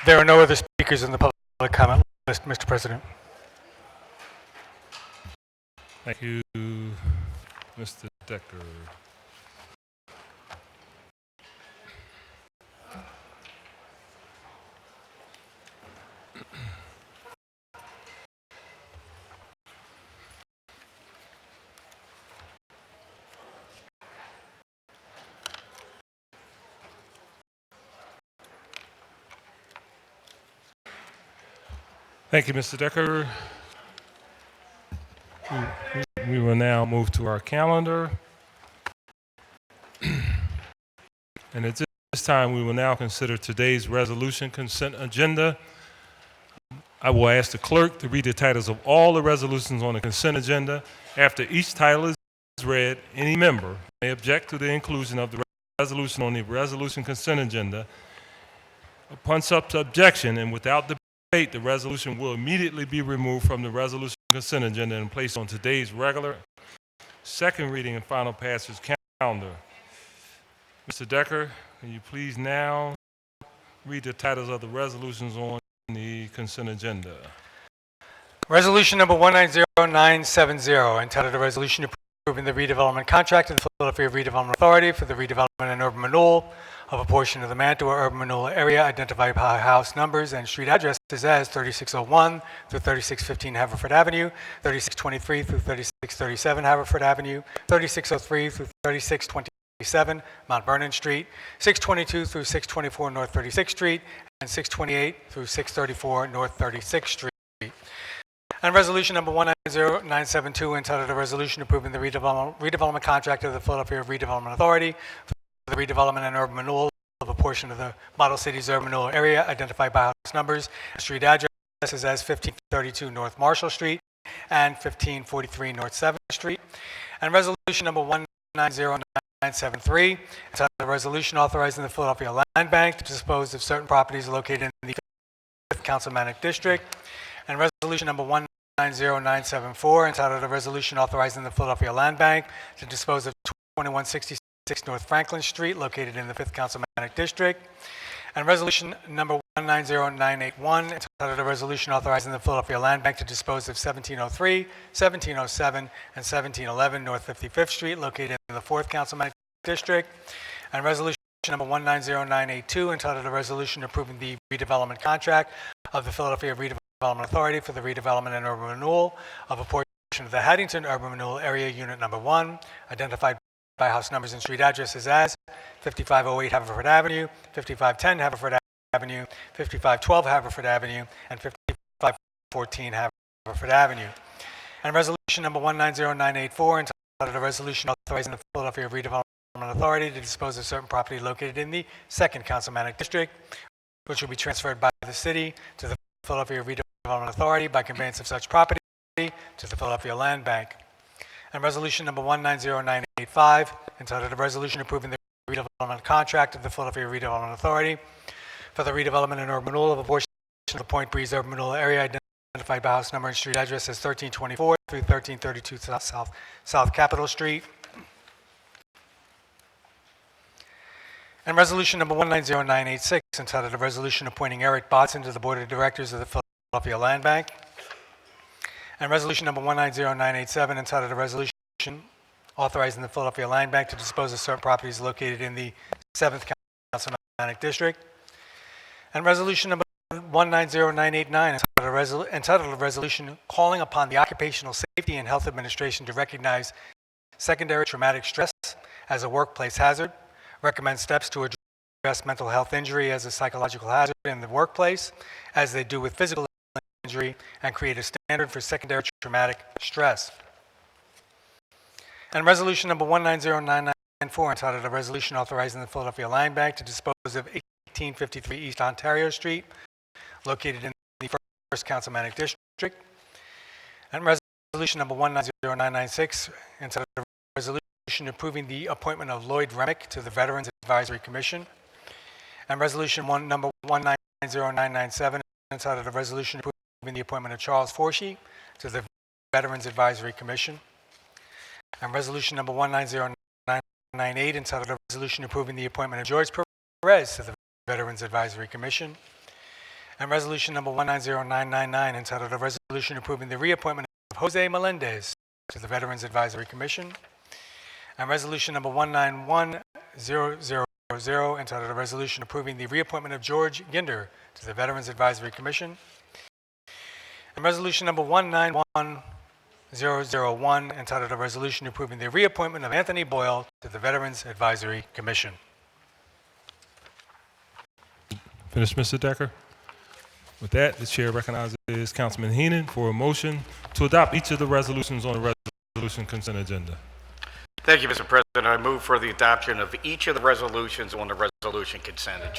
There are no other speakers in the public comment list, Mr. President. Thank you, Mr. Decker. Thank you, Mr. Decker. We will now move to our calendar. And at this time, we will now consider today's resolution consent agenda. I will ask the clerk to read the titles of all the resolutions on the consent agenda. After each title is read, any member may object to the inclusion of the resolution on the resolution consent agenda. Upon such objection and without debate, the resolution will immediately be removed from the resolution consent agenda and placed on today's regular second reading and final passage calendar. Mr. Decker, can you please now read the titles of the resolutions on the consent agenda? Resolution number 190970, entitled a resolution approving the redevelopment contract of the Philadelphia Redevelopment Authority for the redevelopment and urban renewal of a portion of the Mantua urban renewal area identified by house numbers and street addresses as 3601 through 3615 Haverford Avenue, 3623 through 3637 Haverford Avenue, 3603 through 3627 Mount Vernon Street, 622 through 624 North 36th Street, and 628 through 634 North 36th Street. And resolution number 190972, entitled a resolution approving the redevelopment contract of the Philadelphia Redevelopment Authority for the redevelopment and urban renewal of a portion of the Model Cities urban renewal area identified by house numbers and street addresses as 1532 North Marshall Street and 1543 North 7th Street. And resolution number 190973, entitled a resolution authorizing the Philadelphia Land Bank to dispose of certain properties located in the 5th Councilmanic District. And resolution number 190974, entitled a resolution authorizing the Philadelphia Land Bank to dispose of 2166 North Franklin Street, located in the 5th Councilmanic District. And resolution number 190981, entitled a resolution authorizing the Philadelphia Land Bank to dispose of 1703, 1707, and 1711 North 55th Street, located in the 4th Councilmanic District. And resolution number 190982, entitled a resolution approving the redevelopment contract of the Philadelphia Redevelopment Authority for the redevelopment and urban renewal of a portion of the Haddington Urban Renewal Area Unit Number 1, identified by house numbers and street addresses as 5508 Haverford Avenue, 5510 Haverford Avenue, 5512 Haverford Avenue, and 5514 Haverford Avenue. And resolution number 190984, entitled a resolution authorizing the Philadelphia Redevelopment Authority to dispose of certain property located in the 2nd Councilmanic District, which will be transferred by the city to the Philadelphia Redevelopment Authority by conveyance of such property to the Philadelphia Land Bank. And resolution number 190985, entitled a resolution approving the redevelopment contract of the Philadelphia Redevelopment Authority for the redevelopment and urban renewal of a portion of the Point Breeze urban renewal area identified by house number and street address as 1324 through 1332 South Capitol Street. And resolution number 190986, entitled a resolution appointing Eric Botson to the Board of Directors of the Philadelphia Land Bank. And resolution number 190987, entitled a resolution authorizing the Philadelphia Land Bank to dispose of certain properties located in the 7th Councilmanic District. And resolution number 190989, entitled a resolution calling upon the Occupational Safety and Health Administration to recognize secondary traumatic stress as a workplace hazard, recommend steps to address mental health injury as a psychological hazard in the workplace, as they do with physical injury, and create a standard for secondary traumatic stress. And resolution number 190994, entitled a resolution authorizing the Philadelphia Land Bank to dispose of 1853 East Ontario Street, located in the 1st Councilmanic District. And resolution number 190996, entitled a resolution approving the appointment of Lloyd Remick to the Veterans Advisory Commission. And resolution number 190997, entitled a resolution approving the appointment of Charles Forshee to the Veterans Advisory Commission. And resolution number 190998, entitled a resolution approving the appointment of George Perez to the Veterans Advisory Commission. And resolution number 190999, entitled a resolution approving the reappointment of Jose Melendez to the Veterans Advisory Commission. And resolution number 191000, entitled a resolution approving the reappointment of George Ginder to the Veterans Advisory Commission. And resolution number 191001, entitled a resolution approving the reappointment of Anthony Boyle to the Veterans Advisory Commission. Finished, Mr. Decker? With that, the chair recognizes Councilman Heenan for a motion to adopt each of the resolutions on the resolution consent agenda. Thank you, Mr. President. I move for the adoption of each of the resolutions on the resolution consent agenda.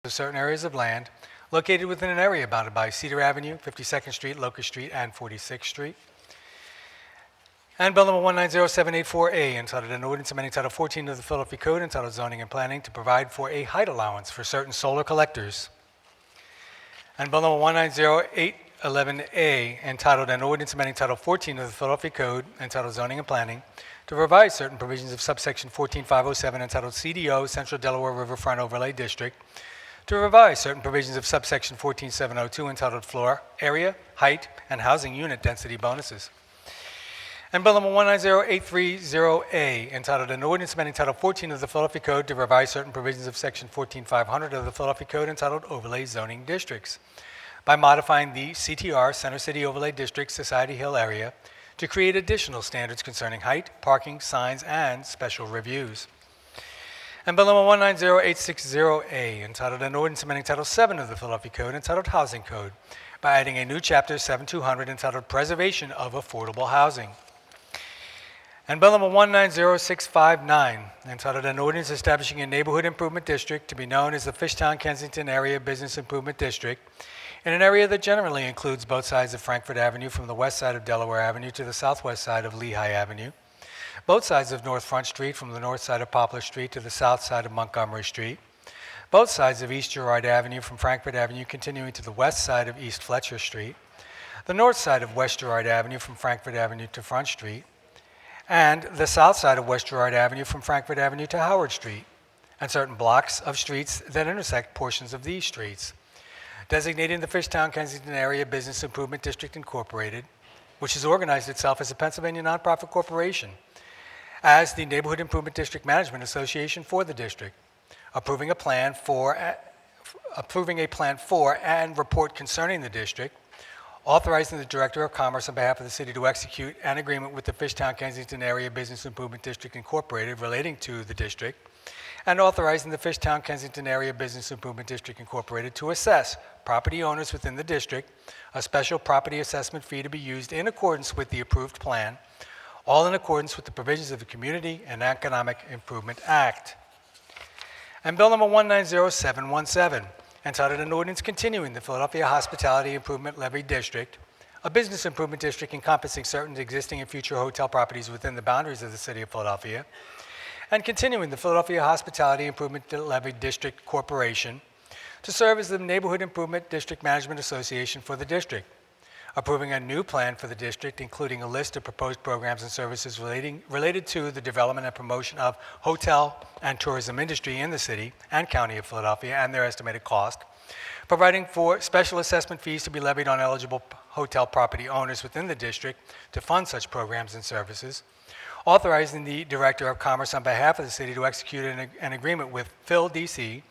Of certain areas of land located within an area bounded by Cedar Avenue, 52nd Street, Locust Street, and 46th Street. And Bill number 190784A, entitled an ordinance amending Title 14 of the Philadelphia Code, entitled Zoning and Planning, to provide for a height allowance for certain solar collectors. And Bill number 190811A, entitled an ordinance amending Title 14 of the Philadelphia Code, entitled Zoning and Planning, to revise certain provisions of subsection 14507, entitled CDO, Central Delaware Riverfront Overlay District, to revise certain provisions of subsection 14702, entitled Floor, Area, Height, and Housing Unit Density Bonuses. And Bill number 190830A, entitled an ordinance amending Title 14 of the Philadelphia Code to revise certain provisions of section 14500 of the Philadelphia Code, entitled Overlay Zoning Districts, by modifying the CTR, Center City Overlay District, Society Hill area, to create additional standards concerning height, parking, signs, and special reviews. And Bill number 190860A, entitled an ordinance amending Title 7 of the Philadelphia Code, entitled Housing Code, by adding a new chapter 7200 entitled Preservation of Affordable Housing. And Bill number 190659, entitled an ordinance establishing a neighborhood improvement district to be known as the Fishtown-Kensington Area Business Improvement District, in an area that generally includes both sides of Frankfort Avenue from the west side of Delaware Avenue to the southwest side of Lehigh Avenue, both sides of North Front Street from the north side of Poplar Street to the south side of Montgomery Street, both sides of East Girard Avenue from Frankfort Avenue continuing to the west side of East Fletcher Street, the north side of West Girard Avenue from Frankfort Avenue to Front Street, and the south side of West Girard Avenue from Frankfort Avenue to Howard Street, and certain blocks of streets that intersect portions of these streets, designating the Fishtown-Kensington Area Business Improvement District Incorporated, which has organized itself as a Pennsylvania nonprofit corporation, as the Neighborhood Improvement District Management Association for the district, approving a plan for and report concerning the district, authorizing the Director of Commerce on behalf of the city to execute an agreement with the Fishtown Kensington Area Business Improvement District Incorporated relating to the district, and authorizing the Fishtown Kensington Area Business Improvement District Incorporated to assess property owners within the district a special property assessment fee to be used in accordance with the approved plan, all in accordance with the provisions of the Community and Economic Improvement Act. And Bill number 190717, entitled an ordinance continuing the Philadelphia Hospitality Improvement Levy District, a business improvement district encompassing certain existing and future hotel properties within the boundaries of the city of Philadelphia, and continuing the Philadelphia Hospitality Improvement Levy District Corporation to serve as the Neighborhood Improvement District Management Association for the district, approving a new plan for the district, including a list of proposed programs and services related to the development and promotion of hotel and tourism industry in the city and county of Philadelphia and their estimated cost, providing for special assessment fees to be levied on eligible hotel property owners within the district to fund such programs and services, authorizing the Director of Commerce on behalf of the city to execute an agreement with Phil DC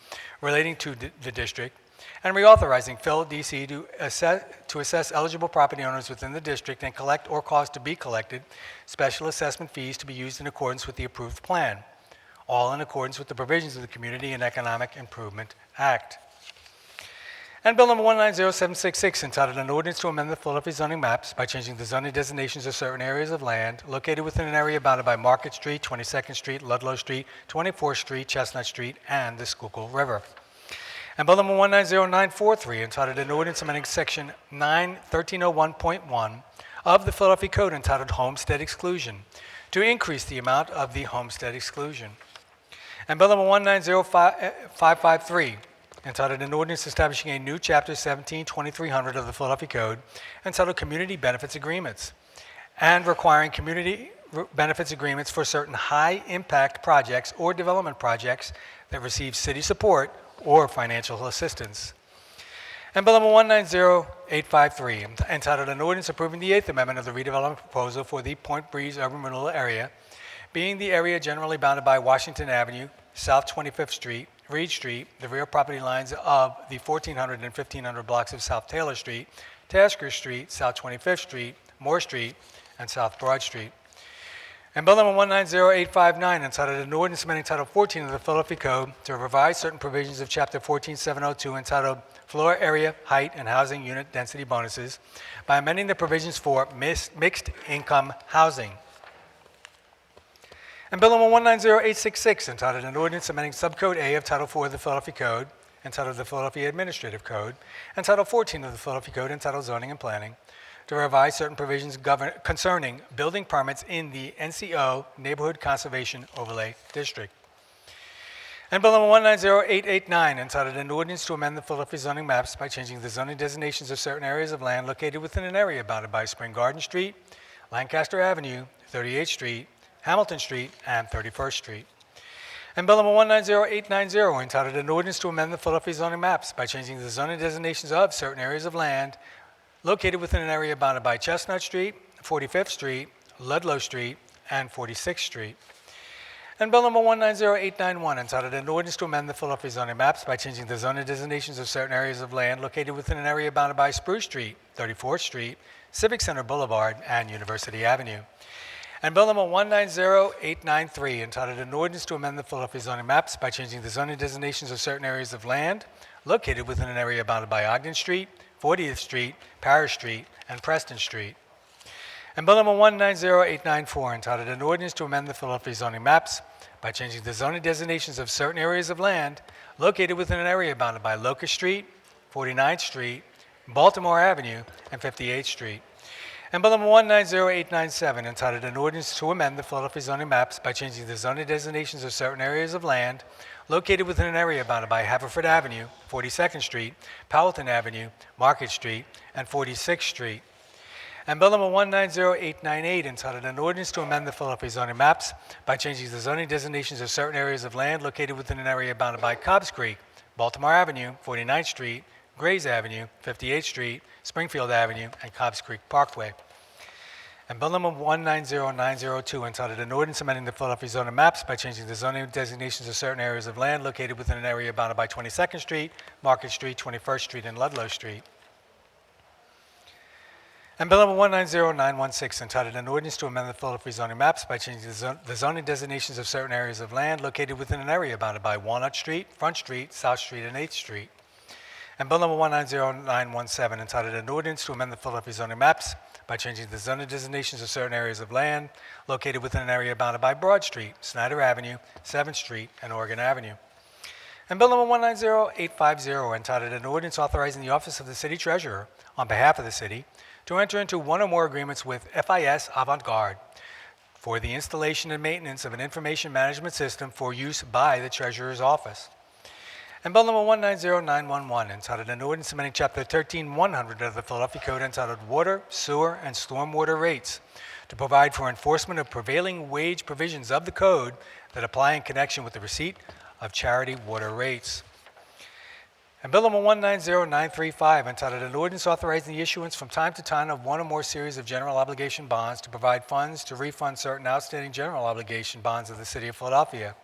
relating to the district, and reauthorizing Phil DC to assess eligible property owners within the district and collect or cause to be collected special assessment fees to be used in accordance with the approved plan, all in accordance with the provisions of the Community and Economic Improvement Act. And Bill number 190766, entitled an ordinance to amend the Philadelphia zoning maps by changing the zoning designations of certain areas of land located within an area bounded by Market Street, 22nd Street, Ludlow Street, 24th Street, Chestnut Street, and the Schuylkill River. And Bill number 190943, entitled an ordinance amending section 91301.1 of the Philadelphia Code entitled Homestead Exclusion to increase the amount of the homestead exclusion. And Bill number 190553, entitled an ordinance establishing a new chapter 172300 of the Philadelphia Code entitled Community Benefits Agreements and requiring community benefits agreements for certain high-impact projects or development projects that receive city support or financial assistance. And Bill number 190853, entitled an ordinance approving the Eighth Amendment of the redevelopment proposal for the Point Breeze urban renewal area, being the area generally bounded by Washington Avenue, South 25th Street, Reed Street, the rear property lines of the 1400 and 1500 blocks of South Taylor Street, Tasker Street, South 25th Street, Moore Street, and South Broad Street. And Bill number 190859, entitled an ordinance amending Title 14 of the Philadelphia Code to revise certain provisions of Chapter 14702 entitled Floor Area, Height, and Housing Unit Density Bonuses by amending the provisions for mixed income housing. And Bill number 190866, entitled an ordinance amending Subcode A of Title 4 of the Philadelphia Code, entitled the Philadelphia Administrative Code, and Title 14 of the Philadelphia Code, entitled Zoning and Planning, to revise certain provisions concerning building permits in the NCO Neighborhood Conservation Overlay District. And Bill number 190889, entitled an ordinance to amend the Philadelphia zoning maps by changing the zoning designations of certain areas of land located within an area bounded by Spring Garden Street, Lancaster Avenue, 38th Street, Hamilton Street, and 31st Street. And Bill number 190890, entitled an ordinance to amend the Philadelphia zoning maps by changing the zoning designations of certain areas of land located within an area bounded by Chestnut Street, 45th Street, Ludlow Street, and 46th Street. And Bill number 190891, entitled an ordinance to amend the Philadelphia zoning maps by changing the zoning designations of certain areas of land located within an area bounded by Spruce Street, 34th Street, Civic Center Boulevard, and University Avenue. And Bill number 190893, entitled an ordinance to amend the Philadelphia zoning maps by changing the zoning designations of certain areas of land located within an area bounded by Ogden Street, 40th Street, Parish Street, and Preston Street. And Bill number 190894, entitled an ordinance to amend the Philadelphia zoning maps by changing the zoning designations of certain areas of land located within an area bounded by Locust Street, 49th Street, Baltimore Avenue, and 58th Street. And Bill number 190897, entitled an ordinance to amend the Philadelphia zoning maps by changing the zoning designations of certain areas of land located within an area bounded by Haverford Avenue, 42nd Street, Powelton Avenue, Market Street, and 46th Street. And Bill number 190898, entitled an ordinance to amend the Philadelphia zoning maps by changing the zoning designations of certain areas of land located within an area bounded by Cobbs Creek, Baltimore Avenue, 49th Street, Grays Avenue, 58th Street, Springfield Avenue, and Cobbs Creek Parkway. And Bill number 190902, entitled an ordinance amending the Philadelphia zoning maps by changing the zoning designations of certain areas of land located within an area bounded by 22nd Street, Market Street, 21st Street, and Ludlow Street. And Bill number 190916, entitled an ordinance to amend the Philadelphia zoning maps by changing the zoning designations of certain areas of land located within an area bounded by Walnut Street, Front Street, South Street, and 8th Street. And Bill number 190917, entitled an ordinance to amend the Philadelphia zoning maps by changing the zoning designations of certain areas of land located within an area bounded by Broad Street, Snyder Avenue, 7th Street, and Oregon Avenue. And Bill number 190850, entitled an ordinance authorizing the Office of the City Treasurer on behalf of the city to enter into one or more agreements with FIS Avant-Garde for the installation and maintenance of an information management system for use by the Treasurer's Office. And Bill number 190911, entitled an ordinance amending Chapter 13100 of the Philadelphia Code entitled Water, Sewer, and Stormwater Rates to provide for enforcement of prevailing wage provisions of the code that apply in connection with the receipt of charity water rates. And Bill number 190935, entitled an ordinance authorizing the issuance from time to time of one or more series of general obligation bonds to provide funds to refund certain outstanding general obligation bonds of the City of Philadelphia,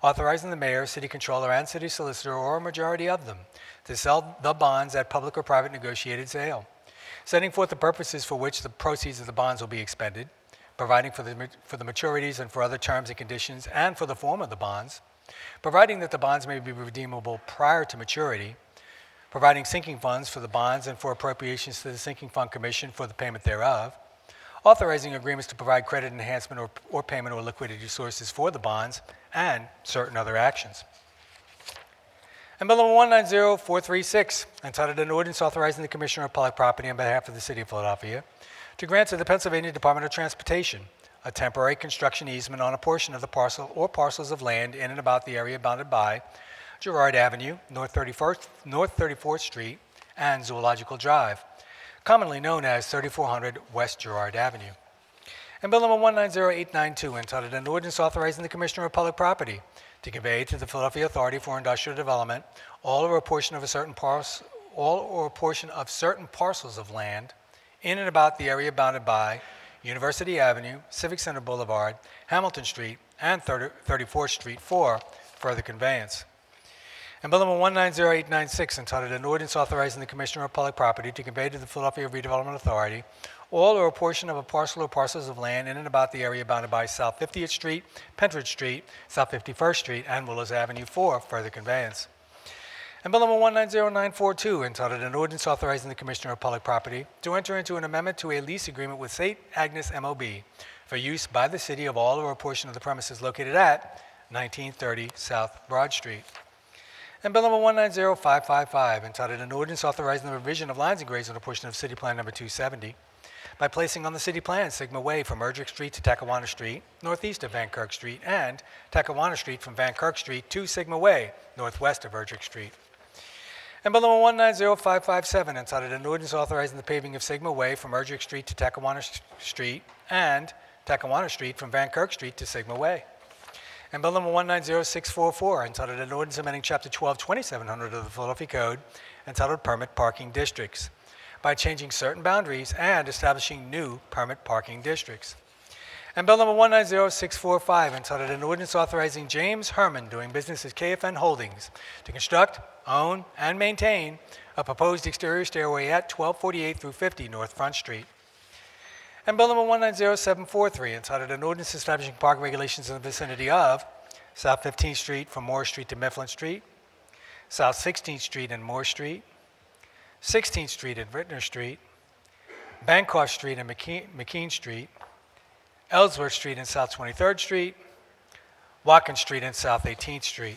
authorizing the mayor, city controller, and city solicitor, or a majority of them, to sell the bonds at public or private negotiated sale, setting forth the purposes for which the proceeds of the bonds will be expended, providing for the maturities and for other terms and conditions and for the form of the bonds, providing that the bonds may be redeemable prior to maturity, providing sinking funds for the bonds and for appropriations to the Sinking Fund Commission for the payment thereof, authorizing agreements to provide credit enhancement or payment or liquidity sources for the bonds, and certain other actions. And Bill number 190436, entitled an ordinance authorizing the Commissioner of Public Property on behalf of the City of Philadelphia to grant to the Pennsylvania Department of Transportation a temporary construction easement on a portion of the parcel or parcels of land in and about the area bounded by Girard Avenue, North 34th Street, and Zoological Drive, commonly known as 3400 West Girard Avenue. And Bill number 190892, entitled an ordinance authorizing the Commissioner of Public Property to convey to the Philadelphia Authority for Industrial Development all or a portion of certain parcels of land in and about the area bounded by University Avenue, Civic Center Boulevard, Hamilton Street, and 34th Street for further conveyance. And Bill number 190896, entitled an ordinance authorizing the Commissioner of Public Property to convey to the Philadelphia Redevelopment Authority all or a portion of a parcel or parcels of land in and about the area bounded by South 50th Street, Pentridge Street, South 51st Street, and Willows Avenue for further conveyance. And Bill number 190942, entitled an ordinance authorizing the Commissioner of Public Property to enter into an amendment to a lease agreement with St. Agnes MOB for use by the city of all or a portion of the premises located at 1930 South Broad Street. And Bill number 190555, entitled an ordinance authorizing the revision of lines and grades on a portion of City Plan number 270 by placing on the city plan Sigma Way from Erdrich Street to Tackawanna Street, northeast of Van Kirk Street, and Tackawanna Street from Van Kirk Street to Sigma Way, northwest of Erdrich Street. And Bill number 190557, entitled an ordinance authorizing the paving of Sigma Way from Erdrich Street to Tackawanna Street and Tackawanna Street from Van Kirk Street to Sigma Way. And Bill number 190644, entitled an ordinance amending Chapter 122700 of the Philadelphia Code, entitled Permit Parking Districts, by changing certain boundaries and establishing new permit parking districts. And Bill number 190645, entitled an ordinance authorizing James Herman, doing business as KFN Holdings, to construct, own, and maintain a proposed exterior stairway at 1248 through 50 North Front Street. And Bill number 190743, entitled an ordinance establishing parking regulations in the vicinity of South 15th Street from Moore Street to Mifflin Street, South 16th Street and Moore Street, 16th Street and Rittner Street, Bancroft Street and McKean Street, Ellsworth Street and South 23rd Street, Watkins Street and South 18th Street.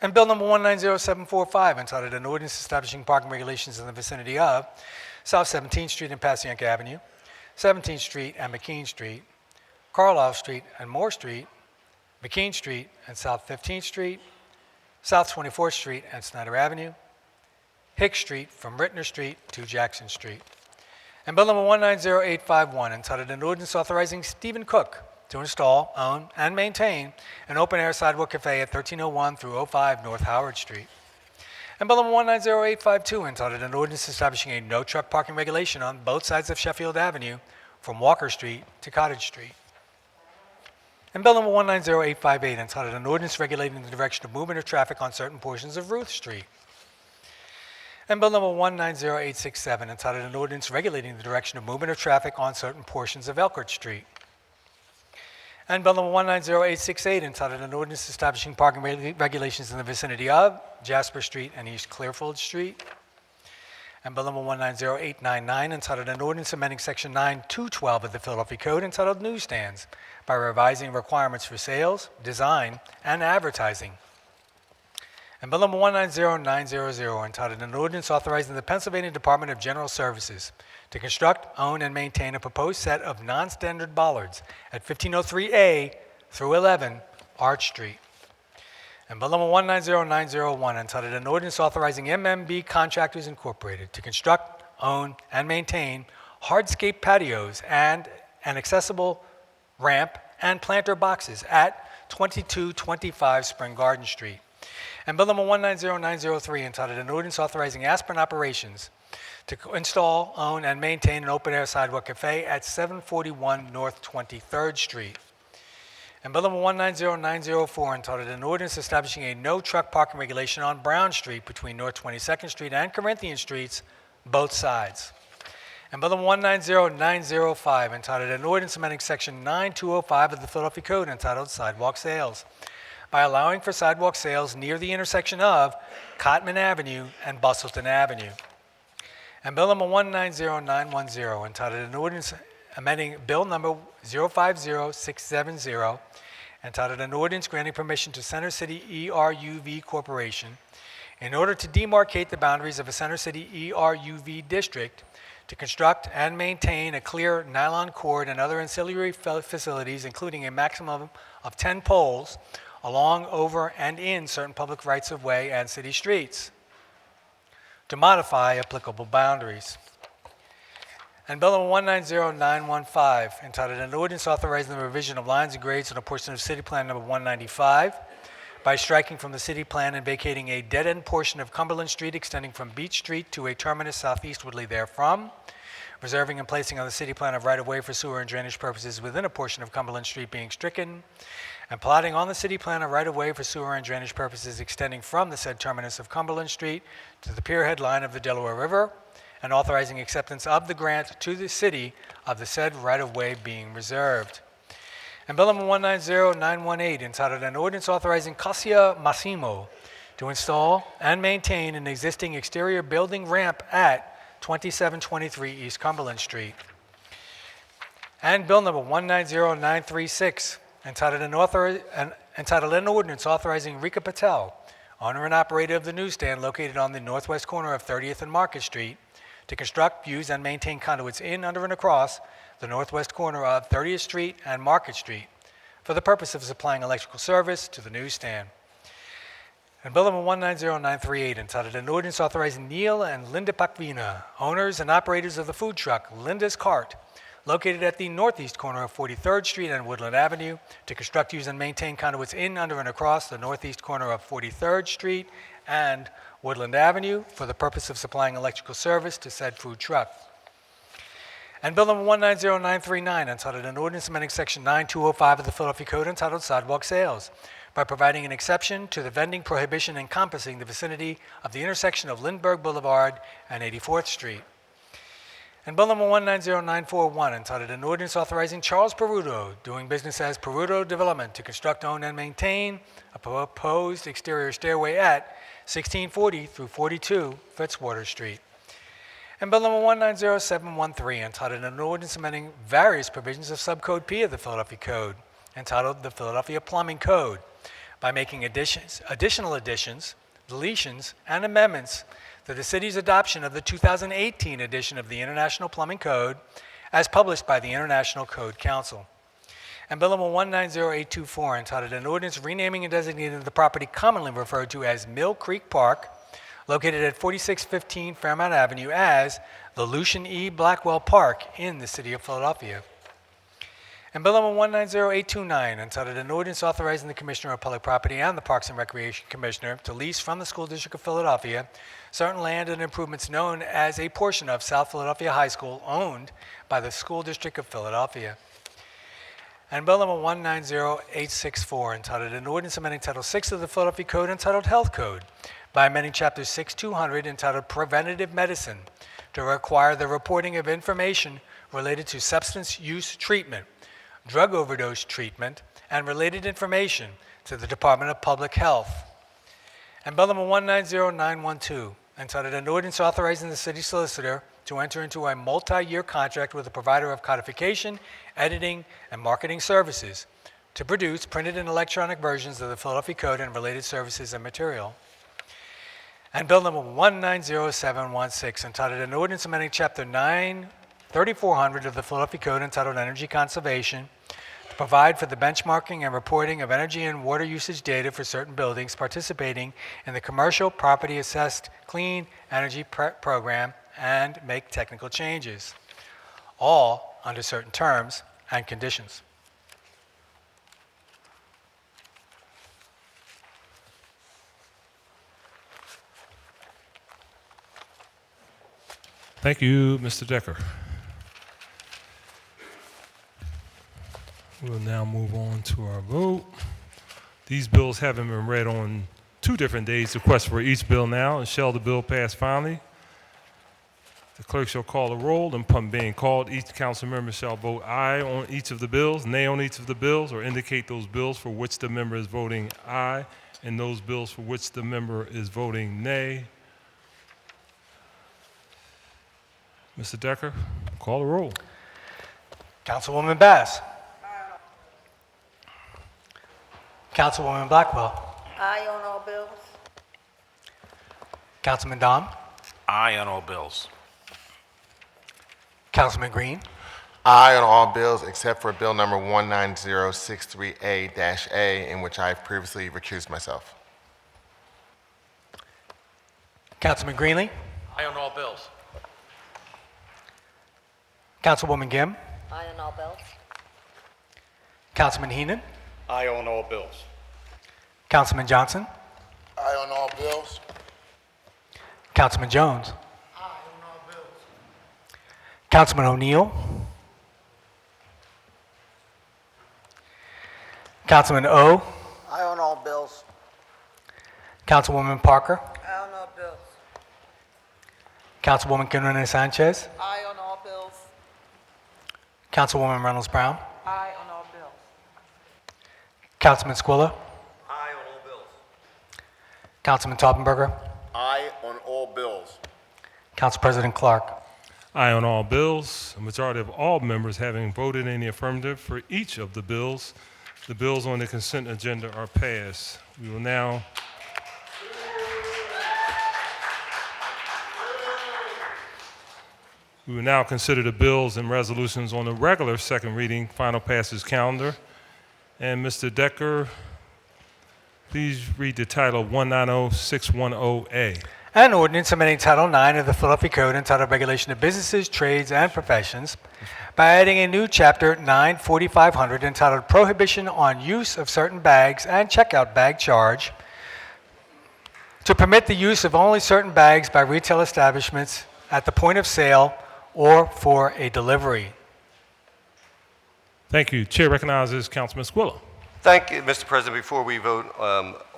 And Bill number 190745, entitled an ordinance establishing parking regulations in the vicinity of South 17th Street and Passyunk Avenue, 17th Street and McKean Street, Carlisle Street and Moore Street, McKean Street and South 15th Street, South 24th Street and Snyder Avenue, Hicks Street from Rittner Street to Jackson Street. And Bill number 190851, entitled an ordinance authorizing Stephen Cook to install, own, and maintain an open-air sidewalk cafe at 1301 through 05 North Howard Street. And Bill number 190852, entitled an ordinance establishing a no-truck parking regulation on both sides of Sheffield Avenue from Walker Street to Cottage Street. And Bill number 190858, entitled an ordinance regulating the direction of movement of traffic on certain portions of Ruth Street. And Bill number 190867, entitled an ordinance regulating the direction of movement of traffic on certain portions of Elkhart Street. And Bill number 190868, entitled an ordinance establishing parking regulations in the vicinity of Jasper Street and East Clearfield Street. And Bill number 190899, entitled an ordinance amending section 9212 of the Philadelphia Code, entitled newsstands, by revising requirements for sales, design, and advertising. And Bill number 190900, entitled an ordinance authorizing the Pennsylvania Department of General Services to construct, own, and maintain a proposed set of non-standard bollards at 1503A through 11 Arch Street. And Bill number 190901, entitled an ordinance authorizing MMB Contractors Incorporated to construct, own, and maintain hardscape patios and an accessible ramp and planter boxes at 2225 Spring Garden Street. And Bill number 190903, entitled an ordinance authorizing Aspirin Operations to install, own, and maintain an open-air sidewalk cafe at 741 North 23rd Street. And Bill number 190904, entitled an ordinance establishing a no truck parking regulation on Brown Street between North 22nd Street and Corinthian Streets, both sides. And Bill number 190905, entitled an ordinance amending section 9205 of the Philadelphia Code, entitled Sidewalk Sales, by allowing for sidewalk sales near the intersection of Cotman Avenue and Bustleton Avenue. And Bill number 190910, entitled an ordinance amending Bill number 050670, entitled an ordinance granting permission to Center City ERUV Corporation in order to demarcate the boundaries of a Center City ERUV district to construct and maintain a clear nylon cord and other ancillary facilities, including a maximum of 10 poles along, over, and in certain public rights-of-way and city streets, to modify applicable boundaries. And Bill number 190915, entitled an ordinance authorizing the revision of lines and grades on a portion of City Plan number 195 by striking from the city plan and vacating a dead-end portion of Cumberland Street extending from Beach Street to a terminus southeastwardly therefrom, reserving and placing on the city plan of right-of-way for sewer and drainage purposes within a portion of Cumberland Street being stricken, and plotting on the city plan of right-of-way for sewer and drainage purposes extending from the said terminus of Cumberland Street to the pierhead line of the Delaware River, and authorizing acceptance of the grant to the city of the said right-of-way being reserved. And Bill number 190918, entitled an ordinance authorizing Casa Massimo to install and maintain an existing exterior building ramp at 2723 East Cumberland Street. And Bill number 190936, entitled an ordinance authorizing Rika Patel, owner and operator of the newsstand located on the northwest corner of 30th and Market Street, to construct, use, and maintain conduits in, under, and across the northwest corner of 30th Street and Market Street for the purpose of supplying electrical service to the newsstand. And Bill number 190938, entitled an ordinance authorizing Neil and Linda Pacvina, owners and operators of the food truck Linda's Cart, located at the northeast corner of 43rd Street and Woodland Avenue, to construct, use, and maintain conduits in, under, and across the northeast corner of 43rd Street and Woodland Avenue for the purpose of supplying electrical service to said food truck. And Bill number 190939, entitled an ordinance amending section 9205 of the Philadelphia Code, entitled Sidewalk Sales, by providing an exception to the vending prohibition encompassing the vicinity of the intersection of Lindbergh Boulevard and 84th Street. And Bill number 190941, entitled an ordinance authorizing Charles Peruto, doing business as Peruto Development, to construct, own, and maintain a proposed exterior stairway at 1640 through 42 Fitzwater Street. And Bill number 190713, entitled an ordinance amending various provisions of Subcode P of the Philadelphia Code, entitled the Philadelphia Plumbing Code, by making additional additions, deletions, and amendments to the city's adoption of the 2018 edition of the International Plumbing Code as published by the International Code Council. And Bill number 190824, entitled an ordinance renaming and designating the property commonly referred to as Mill Creek Park, located at 4615 Fairmount Avenue, as the Lucian E. Blackwell Park in the city of Philadelphia. And Bill number 190829, entitled an ordinance authorizing the Commissioner of Public Property and the Parks and Recreation Commissioner to lease from the School District of Philadelphia certain land and improvements known as a portion of South Philadelphia High School owned by the School District of Philadelphia. And Bill number 190864, entitled an ordinance amending Title VI of the Philadelphia Code, entitled Health Code, by amending Chapter 6200 entitled Preventative Medicine to require the reporting of information related to substance use treatment, drug overdose treatment, and related information to the Department of Public Health. And Bill number 190912, entitled An Ordinance Authorizing the City Solicitor to enter into a multi-year contract with a provider of codification, editing, and marketing services to produce printed and electronic versions of the Philadelphia Code and related services and material. And Bill number 190716, entitled An Ordinance Amending Chapter 3400 of the Philadelphia Code entitled Energy Conservation to provide for the benchmarking and reporting of energy and water usage data for certain buildings participating in the Commercial Property Assessed Clean Energy Program and make technical changes, all under certain terms and conditions. Thank you, Mr. Decker. We'll now move on to our vote. These bills having been read on 2 different days, the question for each bill now, and shall the bill pass finally? The clerk shall call the roll, and upon being called, each council member shall vote aye on each of the bills, nay on each of the bills, or indicate those bills for which the member is voting aye, and those bills for which the member is voting nay. Mr. Decker, call the roll. Councilwoman Bass. Councilwoman Blackwell. Aye on all bills. Councilman Dom. Aye on all bills. Councilman Green. Aye on all bills except for bill number 19063A-A, in which I have previously recused myself. Councilman Greenlee. Aye on all bills. Councilwoman Gim. Aye on all bills. Councilman Heenan. Aye on all bills. Councilman Johnson. Aye on all bills. Councilman Jones. Councilman O'Neill. Councilman O. Aye on all bills. Councilwoman Parker. Aye on all bills. Councilwoman Quinones Sanchez. Aye on all bills. Councilwoman Reynolds Brown. Aye on all bills. Councilman Squilla. Aye on all bills. Councilman Taubenberger. Aye on all bills. Council President Clarke. Aye on all bills. A majority of all members having voted in the affirmative for each of the bills on the consent agenda are passed. We will now consider the bills and resolutions on the regular second reading final passage calendar. And Mr. Decker, please read the title 190610A. An ordinance amending Title IX of the Philadelphia Code entitled Regulation of Businesses, Trades, and Professions by adding a new chapter 94500 entitled Prohibition on Use of Certain Bags and Checkout Bag Charge to permit the use of only certain bags by retail establishments at the point of sale or for a delivery. Thank you. Chair recognizes Councilman Squilla. Thank you, Mr. President. Before we vote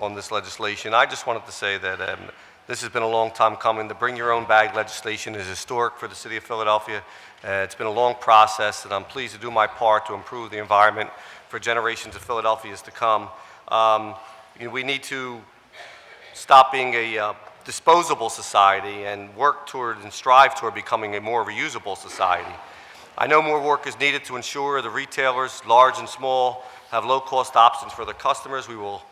on this legislation, I just wanted to say that this has been a long time coming. The Bring Your Own Bag legislation is historic for the city of Philadelphia. It's been a long process, and I'm pleased to do my part to improve the environment for generations of Philadelphians to come. We need to stop being a disposable society and work toward and strive toward becoming a more reusable society. I know more work is needed to ensure the retailers, large and small, have low-cost options for their customers. We will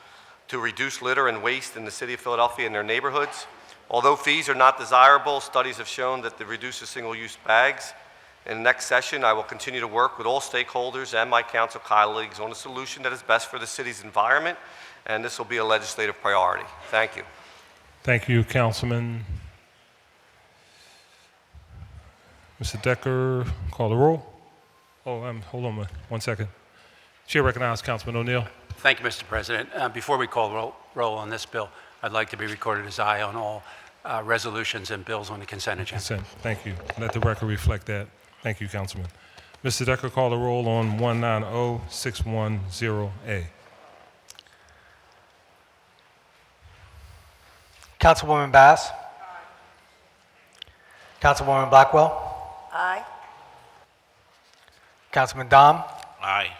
to reduce litter and waste in the city of Philadelphia and their neighborhoods. Although fees are not desirable, studies have shown that they reduce single-use bags. In the next session, I will continue to work with all stakeholders and my council colleagues on a solution that is best for the city's environment, and this will be a legislative priority. Thank you. Thank you, Councilman. Mr. Decker, call the roll. Hold on one second. Chair recognizes Councilman O'Neill. Thank you, Mr. President. Before we call roll on this bill, I'd like to be recorded as aye on all resolutions and bills on the consent agenda. Consent. Thank you. Let the record reflect that. Thank you, Councilman. Mr. Decker, call the roll on 190610A. Councilwoman Bass. Councilwoman Blackwell. Aye. Councilman Dom. Aye.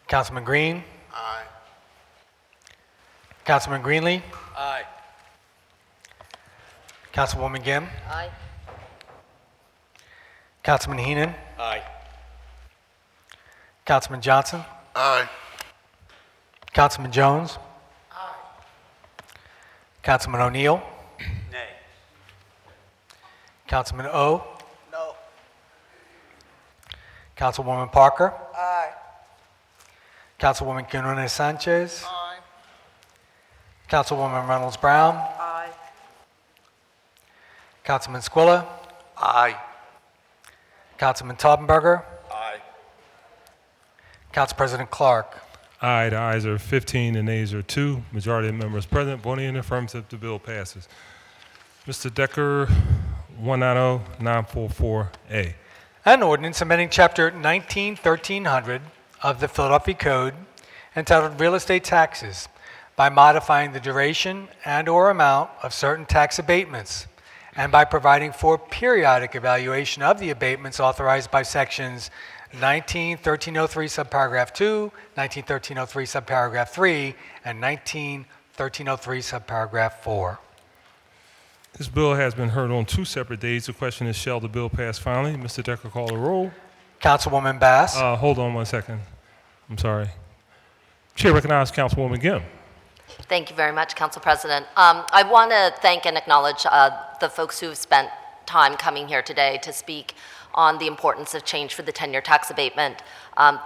Councilman Green. Aye. Councilman Greenlee. Aye. Councilwoman Gim. Aye. Councilman Heenan. Aye. Councilman Johnson. Aye. Councilman Jones. Councilman O'Neill. Nay. Councilman O. No. Councilwoman Parker. Aye. Councilwoman Quinones Sanchez. Councilwoman Reynolds Brown. Aye. Councilman Squilla. Aye. Councilman Taubenberger. Aye. Council President Clarke. Aye, the ayes are 15, the nays are 2. Majority of members present voting in the affirmative, the bill passes. Mr. Decker, 190944A. An ordinance amending Chapter 19-1300 of the Philadelphia Code entitled Real Estate Taxes by modifying the duration and/or amount of certain tax abatements and by providing for periodic evaluation of the abatements authorized by Sections 19-1303 subparagraph 2, 19-1303 subparagraph 3, and 19-1303 subparagraph 4. This bill has been heard on 2 separate days. The question is, shall the bill pass finally? Mr. Decker, call the roll. Councilwoman Bass. Hold on 1 second. I'm sorry. Chair recognizes Councilwoman Gim. Thank you very much, Council President. I want to thank and acknowledge the folks who have spent time coming here today to speak on the importance of change for the 10-year tax abatement.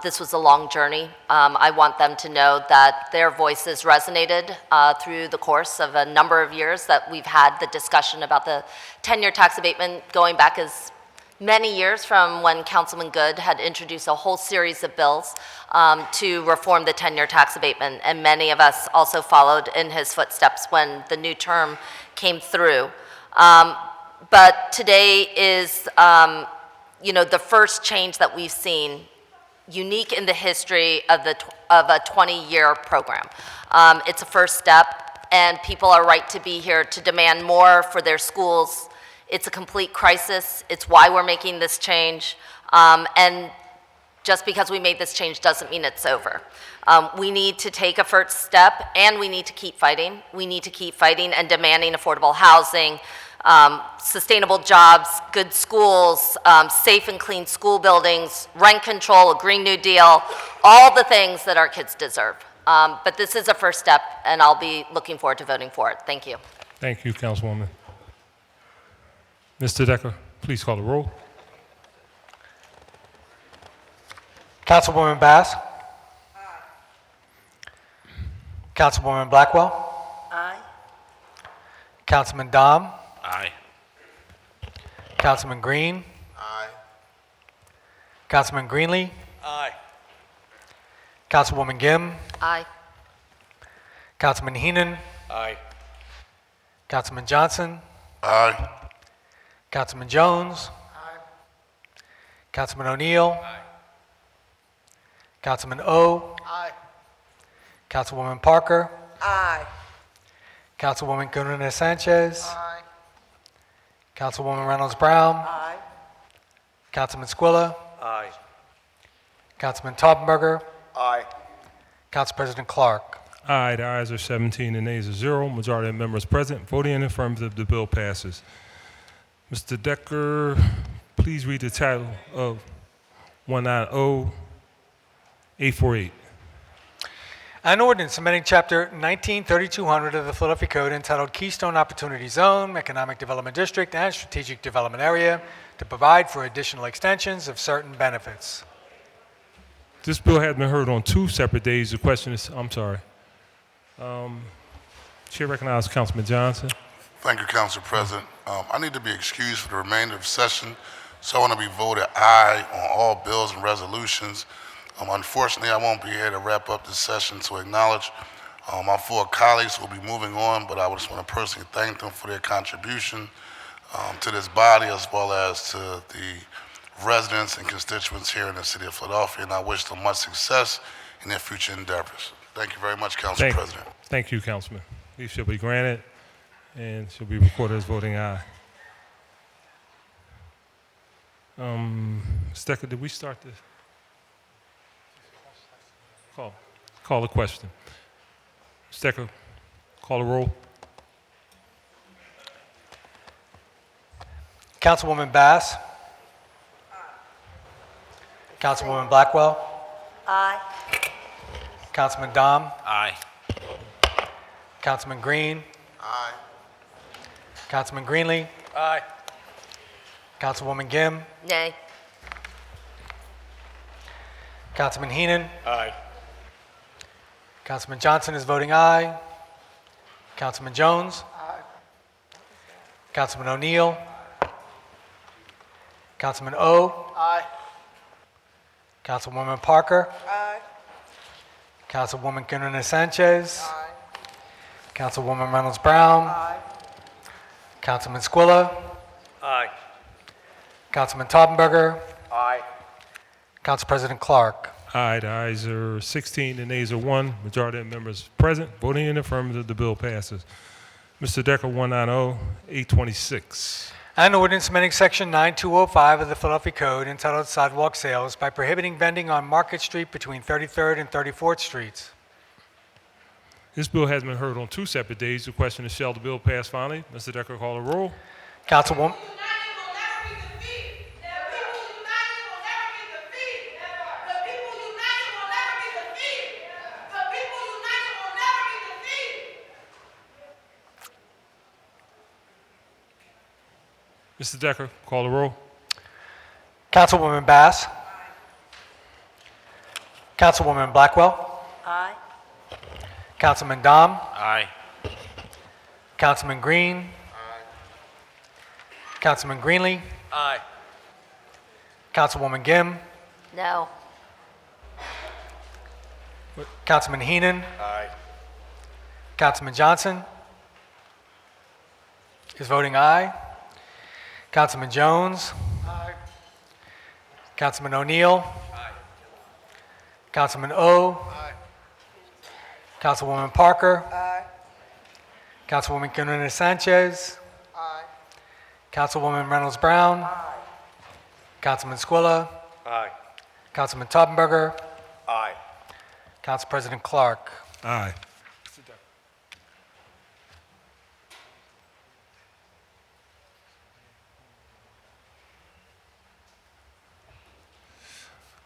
This was a long journey. I want them to know that their voices resonated through the course of a number of years that we've had the discussion about the 10-year tax abatement going back as many years from when Councilman Good had introduced a whole series of bills to reform the 10-year tax abatement, and many of us also followed in his footsteps when the new term came through. But today is the first change that we've seen unique in the history of a 20-year program. It's a first step, and people are right to be here to demand more for their schools. It's a complete crisis. It's why we're making this change. And just because we made this change doesn't mean it's over. We need to take a first step, and we need to keep fighting. We need to keep fighting and demanding affordable housing, sustainable jobs, good schools, safe and clean school buildings, rent control, a Green New Deal, all the things that our kids deserve. But this is a first step, and I'll be looking forward to voting for it. Thank you. Thank you, Councilwoman. Mr. Decker, please call the roll. Councilwoman Bass. Councilwoman Blackwell. Aye. Councilman Dom. Aye. Councilman Green. Aye. Councilman Greenlee. Aye. Councilwoman Gim. Aye. Councilman Heenan. Aye. Councilman Johnson. Aye. Councilman Jones. Councilman O'Neill. Councilman O. Aye. Councilwoman Parker. Aye. Councilwoman Quinones Sanchez. Aye. Councilwoman Reynolds Brown. Aye. Councilman Squilla. Aye. Councilman Taubenberger. Aye. Council President Clarke. Aye, the ayes are 17, the nays are 0. Majority of members present voting in the affirmative, the bill passes. Mr. Decker, please read the title of 190848. An ordinance amending Chapter 19-3200 of the Philadelphia Code entitled Keystone Opportunity Zone, Economic Development District, and Strategic Development Area to provide for additional extensions of certain benefits. This bill has been heard on 2 separate days. The question is, I'm sorry. Chair recognizes Councilman Johnson. Thank you, Council President. I need to be excused for the remainder of the session, so I want to be voted aye on all bills and resolutions. Unfortunately, I won't be here to wrap up this session to acknowledge my 4 colleagues who will be moving on, but I just want to personally thank them for their contribution to this body as well as to the residents and constituents here in the city of Philadelphia, and I wish them much success in their future endeavors. Thank you very much, Council President. Thank you, Councilman. Leave shall be granted. and she'll be recorded as voting aye. Stecker, did we start this? Call the question. Stecker, call the roll. Councilwoman Bass. Councilwoman Blackwell. Aye. Councilman Dom. Aye. Councilman Green. Aye. Councilman Greenlee. Aye. Councilwoman Gim. Nay. Councilman Heenan. Aye. Councilman Johnson is voting aye. Councilman Jones. Aye. Councilman O'Neill. Councilman O. Aye. Councilwoman Parker. Aye. Councilwoman Quinones Sanchez. Councilwoman Reynolds Brown. Aye. Councilman Squilla. Aye. Councilman Taubenberger. Aye. Council President Clark. Aye, the ayes are 16, the nays are 1. Majority of members present, voting in the affirmative, the bill passes. Mr. Decker, 190-826. An ordinance amending section 9205 of the Philadelphia Code entitled Sidewalk Sales by prohibiting vending on Market Street between 33rd and 34th Streets. This bill has been heard on 2 separate days. The question is, shall the bill pass finally? Mr. Decker, call the roll. Councilwoman. Mr. Decker, call the roll. Councilwoman Bass. Councilwoman Blackwell. Aye. Councilman Dom. Aye. Councilman Green. Councilman Greenlee. Aye. Councilwoman Gim. No. Councilman Heenan. Aye. Councilman Johnson is voting aye. Councilman Jones. Aye. Councilman O'Neill. Councilman O. Aye. Councilwoman Parker. Aye. Councilwoman Quinones Sanchez. Aye. Councilwoman Reynolds Brown. Councilman Squilla. Aye. Councilman Taubenberger. Aye. Council President Clark. Aye.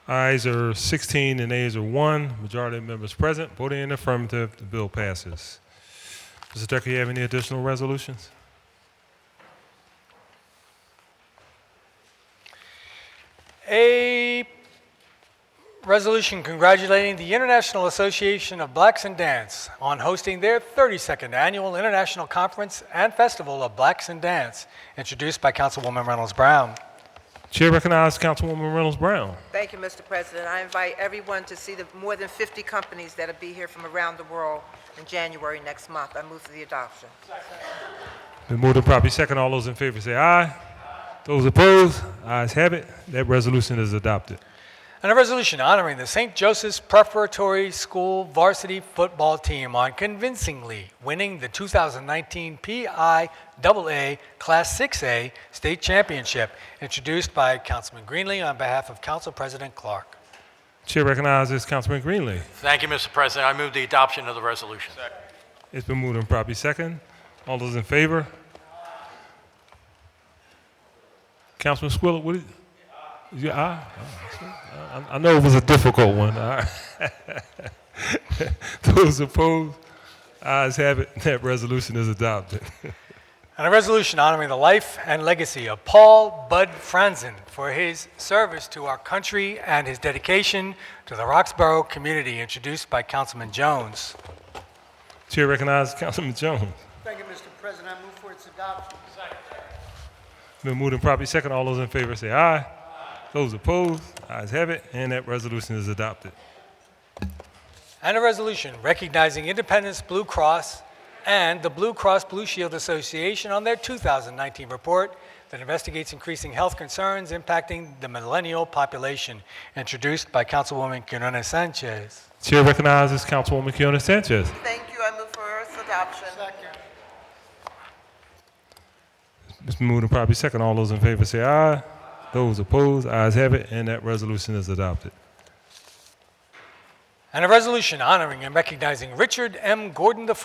Ayes are 16 and nays are 1. Majority of members present, voting in the affirmative, the bill passes. Mr. Decker, you have any additional resolutions? A resolution congratulating the International Association of Blacks in Dance on hosting their 32nd Annual International Conference and Festival of Blacks in Dance, introduced by Councilwoman Reynolds Brown. Chair recognizes Councilwoman Reynolds Brown. Thank you, Mr. President. I invite everyone to see the more than 50 companies that will be here from around the world in January next month. I move for the adoption. Been moved and properly second. All those in favor say aye. Those opposed, ayes have it. That resolution is adopted. And a resolution honoring the St. Joseph's Preparatory School varsity football team on convincingly winning the 2019 PIAA Class 6A State Championship, introduced by Councilman Greenlee on behalf of Council President Clark. Chair recognizes Councilman Greenlee. Thank you, Mr. President. I move the adoption of the resolution. It's been moved and properly second. All those in favor? Councilman Squilla, what is your aye? I know it was a difficult one. All right. Those opposed, ayes have it. That resolution is adopted. And a resolution honoring the life and legacy of Paul Bud Franzen for his service to our country and his dedication to the Roxborough community, introduced by Councilman Jones. Chair recognizes Councilman Jones. Thank you, Mr. President. I move for its adoption. Been moved and properly second. All those in favor say aye. Those opposed, ayes have it, and that resolution is adopted. And a resolution recognizing Independence Blue Cross and the Blue Cross Blue Shield Association on their 2019 report that investigates increasing health concerns impacting the millennial population, introduced by Councilwoman Quinones Sanchez. Chair recognizes Councilwoman Quinones Sanchez. Thank you. I move for its adoption. It's been moved and properly second. All those in favor say aye. Those opposed, ayes have it, and that resolution is adopted. And a resolution honoring and recognizing Richard M. Gordon IV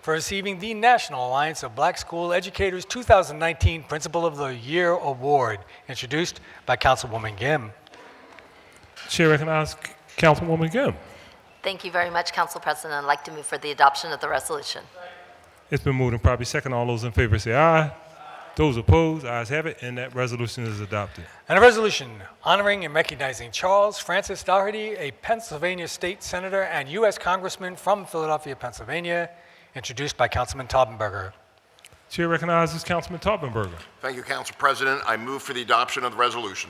for receiving the National Alliance of Black School Educators 2019 Principal of the Year Award, introduced by Councilwoman Gim. Chair recognizes Councilwoman Gim. Thank you very much, Council President. I'd like to move for the adoption of the resolution. It's been moved and properly second. All those in favor say aye. Those opposed, ayes have it, and that resolution is adopted. And a resolution honoring and recognizing Charles Francis Doherty, a Pennsylvania State Senator and U.S. Congressman from Philadelphia, Pennsylvania, introduced by Councilman Taubenberger. Chair recognizes Councilman Taubenberger. Thank you, Council President. I move for the adoption of the resolution.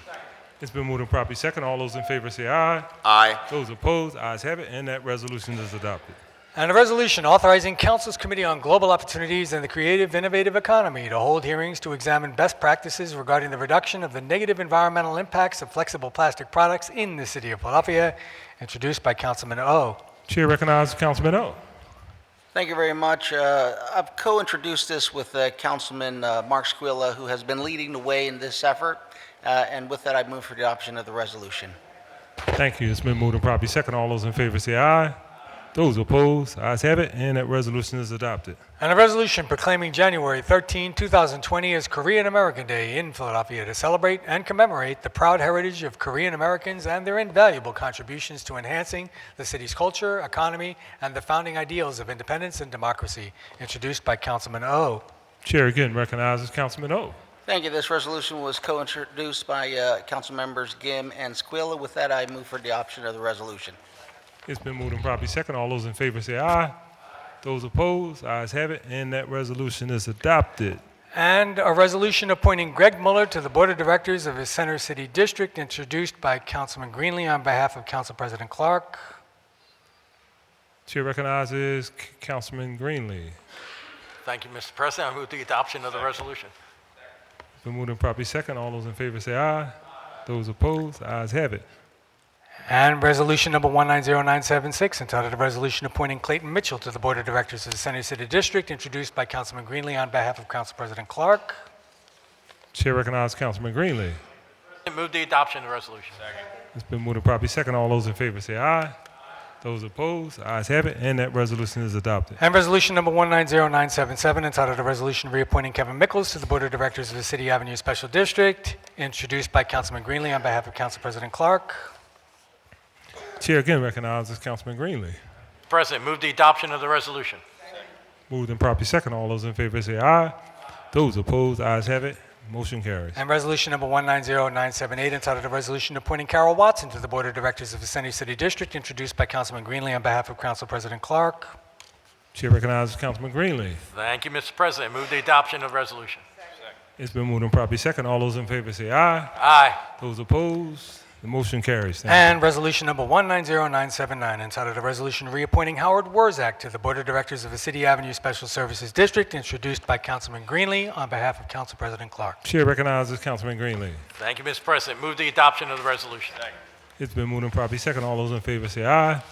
It's been moved and properly second. All those in favor say aye. Aye. Those opposed, ayes have it, and that resolution is adopted. And a resolution authorizing Council's Committee on Global Opportunities and the Creative Innovative Economy to hold hearings to examine best practices regarding the reduction of the negative environmental impacts of flexible plastic products in the City of Philadelphia, introduced by Councilman O. Chair recognizes Councilman O. Thank you very much. I've co-introduced this with Councilman Mark Squilla, who has been leading the way in this effort. And with that, I move for the adoption of the resolution. Thank you. It's been moved and properly second. All those in favor say aye. Those opposed, ayes have it, and that resolution is adopted. And a resolution proclaiming January 13, 2020 as Korean American Day in Philadelphia to celebrate and commemorate the proud heritage of Korean Americans and their invaluable contributions to enhancing the city's culture, economy, and the founding ideals of independence and democracy, introduced by Councilman O. Chair again recognizes Councilman O. Thank you. This resolution was co-introduced by Council members Gim and Squilla. With that, I move for the adoption of the resolution. It's been moved and properly second. All those in favor say aye. Those opposed, ayes have it, and that resolution is adopted. And a resolution appointing Greg Muller to the Board of Directors of his Center City District, introduced by Councilman Greenlee on behalf of Council President Clarke. Chair recognizes Councilman Greenlee. Thank you, Mr. President. I move the adoption of the resolution. It's been moved and properly second. All those in favor say aye. Those opposed, ayes have it. And resolution number 190976, entitled a resolution appointing Clayton Mitchell to the Board of Directors of the Center City District, introduced by Councilman Greenlee on behalf of Council President Clarke. Chair recognizes Councilman Greenlee. Move the adoption of the resolution. It's been moved and properly second. All those in favor say aye. Those opposed, ayes have it, and that resolution is adopted. And resolution number 190977, entitled a resolution reappointing Kevin Mickles to the Board of Directors of the City Avenue Special District, introduced by Councilman Greenlee on behalf of Council President Clarke. Chair again recognizes Councilman Greenlee. President, move the adoption of the resolution. Moved and properly second. All those in favor say aye. Those opposed, ayes have it. Motion carries. And resolution number 190978, entitled a resolution appointing Carol Watson to the Board of Directors of the Center City District, introduced by Councilman Greenlee on behalf of Council President Clarke. Chair recognizes Councilman Greenlee. Thank you, Mr. President. Move the adoption of the resolution. It's been moved and properly second. All those in favor say aye. Aye. Those opposed, the motion carries. Thank And resolution number 190979, entitled a resolution reappointing Howard Wurzak to the Board of Directors of the City Avenue Special Services District, introduced by Councilman Greenlee on behalf of Council President Clarke. Chair recognizes Councilman Greenlee. Thank you, Mr. President. Move the adoption of the resolution. It's been moved and properly second. All those in favor say aye.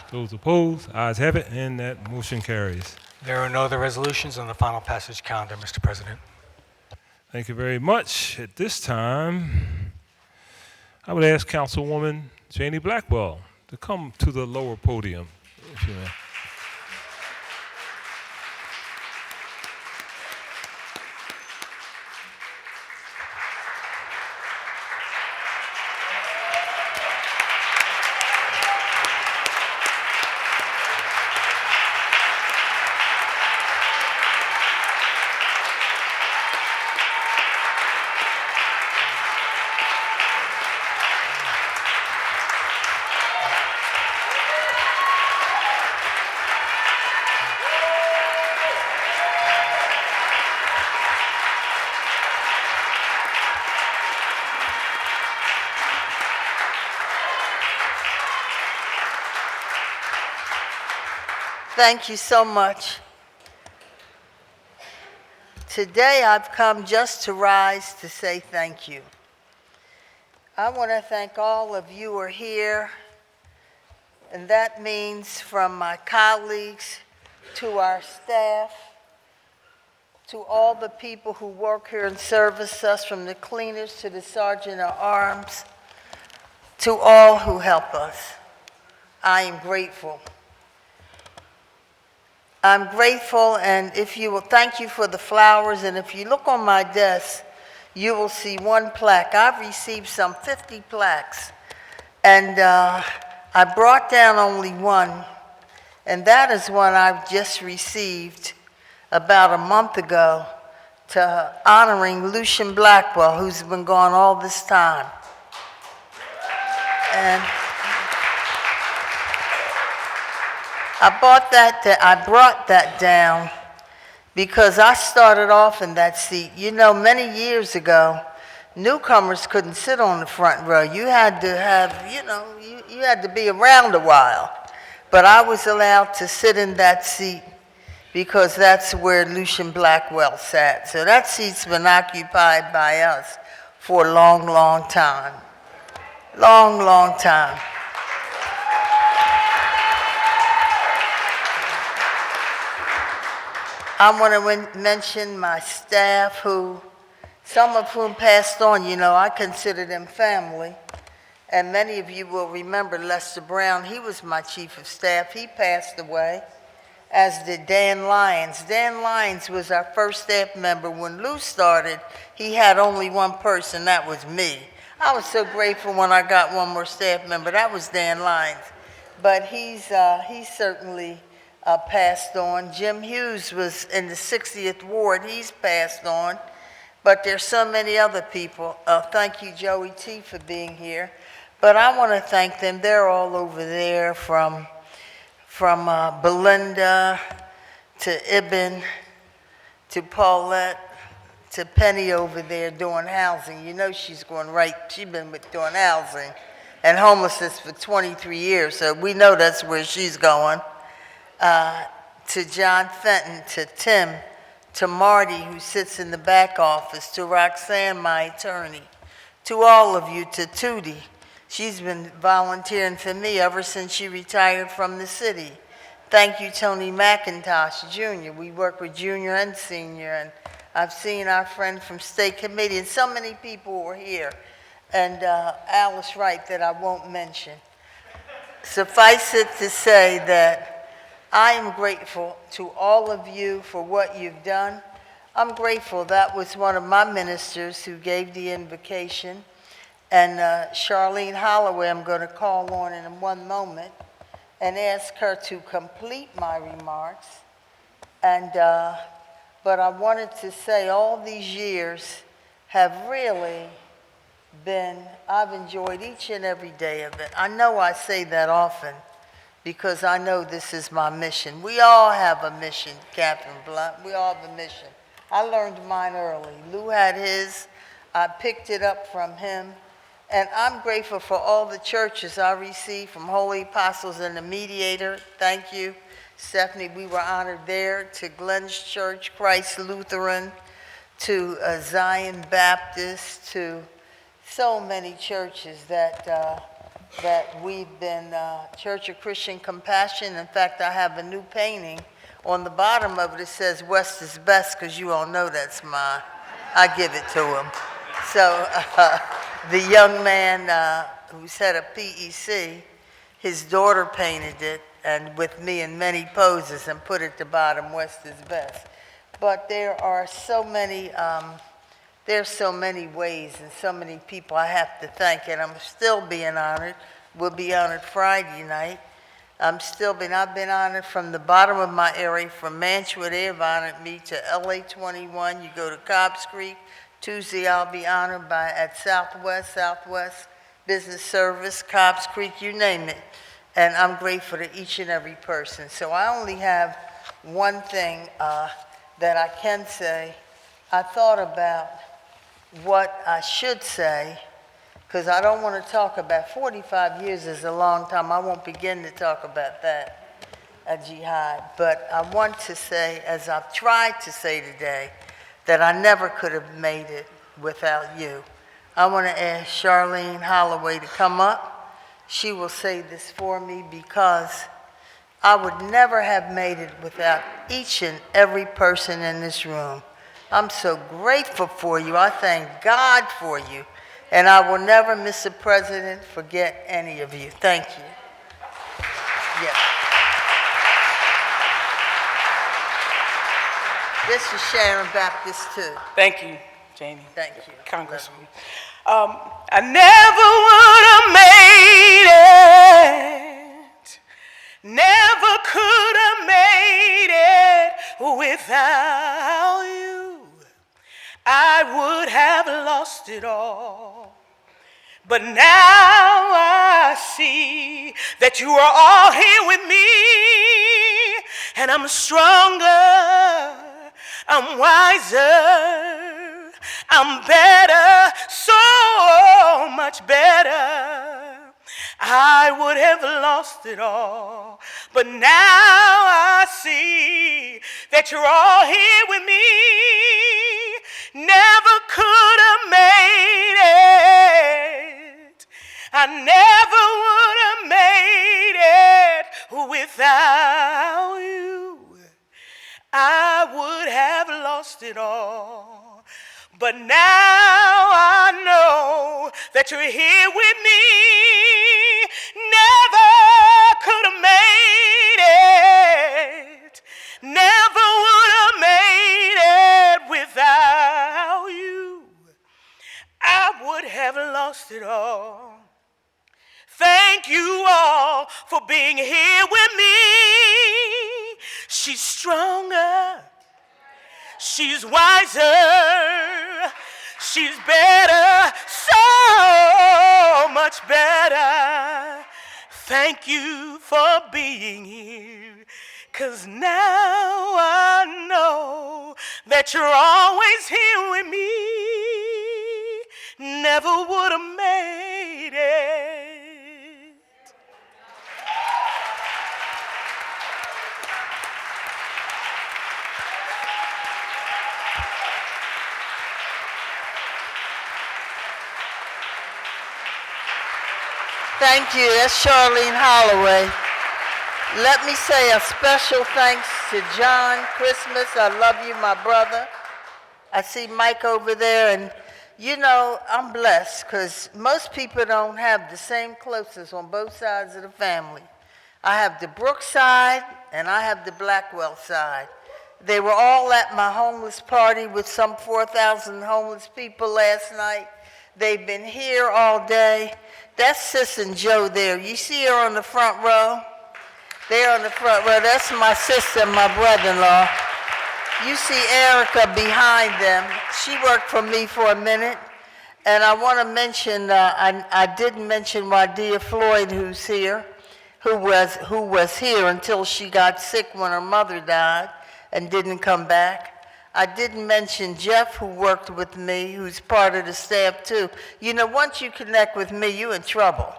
Those opposed, ayes have it, and that motion carries. There are no other resolutions on the final passage calendar, Mr. President. Thank you very much. At this time, I would ask Councilwoman Janie Blackwell to come to the lower podium, if you may. Thank you so much. Today I've come just to rise to say thank you. I want to thank all of you who are here, and that means from my colleagues to our staff, to all the people who work here and service us, from the cleaners to the sergeant at arms, to all who help us. I am grateful. I'm grateful, and if you will, thank you for the flowers, and if you look on my desk, you will see one plaque. I've received some 50 plaques, and I brought down only one, and that is one I've just received about a month ago to honoring Lucian Blackwell, who's been gone all this time. And I brought that down because I started off in that seat. You know, many years ago, newcomers couldn't sit on the front row. You had to have, you know, you had to be around a while. But I was allowed to sit in that seat because that's where Lucian Blackwell sat. So that seat's been occupied by us for a long, long time. Long, long time. I want to mention my staff, some of whom passed on. You know, I consider them family. And many of you will remember Lester Brown. He was my chief of staff. He passed away, as did Dan Lyons. Dan Lyons was our first staff member. When Lou started, he had only one person. That was me. I was so grateful when I got one more staff member. That was Dan Lyons. But he's certainly passed on. Jim Hughes was in the 60th Ward. He's passed on. But there's so many other people. Thank you, Joey T., for being here. But I want to thank them. They're all over there, from Belinda to Ibn to Paulette to Penny over there doing housing. You know she's going right. She's been doing housing and homelessness for 23 years, so we know that's where she's going. To John Fenton, to Tim, to Marty, who sits in the back office, to Roxanne, my attorney, to all of you, to Tootie. She's been volunteering for me ever since she retired from the city. Thank you, Tony McIntosh, Jr. We work with Junior and Senior, and I've seen our friend from State Committee, and so many people were here. And Alice Wright that I won't mention. Suffice it to say that I am grateful to all of you for what you've done. I'm grateful that was one of my ministers who gave the invocation. And Charlene Holloway, I'm going to call on in one moment and ask her to complete my remarks. And, but I wanted to say all these years have really been, I've enjoyed each and every day of it. I know I say that often because I know this is my mission. We all have a mission, Catherine Blunt. We all have a mission. I learned mine early. Lou had his. I picked it up from him. And I'm grateful for all the churches I received from Holy Apostles and the Mediator. Thank you, Stephanie. We were honored there. To Glenn's Church, Christ Lutheran, to Zion Baptist, to so many churches that we've been, Church of Christian Compassion. In fact, I have a new painting. On the bottom of it, it says West is best, because you all know that's mine. I give it to him. So the young man who's head of PEC, his daughter painted it, and with me in many poses, and put at the bottom, West is best. But there are so many, there's so many ways and so many people I have to thank, and I'm still being honored. We'll be honored Friday night. I've been honored from the bottom of my area, from Mantua, they've honored me, to LA 21. You go to Cobbs Creek. Tuesday, I'll be honored at Southwest Business Service, Cobbs Creek, you name it. And I'm grateful to each and every person. So I only have one thing that I can say. I thought about what I should say, because I don't want to talk about 45 years is a long time. I won't begin to talk about that, jihad. But I want to say, as I've tried to say today, that I never could have made it without you. I want to ask Charlene Holloway to come up. She will say this for me, because I would never have made it without each and every person in this room. I'm so grateful for you. I thank God for you. And I will never, Mr. President, forget any of you. Thank you. Yes. This is Sharon Baptist, too. Thank you, Jamie. Thank you. Congresswoman. I never would have made it. Never could have made it without you. I would have lost it all. But now I see that you are all here with me, and I'm stronger, I'm wiser, I'm better, so much better. I would have lost it all, but now I see that you're all here with me. Never could have made it. I never would have made it without you. I would have lost it all. But now I know that you're here with me. Never could have made it. Never would have made it without you. I would have lost it all. Thank you all for being here with me. She's stronger. She's wiser, she's better, so much better. Thank you for being here, 'cause now I know that you're always here with me. Never would have made it. Thank you. That's Charlene Holloway. Let me say a special thanks to John Christmas. I love you, my brother. I see Mike over there, and you know, I'm blessed because most people don't have the same closeness on both sides of the family. I have the Brooks side, and I have the Blackwell side. They were all at my homeless party with some 4,000 homeless people last night. They've been here all day. That's Sis and Joe there. You see her on the front row? They're on the front row. That's my sister and my brother-in-law. You see Erica behind them. She worked for me for a minute. And I want to mention, I didn't mention Wadia Floyd, who's here, who was here until she got sick when her mother died and didn't come back. I didn't mention Jeff, who worked with me, who's part of the staff too. You know, once you connect with me, you're in trouble.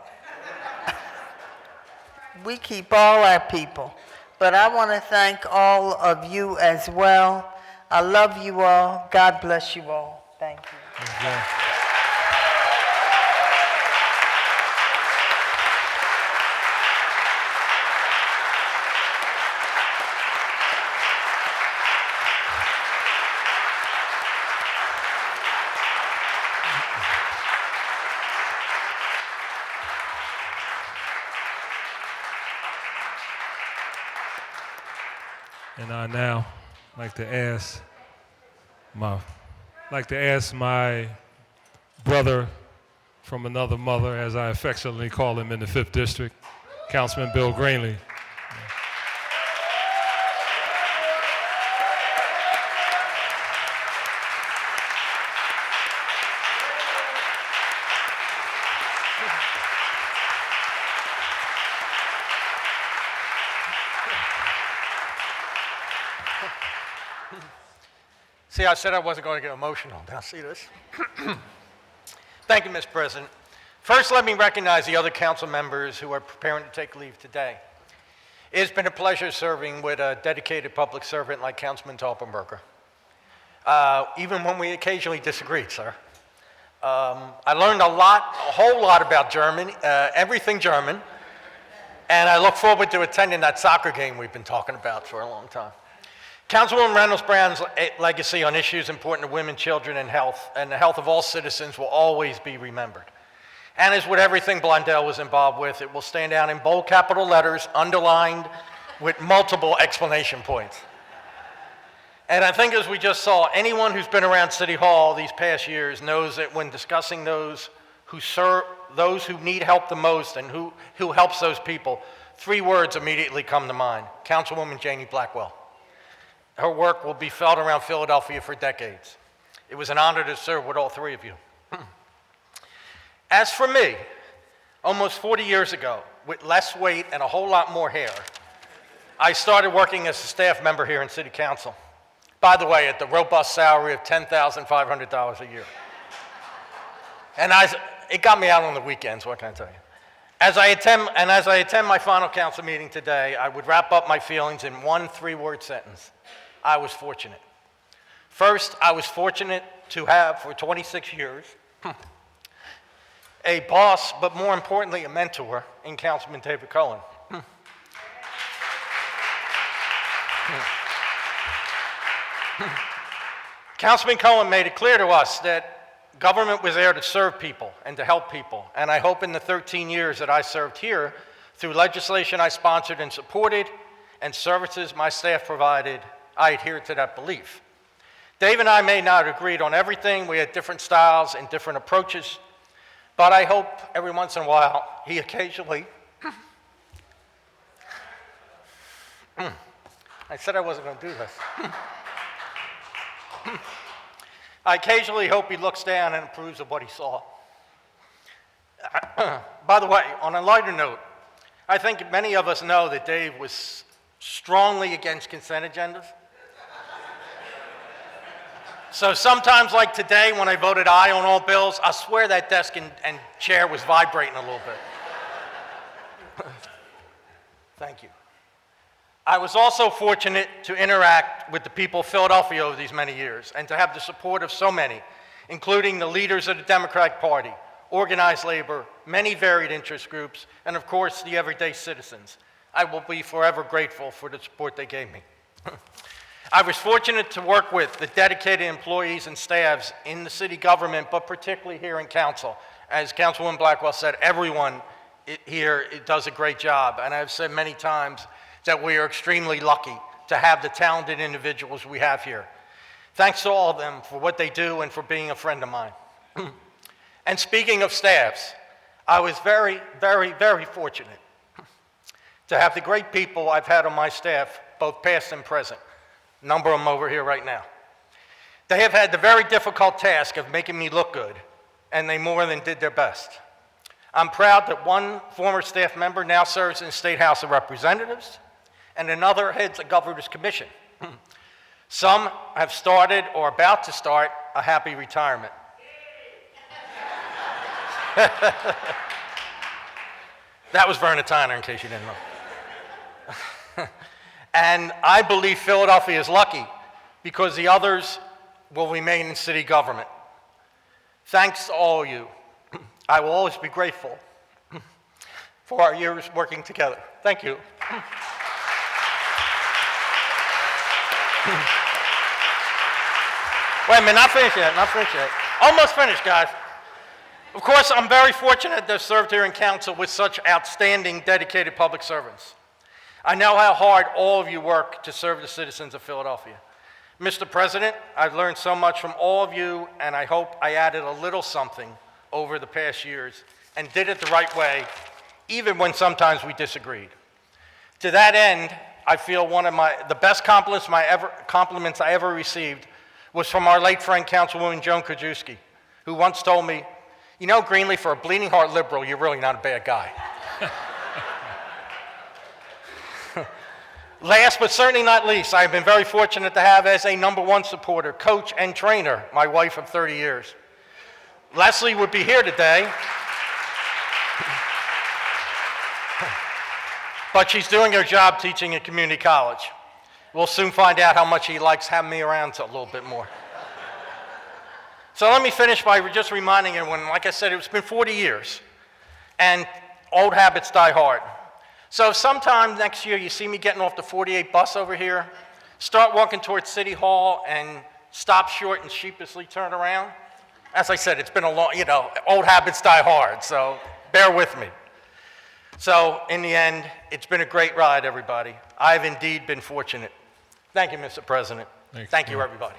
We keep all our people. But I want to thank all of you as well. I love you all. God bless you all. Thank you. And I now like to ask my brother from another mother, as I affectionately call him in the 5th District, Councilman Bill Grady. See, I said I wasn't going to get emotional. Now, see this? Thank you, Mr. President. First, let me recognize the other council members who are preparing to take leave today. It's been a pleasure serving with a dedicated public servant like Councilman Toppenberger, even when we occasionally disagreed, sir. I learned a whole lot about Germany, everything German, and I look forward to attending that soccer game we've been talking about for a long time. Councilwoman Reynolds Brown's legacy on issues important to women, children, and the health of all citizens will always be remembered. And as with everything Blondell was involved with, it will stand out in bold capital letters, underlined with multiple explanation points. And I think as we just saw, anyone who's been around City Hall these past years knows that when discussing those who need help the most and who helps those people, 3 words immediately come to mind: Councilwoman Janie Blackwell. Her work will be felt around Philadelphia for decades. It was an honor to serve with all 3 of you. As for me, almost 40 years ago, with less weight and a whole lot more hair, I started working as a staff member here in City Council. By the way, at the robust salary of $10,500 a year. And it got me out on the weekends, what can I tell you? As I attend my final council meeting today, I would wrap up my feelings in one 3-word sentence: I was fortunate. First, I was fortunate to have, for 26 years, a boss, but more importantly, a mentor in Councilman David Cohen. Councilman Cohen made it clear to us that government was there to serve people and to help people, and I hope in the 13 years that I served here, through legislation I sponsored and supported and services my staff provided, I adhered to that belief. Dave and I may not have agreed on everything. We had different styles and different approaches, but I hope every once in a while he occasionally I said I wasn't going to do this. I occasionally hope he looks down and approves of what he saw. By the way, on a lighter note, I think many of us know that Dave was strongly against consent agendas. So sometimes, like today, when I voted aye on all bills, I swear that desk and chair was vibrating a little bit. Thank you. I was also fortunate to interact with the people of Philadelphia over these many years and to have the support of so many, including the leaders of the Democratic Party, organized labor, many varied interest groups, and of course, the everyday citizens. I will be forever grateful for the support they gave me. I was fortunate to work with the dedicated employees and staffs in the city government, but particularly here in council. As Councilwoman Blackwell said, everyone here does a great job, and I've said many times that we are extremely lucky to have the talented individuals we have here. Thanks to all of them for what they do and for being a friend of mine. And speaking of staffs, I was very, very, very fortunate to have the great people I've had on my staff, both past and present. A number of them over here right now. They have had the very difficult task of making me look good, and they more than did their best. I'm proud that one former staff member now serves in the State House of Representatives, and another heads a governor's commission. Some have started or about to start a happy retirement. That was Verna Tyner, in case you didn't know. And I believe Philadelphia is lucky because the others will remain in city government. Thanks to all of you. I will always be grateful for our years working together. Thank you. Wait a minute, not finished yet, not finished yet. Almost finished, guys. Of course, I'm very fortunate to have served here in council with such outstanding, dedicated public servants. I know how hard all of you work to serve the citizens of Philadelphia. Mr. President, I've learned so much from all of you, and I hope I added a little something over the past years and did it the right way, even when sometimes we disagreed. To that end, I feel one of the best compliments I ever received was from our late friend, Councilwoman Joan Krajewski, who once told me, "You know, Greenlee, for a bleeding heart liberal, you're really not a bad guy." Last but certainly not least, I have been very fortunate to have as a #1 supporter, coach, and trainer, my wife of 30 years. Leslie would be here today, but she's doing her job teaching at community college. We'll soon find out how much he likes having me around a little bit more. So let me finish by just reminding everyone, like I said, it's been 40 years, and old habits die hard. So if sometime next year you see me getting off the 48 bus over here, start walking towards City Hall and stop short and sheepishly turn around. As I said, it's been a long, old habits die hard, so bear with me. So in the end, it's been a great ride, everybody. I've indeed been fortunate. Thank you, Mr. President. Thank you, everybody.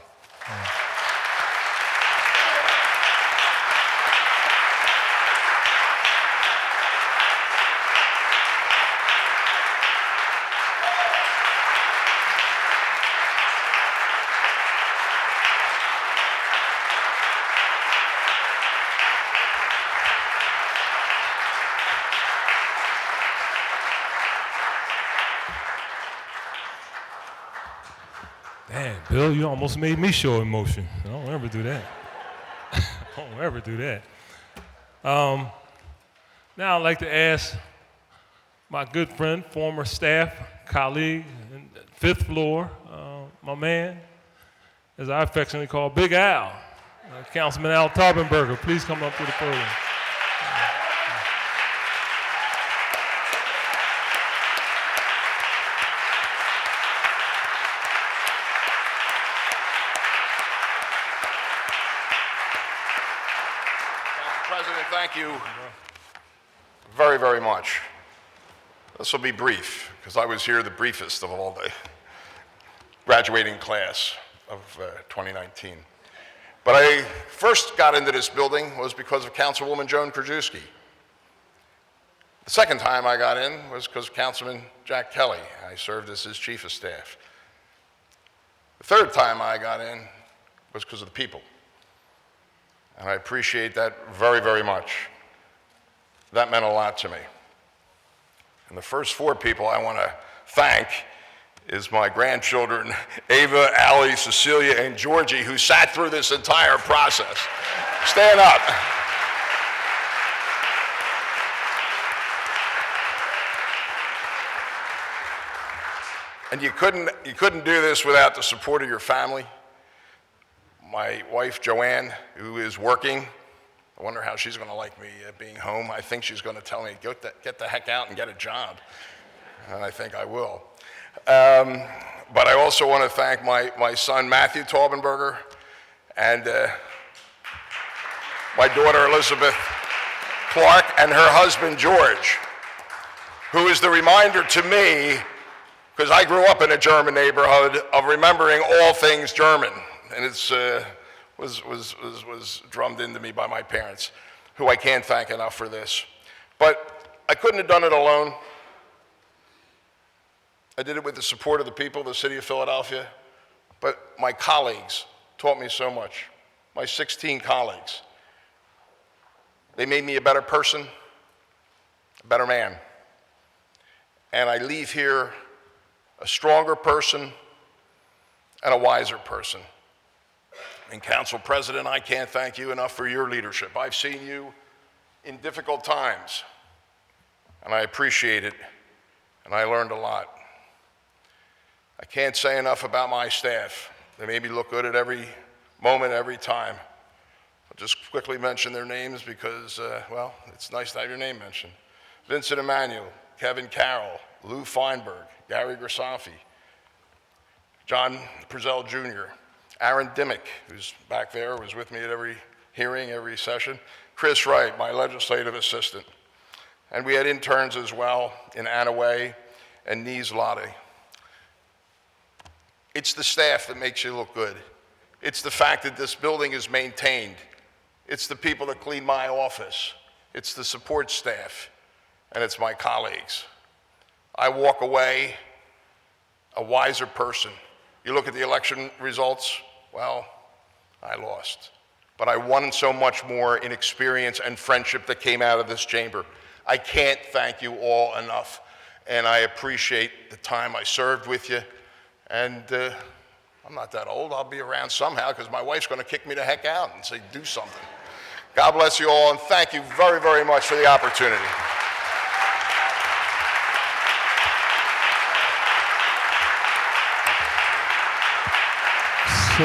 Man, Bill, you almost made me show emotion. I don't ever do that. I don't ever do that. Now I'd like to ask my good friend, former staff, colleague, and fifth floor, my man, as I affectionately call Big Al, Councilman Al Taubenberger. Please come up to the podium. President, thank you very, very much. This will be brief, because I was here the briefest of all the graduating class of 2019. But I first got into this building was because of Councilwoman Joan Krajewski. The second time I got in was because of Councilman Jack Kelly. I served as his chief of staff. The third time I got in was because of the people. And I appreciate that very, very much. That meant a lot to me. And the first four people I want to thank is my grandchildren, Ava, Allie, Cecilia, and Georgie, who sat through this entire process. Stand up. And you couldn't do this without the support of your family. My wife, Joanne, who is working. I wonder how she's going to like me being home. I think she's going to tell me, get the heck out and get a job. And I think I will. But I also want to thank my son, Matthew Taubenberger, and my daughter, Elizabeth Clarke, and her husband, George, who is the reminder to me, because I grew up in a German neighborhood, of remembering all things German. And it's was drummed into me by my parents, who I can't thank enough for this. But I couldn't have done it alone. I did it with the support of the people of the city of Philadelphia, but my colleagues taught me so much. My 16 colleagues. They made me a better person, a better man. And I leave here a stronger person and a wiser person. And Council President, I can't thank you enough for your leadership. I've seen you in difficult times, and I appreciate it, and I learned a lot. I can't say enough about my staff. They made me look good at every moment, every time. I'll just quickly mention their names because, well, it's nice to have your name mentioned. Vincent Emanuel, Kevin Carroll, Lou Feinberg, Gary Grisafi, John Purcell Jr., Aaron Dimmick, who's back there, was with me at every hearing, every session. Chris Wright, my legislative assistant. And we had interns as well in Anna Way and Nees Lotte. It's the staff that makes you look good. It's the fact that this building is maintained. It's the people that clean my office. It's the support staff, and it's my colleagues. I walk away a wiser person. You look at the election results, well, I lost. But I won so much more in experience and friendship that came out of this chamber. I can't thank you all enough, and I appreciate the time I served with you. And I'm not that old. I'll be around somehow because my wife's going to kick me the heck out and say, do something. God bless you all, and thank you very, very much for the opportunity. So,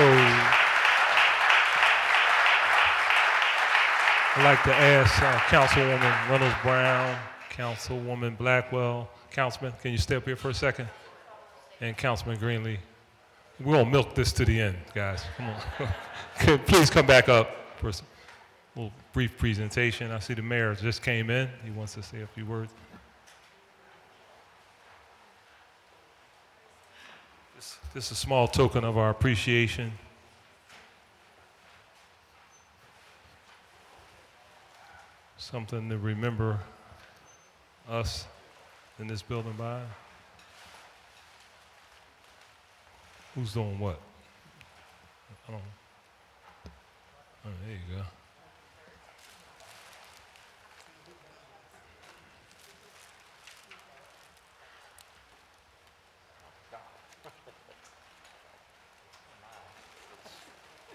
I'd like to ask Councilwoman Reynolds Brown, Councilwoman Blackwell, Councilman, can you stay up here for a second? And Councilman Greenlee. We're gonna milk this to the end, guys. Come on. Please come back up for a little brief presentation. I see the mayor just came in. He wants to say a few words. This is a small token of our appreciation. Something to remember us in this building by. Who's doing what? I don't know. Oh, there you go.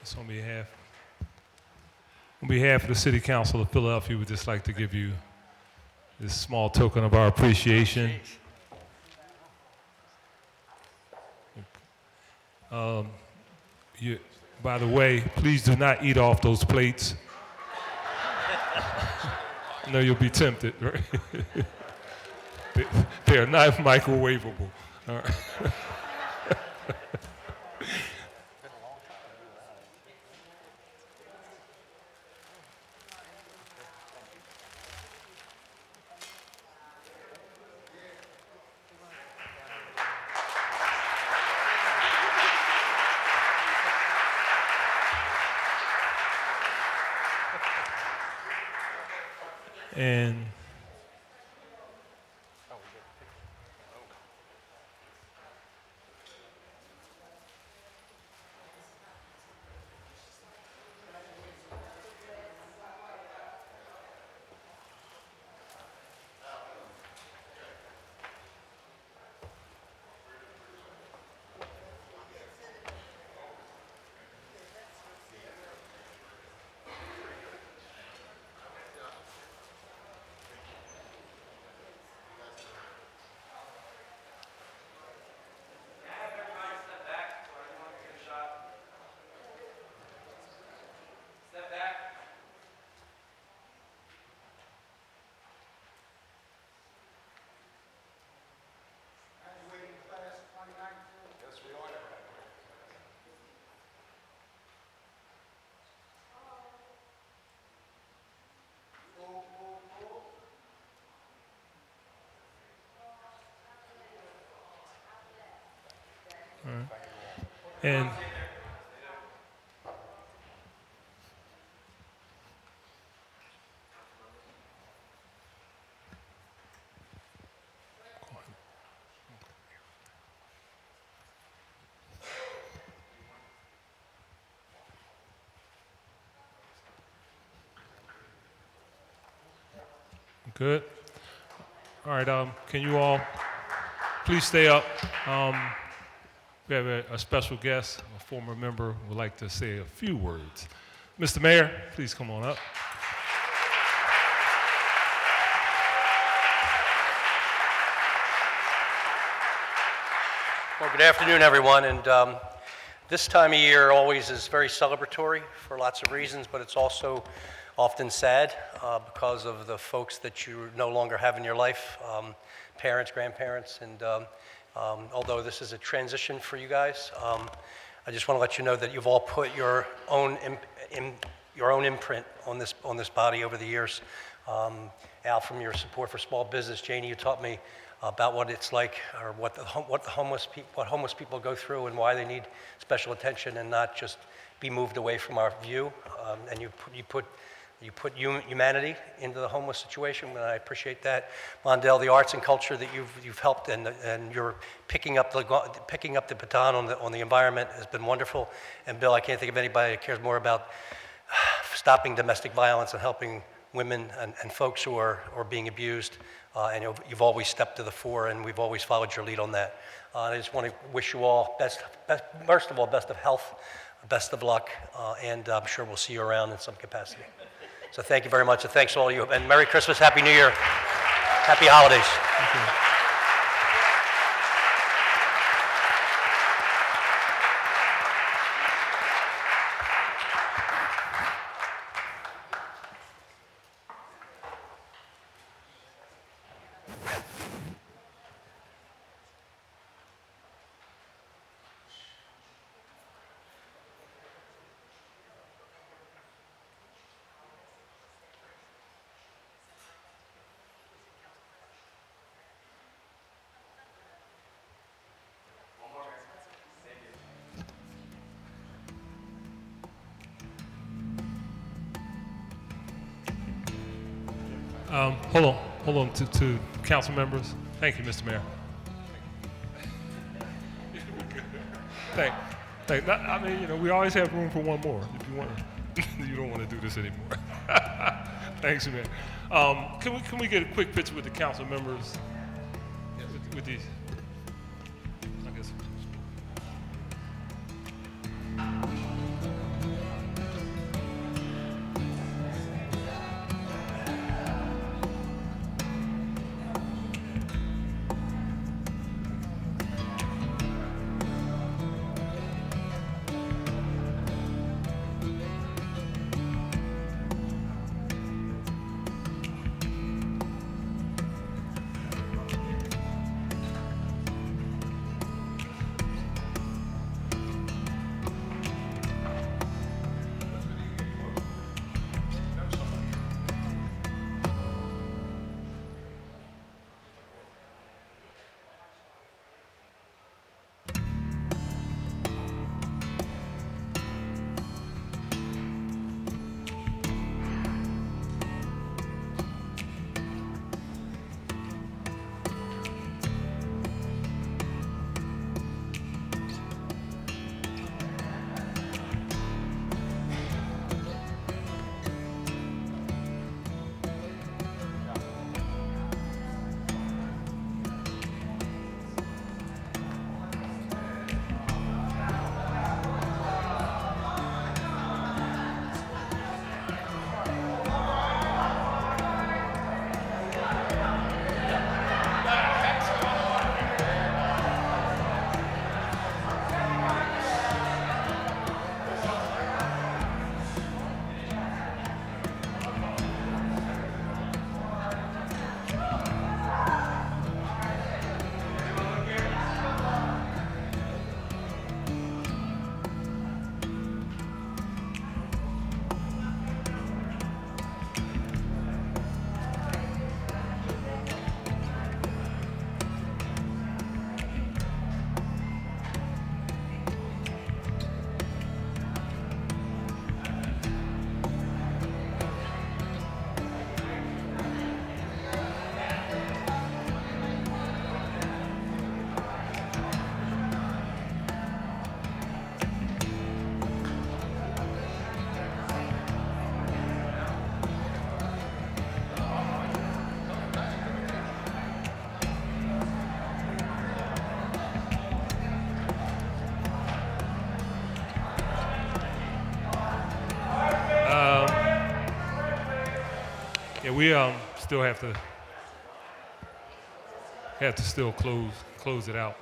It's on behalf of the City Council of Philadelphia, we'd just like to give you this small token of our appreciation. By the way, please do not eat off those plates. I know you'll be tempted, right? They're not microwavable. All right. And and good. All right, can you all please stay up? We have a special guest, a former member, would like to say a few words. Mr. Mayor, please come on up. Well, good afternoon, everyone. And this time of year always is very celebratory for lots of reasons, but it's also often sad because of the folks that you no longer have in your life, parents, grandparents, and although this is a transition for you guys, I just want to let you know that you've all put your own imprint on this body over the years. Al, from your support for small business, Janie, you taught me about what it's like, or what homeless people go through and why they need special attention and not just be moved away from our view. And you put humanity into the homeless situation, and I appreciate that. Mondale, the arts and culture that you've helped, and you're picking up the baton on the environment has been wonderful. And Bill, I can't think of anybody that cares more about stopping domestic violence and helping women and folks who are being abused. And you've always stepped to the fore, and we've always followed your lead on that. I just want to wish you all first of all, best of health, best of luck, and I'm sure we'll see you around in some capacity. So thank you very much, and thanks to all of you. And Merry Christmas, Happy New Year, Happy Holidays. Thank you. Hold on to council members. Thank you, Mr. Mayor. I mean, you know, we always have room for one more if you want. You don't want to do this anymore. Thanks, man. Can we get a quick picture with the council members with these? I guess. Yeah, we still have to still close it out.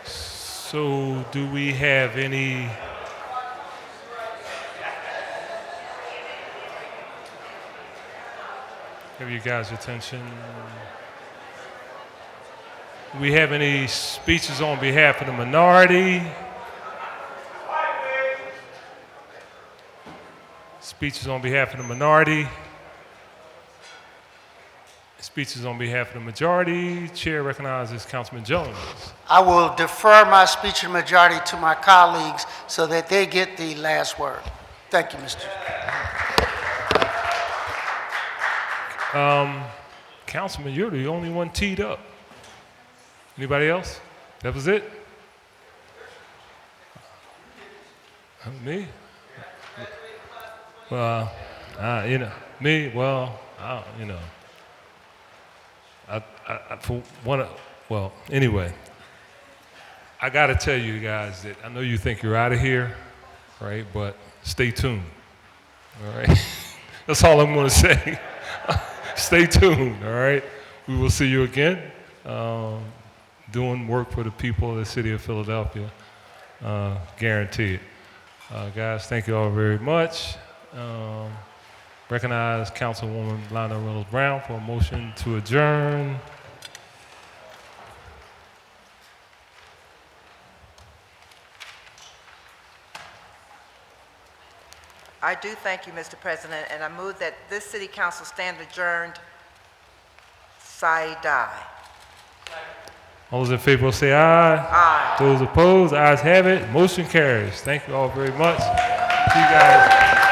So do we have any? Have you guys' attention? Do we have any speeches on behalf of the minority? Speeches on behalf of the minority? Speeches on behalf of the majority. Chair recognizes Councilman Jones. I will defer my speech in majority to my colleagues so that they get the last word. Thank you, Mr. Councilman, you're the only one teed up. Anybody else? That was it? Me? Well, you know, me, well, you know. For one, well, anyway, I got to tell you guys that I know you think you're out of here, right? But stay tuned, all right? That's all I'm going to say. Stay tuned, all right? We will see you again doing work for the people of the city of Philadelphia, guaranteed. Guys, thank you all very much. Recognize Councilwoman Lionel Reynolds Brown for a motion to adjourn. I do thank you, Mr. President, and I move that this city council stand adjourned sine die. All those in favor will say aye. Aye. Those opposed, ayes have it. Motion carries. Thank you all very much. See you guys.